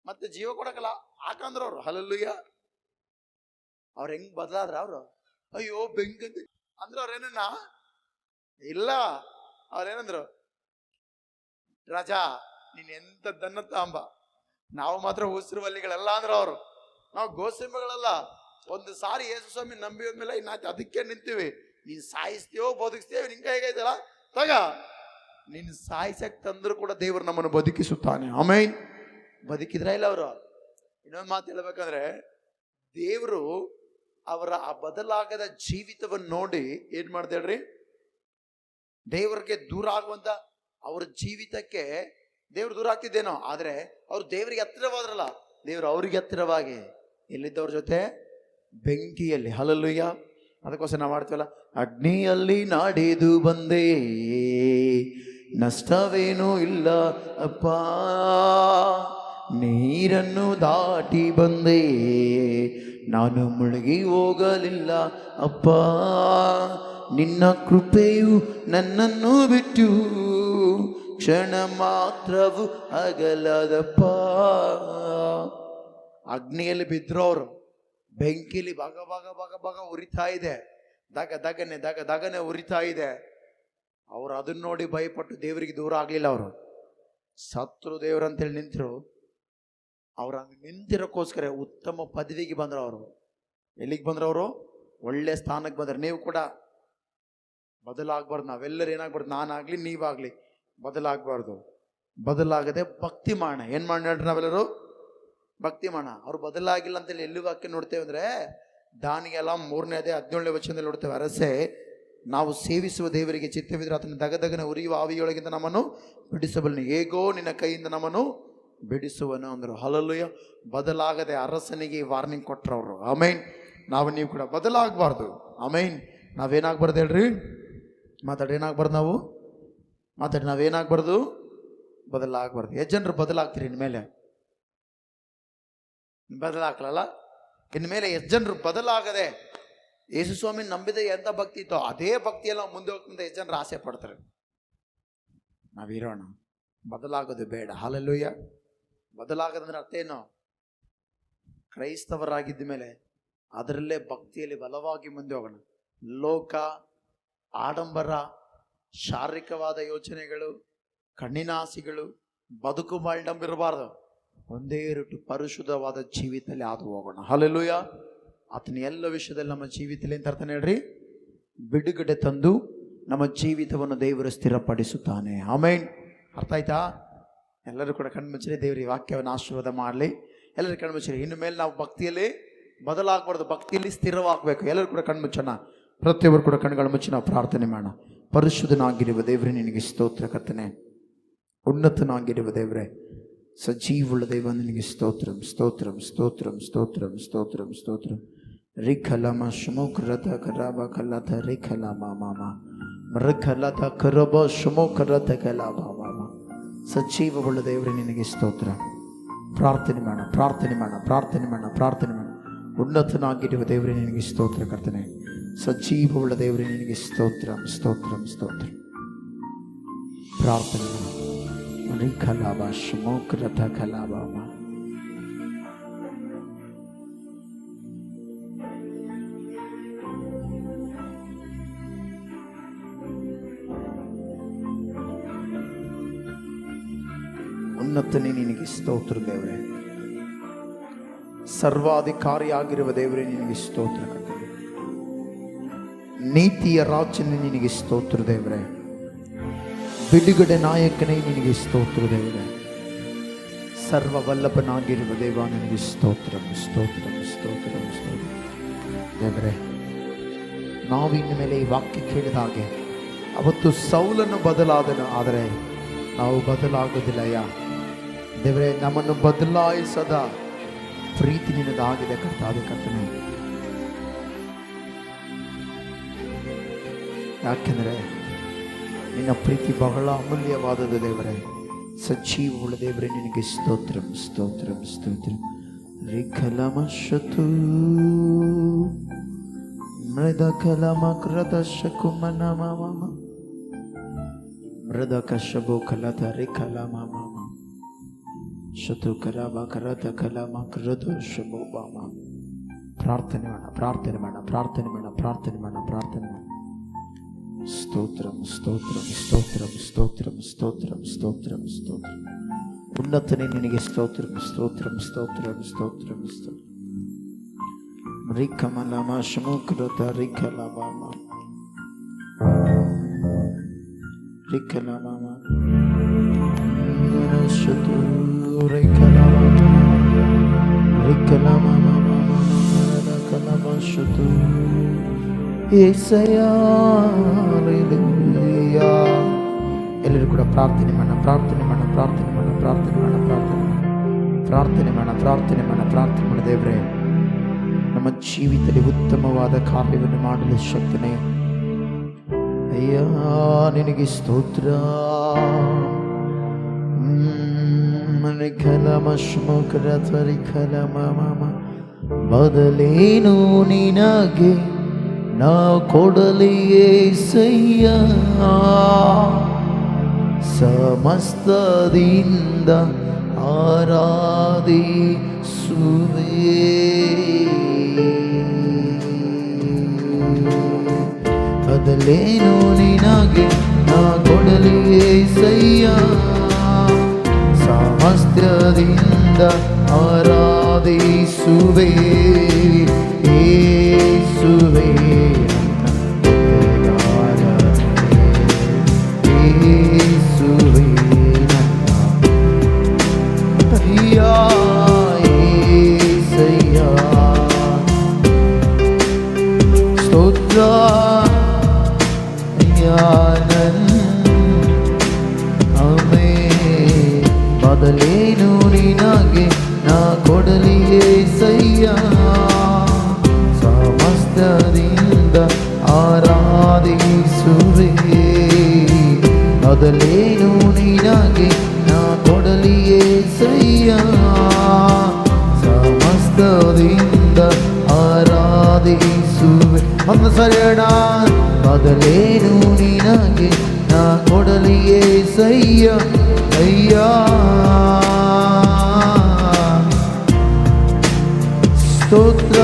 ಮತ್ತೆ ಜೀವ ಕೊಡಕಲ್ಲ ಹಾಕಂದ್ರ ಅವ್ರು. ಹಲ್ಲೆಲೂಯಾ. ಅವ್ರು ಹೆಂಗ್ ಬದಲಾದ್ರ ಅವ್ರು? ಅಯ್ಯೋ ಬೆಂಕಿ ಅಂದ್ರ ಅವ್ರೇನ ಇಲ್ಲ. ಅವ್ರೇನಂದ್ರು? ರಾಜಾ ನೀನ್ ಎಂತ ದನ್ನ ತಾಂಬ, ನಾವು ಮಾತ್ರ ಉಸಿರುವಲ್ಲಿಗಳಲ್ಲ ಅಂದ್ರೆ ಅವರು, ನಾವು ಗೋಸಿಂಬಗಳಲ್ಲ. ಒಂದು ಸಾರಿ ಯೇಸು ಸ್ವಾಮಿ ನಂಬಿ ಹೋದ್ಮೇಲೆ ಇನ್ನ ಅದಕ್ಕೆ ನಿಂತೀವಿ. ನೀನ್ ಸಾಯಿಸ್ತೀವೋ ಬದುಕಿಸ್ತೀವೋ ನಿನ್ ಕೈಗೈತಲ್ಲ ತಗ. ನೀನು ಸಾಯಿಸಕ್ ತಂದ್ರು ಕೂಡ ದೇವರು ನಮ್ಮನ್ನು ಬದುಕಿಸುತ್ತಾನೆ. ಆಮೇನ್. ಬದುಕಿದ್ರ ಇಲ್ಲ ಅವರು. ಇನ್ನೊಂದು ಮಾತು ಹೇಳ್ಬೇಕಂದ್ರೆ, ದೇವರು ಅವರ ಆ ಬದಲಾಗದ ಜೀವಿತವನ್ನು ನೋಡಿ ಏನ್ ಮಾಡ್ದೇಳ್ರಿ, ದೇವರಿಗೆ ದೂರ ಆಗುವಂತ ಅವ್ರ ಜೀವಿತಕ್ಕೆ ದೇವ್ರು ದೂರ ಆಗ್ತಿದ್ದೇನೋ, ಆದ್ರೆ ಅವ್ರು ದೇವರಿಗೆ ಹತ್ತಿರವಾದ್ರಲ್ಲ, ದೇವ್ರು ಅವ್ರಿಗೆ ಹತ್ತಿರವಾಗಿ ಎಲ್ಲಿದ್ದವ್ರ ಜೊತೆ, ಬೆಂಕಿಯಲ್ಲಿ. ಹಲ್ಲೆಲೂಯಾ. ಅದಕ್ಕೋಸ್ಕರ ನಾವು ಮಾಡ್ತೀವಲ್ಲ, ಅಗ್ನಿಯಲ್ಲಿ ನಾಡಿದು ಬಂದೆ ನಷ್ಟವೇನೂ ಇಲ್ಲ ಅಪ್ಪ, ನೀರನ್ನು ದಾಟಿ ಬಂದೆ ನಾನು ಮುಳುಗಿ ಹೋಗಲಿಲ್ಲ ಅಪ್ಪ, ನಿನ್ನ ಕೃಪೆಯು ನನ್ನನ್ನು ಬಿಟ್ಟು ಕ್ಷಣ ಮಾತ್ರವು ಅಗಲದಪ್ಪ. ಅಗ್ನಿಯಲ್ಲಿ ಬಿದ್ರೋರು, ಬೆಂಕಿಲಿ ಭಾಗ ಭಾಗ ಭಾಗ ಭಾಗ ಉರಿತಾ ಇದೆ, ದಗನೆ ಉರಿತಾ ಇದೆ. ಅವ್ರು ಅದನ್ನ ನೋಡಿ ಭಯಪಟ್ಟು ದೇವರಿಗೆ ದೂರ ಆಗ್ಲಿಲ್ಲ. ಅವರು ಸತ್ರು ದೇವ್ರಂತೇಳಿ ನಿಂತರು. ಅವ್ರು ಹಂಗೆ ನಿಂತಿರೋಕ್ಕೋಸ್ಕರ ಉತ್ತಮ ಪದವಿಗೆ ಬಂದ್ರು. ಅವರು ಎಲ್ಲಿಗೆ ಬಂದ್ರು? ಅವರು ಒಳ್ಳೆ ಸ್ಥಾನಕ್ಕೆ ಬಂದ್ರೆ. ನೀವು ಕೂಡ ಬದಲಾಗಬಾರ್ದು. ನಾವೆಲ್ಲರೂ ಏನಾಗ್ಬಾರ್ದು, ನಾನಾಗ್ಲಿ ನೀವಾಗ್ಲಿ ಬದಲಾಗಬಾರ್ದು. ಬದಲಾಗದೆ ಭಕ್ತಿ ಮಾಡೋಣ. ಏನ್ ಮಾಡಿ ಹೇಳ್ರಿ, ನಾವೆಲ್ಲರೂ ಭಕ್ತಿ ಮಾಡೋಣ. ಅವ್ರು ಬದಲಾಗಿಲ್ಲ ಅಂತೇಳಿ ಎಲ್ಲಿ ವಾಕ್ಯ ನೋಡ್ತೇವೆ ಅಂದ್ರೆ, ದಾನಿಯೆಲ್ಲ 3:17 ವಚನದಲ್ಲಿ ನೋಡ್ತೇವೆ. ಅರಸೆ, ನಾವು ಸೇವಿಸುವ ದೇವರಿಗೆ ಚಿತ್ತವಿದ್ರೆ ಆತನ ದಗದಗನೆ ಉರಿಯುವ ಆವಿಯೊಳಗಿಂದ ನಮ್ಮನ್ನು ಬಿಡಿಸಬಲ್ಲನು, ಹೇಗೋ ನಿನ್ನ ಕೈಯಿಂದ ನಮ್ಮನ್ನು ಬಿಡಿಸುವನು ಅಂದರು. ಹಲ್ಲೆಲೂಯಾ. ಬದಲಾಗದೆ ಅರಸನಿಗೆ ವಾರ್ನಿಂಗ್ ಕೊಟ್ರವರು. ಆಮೇನ್. ನೀವು ಕೂಡ ಬದಲಾಗಬಾರ್ದು. ಆಮೇನ್. ನಾವೇನಾಗ್ಬಾರ್ದು ಹೇಳ್ರಿ, ಏನಾಗ್ಬಾರ್ದು, ನಾವೇನಾಗ್ಬಾರ್ದು, ಬದಲಾಗಬಾರ್ದು. ಎಷ್ಟು ಜನರು ಬದಲಾಗ್ತೀರಿ ಇನ್ಮೇಲೆ? ಬದಲಾಗ್ಲಲ್ಲ ಇನ್ಮೇಲೆ ಎಷ್ಟು ಜನರು ಬದಲಾಗದೆ ಯೇಸು ಸ್ವಾಮಿ ನಂಬಿದ ಎಂತ ಭಕ್ತಿ ಇತ್ತೋ ಅದೇ ಭಕ್ತಿಯೆಲ್ಲ ಮುಂದೆ ಹೋಗ್ತಂತ ಎಷ್ಟು ಜನರು ಆಸೆ ಪಡ್ತಾರೆ. ನಾವಿರೋಣ, ಬದಲಾಗೋದು ಬೇಡ. ಹಲ್ಲೆಲೂಯಾ. ಬದಲಾಗದಂದ್ರೆ ಅರ್ಥ ಏನು? ಕ್ರೈಸ್ತವರಾಗಿದ್ದ ಮೇಲೆ ಅದರಲ್ಲೇ ಭಕ್ತಿಯಲ್ಲಿ ಬಲವಾಗಿ ಮುಂದೆ ಹೋಗೋಣ. ಲೋಕ, ಆಡಂಬರ, ಶಾರೀರಿಕವಾದ ಯೋಚನೆಗಳು, ಕಣ್ಣಿನ ಆಸೆಗಳು, ಬದುಕು ನಂಬಿರಬಾರ್ದು. ಒಂದೇ ರೂಟು ಪರಿಶುದ್ಧವಾದ ಜೀವಿತದಲ್ಲಿ ಹಾದು ಹೋಗೋಣ. ಹಲ್ಲೆಲೂಯಾ. ಆತನ ಎಲ್ಲ ವಿಷಯದಲ್ಲಿ ನಮ್ಮ ಜೀವಿತದಲ್ಲಿ ಅಂತ ಅರ್ಥ ಹೇಳ್ರಿ, ಬಿಡುಗಡೆ ತಂದು ನಮ್ಮ ಜೀವಿತವನ್ನು ದೇವರು ಸ್ಥಿರಪಡಿಸುತ್ತಾನೆ. ಆಮೇನ್. ಅರ್ಥ ಆಯ್ತಾ? ಎಲ್ಲರೂ ಕೂಡ ಕಣ್ಮುಚ್ಚಿರಿ. ದೇವರ ಈ ವಾಕ್ಯವನ್ನು ಆಶೀರ್ವಾದ ಮಾಡಲಿ. ಎಲ್ಲರೂ ಕಣ್ಮುಚ್ಚಿರಿ. ಇನ್ನು ಮೇಲೆ ನಾವು ಭಕ್ತಿಯಲ್ಲಿ ಬದಲಾಗಬಾರ್ದು, ಭಕ್ತಿಯಲ್ಲಿ ಸ್ಥಿರವಾಗಬೇಕು. ಎಲ್ಲರೂ ಕೂಡ ಕಣ್ಮುಚ್ಚೋಣ. ಪ್ರತಿಯೊಬ್ಬರು ಕೂಡ ಕಣ್ಗಳು ಮುಚ್ಚಿ ನಾವು ಪ್ರಾರ್ಥನೆ ಮಾಡೋಣ. ಪರಿಶುದ್ಧನಾಗಿರುವ ದೇವರೇ, ನಿನಗೆ ಸ್ತೋತ್ರ ಕರ್ತನೆ. ಉನ್ನತನಾಗಿರುವ ದೇವರೇ, ಸಜೀವುಳ್ಳ ದೇವ, ನಿನಗೆ ಸ್ತೋತ್ರಂ ಸ್ತೋತ್ರಂ ಸ್ತೋತ್ರಂ ಸ್ತೋತ್ರಂ ಸ್ತೋತ್ರಂ ಸ್ತೋತ್ರಂ. ರಿಖಲಮ ಶುಮೋಕರಥ ಕರಾಬ ಕಲಥ ರಿಖಲಮ ಮಾಮ ಮೃಖಲಥ ಕರಬ ಶುಮೋಕರಥ ಕಲಾಬ ಮಾಮ. ಸಜೀವವುಳ್ಳ ದೇವರೇ, ನಿನಗೆ ಸ್ತೋತ್ರ. ಪ್ರಾರ್ಥನೆ ಮಾಡೋಣ, ಪ್ರಾರ್ಥನೆ ಮಾಡೋಣ, ಪ್ರಾರ್ಥನೆ ಮಾಡೋಣ, ಪ್ರಾರ್ಥನೆ ಮಾಡೋಣ. ಉನ್ನತನಾಗಿರುವ ದೇವರೇ, ನಿನಗೆ ಸ್ತೋತ್ರ ಕರ್ತನೆ. ಸಜೀವವುಳ್ಳ ದೇವರೇ, ನಿನಗೆ ಸ್ತೋತ್ರಂ ಸ್ತೋತ್ರಂ ಸ್ತೋತ್ರ. ಪ್ರಾರ್ಥನೆ ಮಾಡೋಣ. ರಿಖಲಾಬ ಶುಮೋಕರಥ ಕಲಾಬ ಮಾ. ಉನ್ನತನೇ ನಿನಗೆ ಸ್ತೋತ್ರ ದೇವರೇ. ಸರ್ವಾಧಿಕಾರಿಯಾಗಿರುವ ದೇವರೇ, ನಿನಗೆ ಸ್ತೋತ್ರ ಕರ್ತನೆ. ನೀತಿಯ ರಾಜನೇ, ನಿನಗೆ ಸ್ತೋತ್ರ ದೇವರೇ. ಬಿಡುಗಡೆ ನಾಯಕನೇ, ನಿನಗೆ ಸ್ತೋತ್ರ ದೇವರೇ. ಸರ್ವವಲ್ಲಭನಾಗಿರುವ ದೇವ, ನಿನಗೆ ಸ್ತೋತ್ರಂ ಸ್ತೋತ್ರಂ ಸ್ತೋತ್ರಂ ಸ್ತೋತ್ರ ದೇವರೇ. ನಾವು ಇನ್ನು ಮೇಲೆ ಈ ವಾಕ್ಯ ಕೇಳಿದ ಹಾಗೆ, ಅವತ್ತು ಸೌಲನ್ನು ಬದಲಾದನು, ಆದರೆ ನಾವು ಬದಲಾಗೋದಿಲ್ಲ. ದೇವರೇ, ನಮ್ಮನ್ನು ಬದಲಾಯಿಸದ ಪ್ರೀತಿ ನಿನ್ನದಾಗಿದೆ ಕರ್ತಾವೆ ಕರ್ತನೆ. ಯಾಕೆಂದರೆ ನಿನ್ನ ಪ್ರೀತಿ ಬಹಳ ಅಮೂಲ್ಯವಾದದ್ದು ದೇವರೇ. ಸಜೀವವುಳ್ಳ ದೇವರೇ, ನಿನಗೆ ಸ್ತೋತ್ರಂ ಸ್ತೋತ್ರಂ ಸ್ತೋತ್ರಂ. ರಿಖಲಮಶತು ಮೃದಕಲಮಕ್ರದಶಕುಮನ ಮಮ ಮೃದಕಶಬೋ ಕಲತ ರಿಖಲಮ ಶತು ಕರಬ ಕರತ ಕಲಮ ಕೃದು ಶಬೋ ಬಾಮ. ಪ್ರಾರ್ಥನೆ ಮಾಡೋಣ, ಪ್ರಾರ್ಥನೆ ಮಾಡೋಣ, ಪ್ರಾರ್ಥನೆ ಮಾಡೋಣ, ಪ್ರಾರ್ಥನೆ ಮಾಡೋಣ, ಪ್ರಾರ್ಥನೆ ಮಾಡೋಣ. ಸ್ತೋತ್ರಂ ಸ್ತೋತ್ರಂ ಸ್ತೋತ್ರಂ ಸ್ತೋತ್ರಂ ಸ್ತೋತ್ರಂ ಸ್ತೋತ್ರಂ ಸ್ತೋತ್ರಂ. ಉನ್ನತನೇ ನಿನಗೆ ಸ್ತೋತ್ರಂ ಸ್ತೋತ್ರಂ ಸ್ತೋತ್ರಂ ಸ್ತೋತ್ರಂ ಸ್ತೋತ್ರ. ರಿಕಮಲಮ ಶಮುಕೃತ ರಿಕಲಮ ರಿಕಲಮ ಶತು ರಿಕಲಮ ರಿಕಲಮ ರಿಕಲಮ ಶತು యేసయ్యా హల్లెలూయా. ಎಲ್ಲರೂ ಕೂಡ ಪ್ರಾರ್ಥನೆ ಮಾಡೋಣ, ಪ್ರಾರ್ಥನೆ ಮಾಡೋಣ, ಪ್ರಾರ್ಥನೆ ಮಾಡೋಣ, ಪ್ರಾರ್ಥನೆ ಮಾಡೋಣ, ಪ್ರಾರ್ಥನೆ ಪ್ರಾರ್ಥನೆ ಮಾಡೋಣ, ಪ್ರಾರ್ಥನೆ ಮಾಡೋಣ, ಪ್ರಾರ್ಥನೆ ಮಾಡೋಣ. ದೇವರೇ, ನಮ್ಮ ಜೀವಿತದಲ್ಲಿ ಉತ್ತಮವಾದ ಕಾರ್ಯವನ್ನು ಮಾಡಲು ಶಕ್ತನೇ ಅಯ್ಯ ನಿನಗೆ ಸ್ತೋತ್ರ. ಬದಲೇನು ನಿನಗೆ ನಾ ಕೊಡಲಿ యేసయ్ಯ, ಸಮಸ್ತದಿಂದ ಆರಾಧಿಸುವೆ. ಬದಲೇನು ನಿನಗೆ ನಾ ಕೊಡಲಿ యేసయ్య, ಸಮಸ್ತದಿಂದ ಆರಾಧಿಸುವೆ. ಯೇಸುವೇ ಯೇಸುವೇ ಅಯ್ಯಾ యేసయ్య ಸ್ತೋತ್ರ. ಅಯ್ಯಾ ಬದಲೇನು ನಿನಗೆ ನಾ ಕೊಡಲಿ యేసయ్య, ಸಮಸ್ತದಿಂದ ಆರಾಧಿಸುವೆ. ಬದಲೇನು ನಿನಗೆ ನಾ ಕೊಡಲಿ యేసయ్య, ಸಮಸ್ತದಿಂದ ಆರಾಧಿಸುವೆ. ಒಂದು ಸರಿಯಣ. ಬದಲೇನು ನಿನಗೆ ನಾ ಕೊಡಲಿ యేసయ్య, ಅಯ್ಯಾ ಸ್ತೋತ್ರ.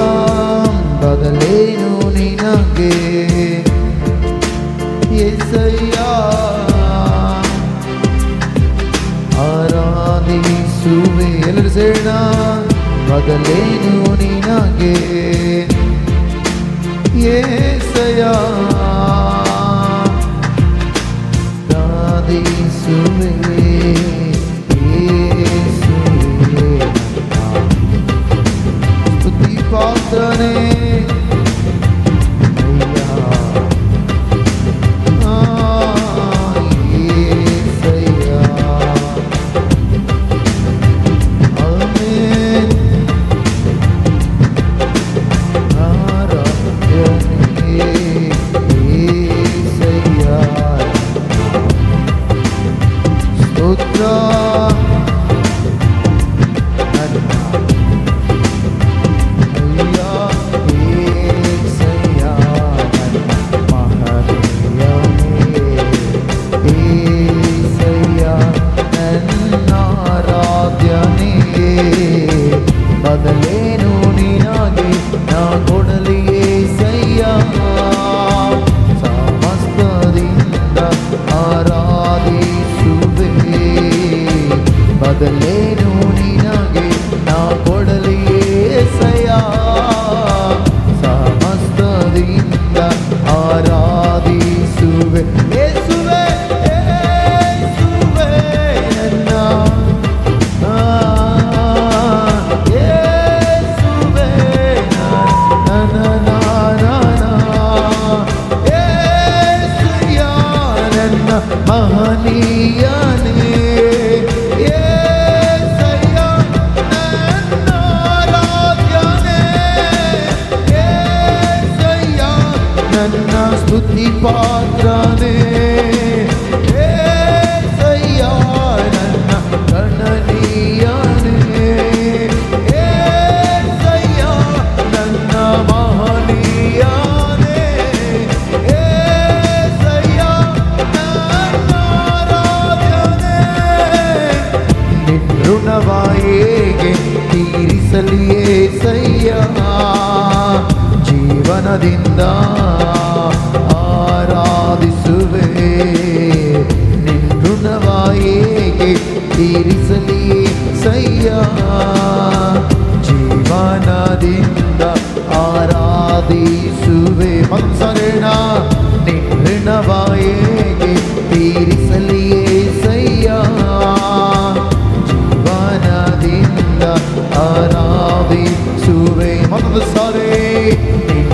ಬದಲೇನು ನಿನಗೆ యేసయ్య, ಆರಾಧಿಸುವೆ. ಎಲ್ಲರೂ ಸೇರೋಣ. ಬದಲೇನು ನಿನಗೆ యేసయ్య, ಆರಾಧಿಸುವೆ. ಸ್ತುತಿ ಪಾತ್ರನೇ ಬದಲೇನು ನಿನಗೆ ನಾ ಕೊಡಲಿ యేసయ్య, ಸಮಸ್ತದಿಂದ ಆರಾಧಿಸುವೆ. ಬದಲೇನು ನಿನಗೆ ನಾ ಕೊಡಲಿ యేసయ్య, ಸಮಸ್ತದಿಂದ ಆರಾಧಿಸುವೆ. ಯೇಸುವೇ ಯೇಸುವೇ ನನ್ನ ಮಹನೀಯನೇ. యేసయ్య ನನ್ನ ರಾಜ್ಯನೇ. యేసయ్య ನನ್ನ ಸ್ತುತಿ ಪಾತ್ರನೇ. యేసయ్ಯ ನನ್ನ ಗಣನೀಯನೇ. యేಸయ్ಯ ನನ್ನ ಮಹನೀಯನೇ. యేಸయ్ಯ ಋಣವಾಯೇಗೆ ತೀರಿಸಲಿ యేసయ్య, ಜೀವನದಿಂದ ಆರಾಧಿಸುವೆ. ಋಣವಾಯೇಗೆ ತೀರಿಸಲಿ ಸಯ್ಯ ಜೀವನದಿಂದ ಆರಾಧಿಸುವೆ ಮನ್ಸರೇಣ ನಿನ್ನವಾಯೇಗೆ ತೀರಿಸಲಿಯೇ ಸಯ್ಯ ಜೀವನದಿಂದ ಆರಾಧಿಸುವೆ ಮತ್ತೊಂದು ಸಾರಿ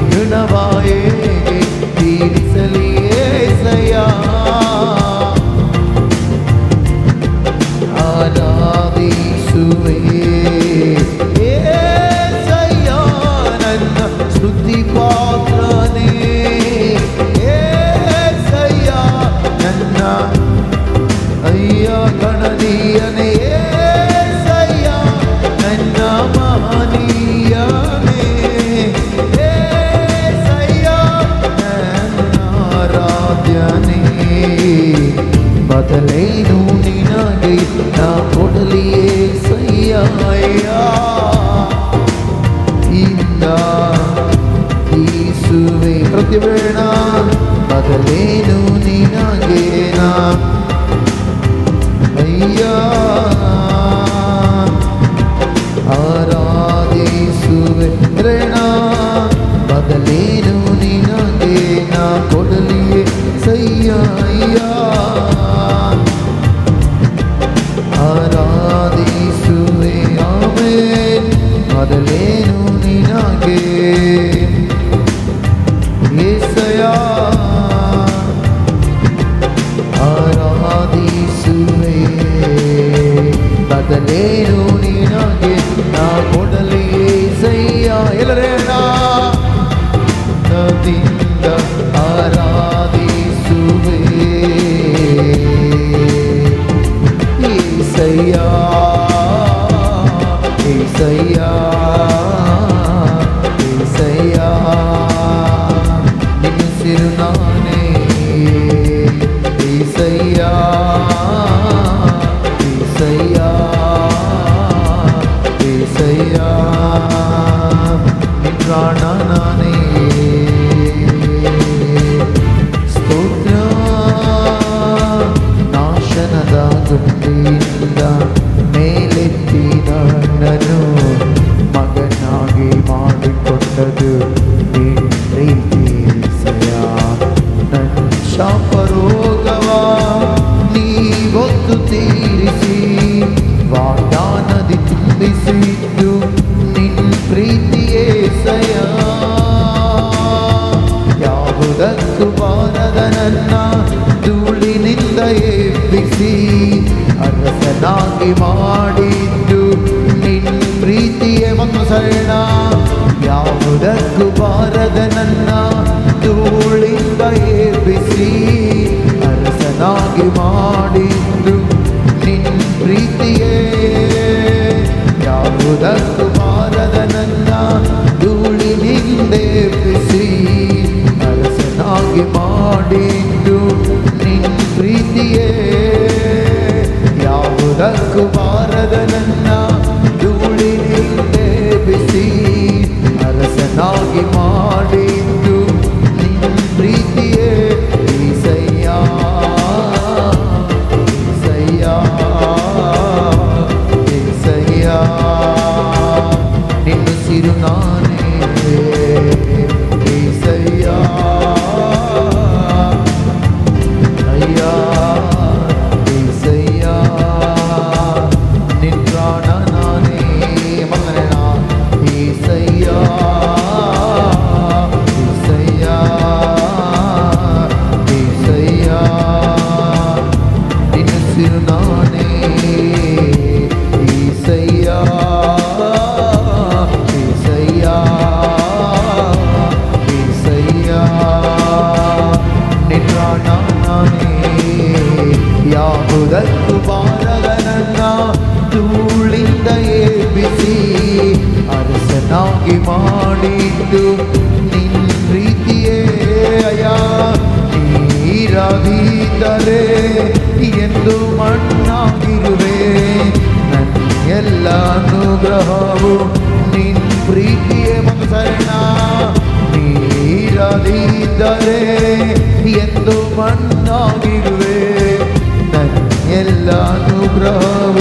ನಿನ್ನವಾಯೇಗೆ ತೀರಿಸಲಿಯೇ ಸಯ್ಯ ಆರಾಧಿಸುವೆ ಏಸಯ್ಯ ನನ್ನ ಸ್ತುತಿ ಪಾತ್ರನೇ ಏಸಯ್ಯ ನನ್ನ ಅಯ್ಯ ಗಣನೀಯನೇ ಏಸಯ್ಯ ನನ್ನ ಮಹನೀಯನೇ ಏಸಯ್ಯ ನನ್ನ ಆರಾಧ್ಯನೇ ಬದಲೇನು ನಿನಗೆ ನಾ ಕೊಡಲಿಯೇ ಸಯ್ಯ ಇಂದ ಈಸುವೆ ಪ್ರತಿವೇಣ ಬದಲೇನು ನಿನಗೆ ನಾ ಅಯ್ಯ ಆರಾಧಿಸುವೆ ರೇಣ ಬದಲೇನು ನಿನಗೆ ನಾ ಕೊಡಲಿಯೇ ಸಯ್ಯ ಆರಾಧಿಸುವೆ ಆಮೆನ್ ಮೊದಲೇನು ನಿನಗೆ ಯೇಸಯ್ಯ ಆರಾಧಿಸುವೆ ಬದಲೇನು ನಿನಗೆ ನಾ ಕೊಡಲಿ ಯೇಸಯ್ಯ ಎಲ್ಲರೇನ ನದಿಂದ ಆರಾಧಿಸುವೆ ಏಸಯ್ಯ ಏಸಯ್ಯ ಏಸಯ್ಯ ನಿನ್ಸಿರು ನಾನೇ ಏಸಯ್ಯ ಏಸಯ್ಯ ಏಸಯ್ಯ ನಿನ್ನ ನಾನೇ ಸ್ತೋತ್ರ ನಾಶನದ ಗುಂಡಿಯಿಂದ ಮೇಲೆತ್ತಿ ನನ್ನನ್ನು ಮಗನಾಗಿ ಮಾಡಿಕೊಂಡದು ಪ್ರೀತಿಸಯ ನನ್ನ ಶಾಪರೋಗವ ನೀವೊತ್ತು ತೀರಿಸಿ ವಾಗ್ದಾನದಿ ತುಂಬಿಸಿದ್ದು ನಿನ್ನ ಪ್ರೀತಿಯೇ ಸಯ ಯಾವುದಕ್ಕೂ ಬಾರದ ನನ್ನ ಧೂಳಿನಿಂದ ಎಬ್ಬಿಸಿ ಅರಸನಾಗಿ ಮಾಡಿದ್ದು ನಿನ್ನ ಪ್ರೀತಿಯೇ ಒಂದು ಸರಣ ಯಾವುದಕ್ಕೂ ಬಾರದ ನನ್ನ ಧೂಳಿಂದ ಎಬ್ಬಿಸಿ ಅರಸನಾಗಿ ಮಾಡಿದ್ದು ನಿನ್ನ ಪ್ರೀತಿಯೇ ಯಾವುದಕ್ಕೂ ಬಾರದ ನನ್ನ ಧೂಳಿನಿಂದ ಎಬ್ಬಿಸಿ ಅರಸನಾಗಿ ಮಾಡಿದ್ದು ನಿನ್ನ ಪ್ರೀತಿಯೇ ಯಾವುದಕ್ಕೂ ಬಾರದ ನನ್ನ ಧೂಳಿನಿಂದ ಎಬ್ಬಿಸಿ ಅರಸನಾಗಿ ಮಾಡಿದ್ದು ನಿನ್ನ ಪ್ರೀತಿಯೇ ಏಸಯ್ಯ ಏಸಯ್ಯ ಏಸಯ್ಯ ನಿನ್ನ ಸಿರು ನಾನೇ ಏಸಯ್ಯ ಅಯ್ಯ ಏಸಯ್ಯ ನಿನ್ನ ಪ್ರಾಣ ನಾನೇ ಮಗನ ಏಸಯ್ಯ ಏಸಯ್ಯ ಏಸಯ್ಯ ನಿನ್ನ ಸಿರು ನಾನೇ ಏಸಯ್ಯ ಏಸಯ್ಯ ಏಸಯ್ಯ ನಿನ್ನ ಪ್ರಾಣ ನಾನೇ ಯಾವುದಕ್ಕೂ ಬಾರದ ನನ್ನ ಧೂಳಿಂದ ಎಬ್ಬಿಸಿ ಅರಸನಾಗಿ ಮಾಡಿದ್ದು ನಿನ್ನ ಪ್ರೀತಿಯೇ ಅಯ್ಯ ನೀರಾಗಿದ್ದರೆ ಎಂದು ಮಣ್ಣಾಗಿರುವೆ ನನ್ನ ಎಲ್ಲ ಅನುಗ್ರಹವು ನಿನ್ನ ಪ್ರೀತಿಯೇ ಮನಸರಣ ನೀರಾಗಿದ್ದರೆ ಎಂದು ಮಣ್ಣಾಗಿರುವೆ ನನ್ನ ಎಲ್ಲ ಅನುಗ್ರಹವು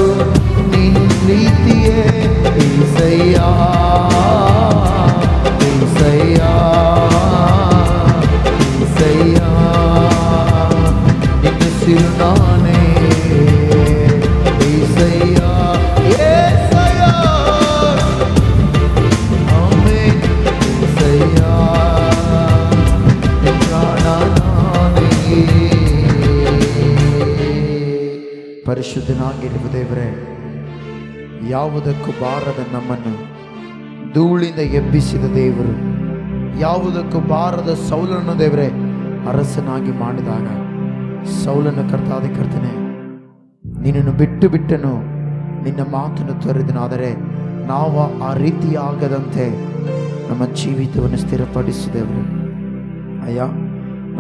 ಪರಿಶುದ್ಧನಾಗಿರುವ ದೇವರೇ, ಯಾವುದಕ್ಕೂ ಬಾರದ ನಮ್ಮನ್ನು ಧೂಳಿಂದ ಎಬ್ಬಿಸಿದ ದೇವರು, ಯಾವುದಕ್ಕೂ ಬಾರದ ಸೌಲನ್ನು ದೇವರೇ ಅರಸನಾಗಿ ಮಾಡಿದಾಗ ಸೌಲನ ಕರ್ತನೆ, ನಿನ್ನನ್ನು ಬಿಟ್ಟನು, ನಿನ್ನ ಮಾತನ್ನು ತೊರೆದನು. ಆದರೆ ನಾವು ಆ ರೀತಿ ಆಗದಂತೆ ನಮ್ಮ ಜೀವಿತವನ್ನು ಸ್ಥಿರಪಡಿಸಿದೆವು ಅಯ್ಯ.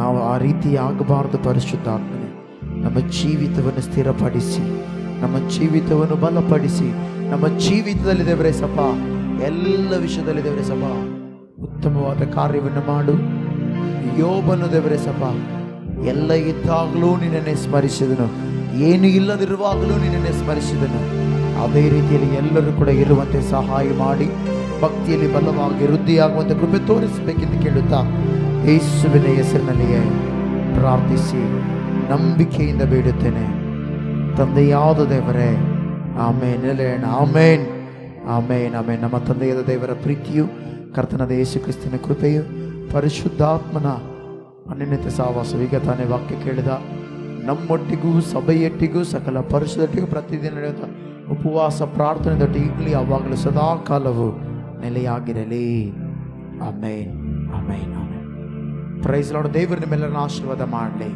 ನಾವು ಆ ರೀತಿ ಆಗಬಾರದು ಪರಿಶುದ್ಧಾತ್ಮನೇ. ನಮ್ಮ ಜೀವಿತವನ್ನು ಸ್ಥಿರಪಡಿಸಿ, ನಮ್ಮ ಜೀವಿತವನ್ನು ಬಲಪಡಿಸಿ, ನಮ್ಮ ಜೀವಿತದಲ್ಲಿ ದೇವರೇ ಸಪ ಎಲ್ಲ ವಿಷಯದಲ್ಲಿ ದೇವರೇ ಸಪ ಉತ್ತಮವಾದ ಕಾರ್ಯವನ್ನು ಮಾಡು. ಯೋಬನು ದೇವರೇ ಸಪ ಎಲ್ಲ ಇದ್ದಾಗಲೂ ನಿನ್ನನ್ನೇ ಸ್ಮರಿಸಿದನು, ಏನು ಇಲ್ಲದಿರುವಾಗಲೂ ನಿನ್ನನ್ನೇ ಸ್ಮರಿಸಿದನು. ಅದೇ ರೀತಿಯಲ್ಲಿ ಎಲ್ಲರೂ ಕೂಡ ಇರುವಂತೆ ಸಹಾಯ ಮಾಡಿ, ಭಕ್ತಿಯಲ್ಲಿ ಬಲವಾಗಿ ವೃದ್ಧಿಯಾಗುವಂತೆ ಕೃಪೆ ತೋರಿಸಬೇಕೆಂದು ಕೇಳುತ್ತಾ ಯೇಸುವಿನ ಹೆಸರಿನಲ್ಲಿಯೇ ಪ್ರಾರ್ಥಿಸಿ ನಂಬಿಕೆಯಿಂದ ಬೇಡುತ್ತೇನೆ ತಂದೆಯಾದ ದೇವರೇ, ಆಮೇನ್. ಹೇಳೋಣ ಆಮೇನ್, ಆಮೇನ್, ಆಮೇನ್. ನಮ್ಮ ತಂದೆಯಾದ ದೇವರ ಪ್ರೀತಿಯು, ಕರ್ತನಾದ ಯೇಸು ಕ್ರಿಸ್ತನ ಕೃಪೆಯು, ಪರಿಶುದ್ಧಾತ್ಮನ ಅನ್ಯೋನ್ಯತೆ ಸಹವಾಸವು ಈಗ ತಾನೇ ವಾಕ್ಯ ಕೇಳಿದ ನಮ್ಮೊಟ್ಟಿಗೂ ಸಭೆಯೊಟ್ಟಿಗೂ ಸಕಲ ಪರಿಶುದ್ಧೊಟ್ಟಿಗೂ ಪ್ರತಿದಿನ ನಡೆಯುವಂಥ ಉಪವಾಸ ಪ್ರಾರ್ಥನೆದೊಟ್ಟಿಗೆ ಈಗಲೂ ಯಾವಾಗಲೂ ಸದಾ ಕಾಲವು ನೆಲೆಯಾಗಿರಲಿ. ಆಮೇನ್, ಆಮೇನ್, ಆಮೇನ್. Price lord. ದೇವರು ನಿಮ್ಮೆಲ್ಲರನ್ನ ಆಶೀರ್ವಾದ ಮಾಡಲಿ.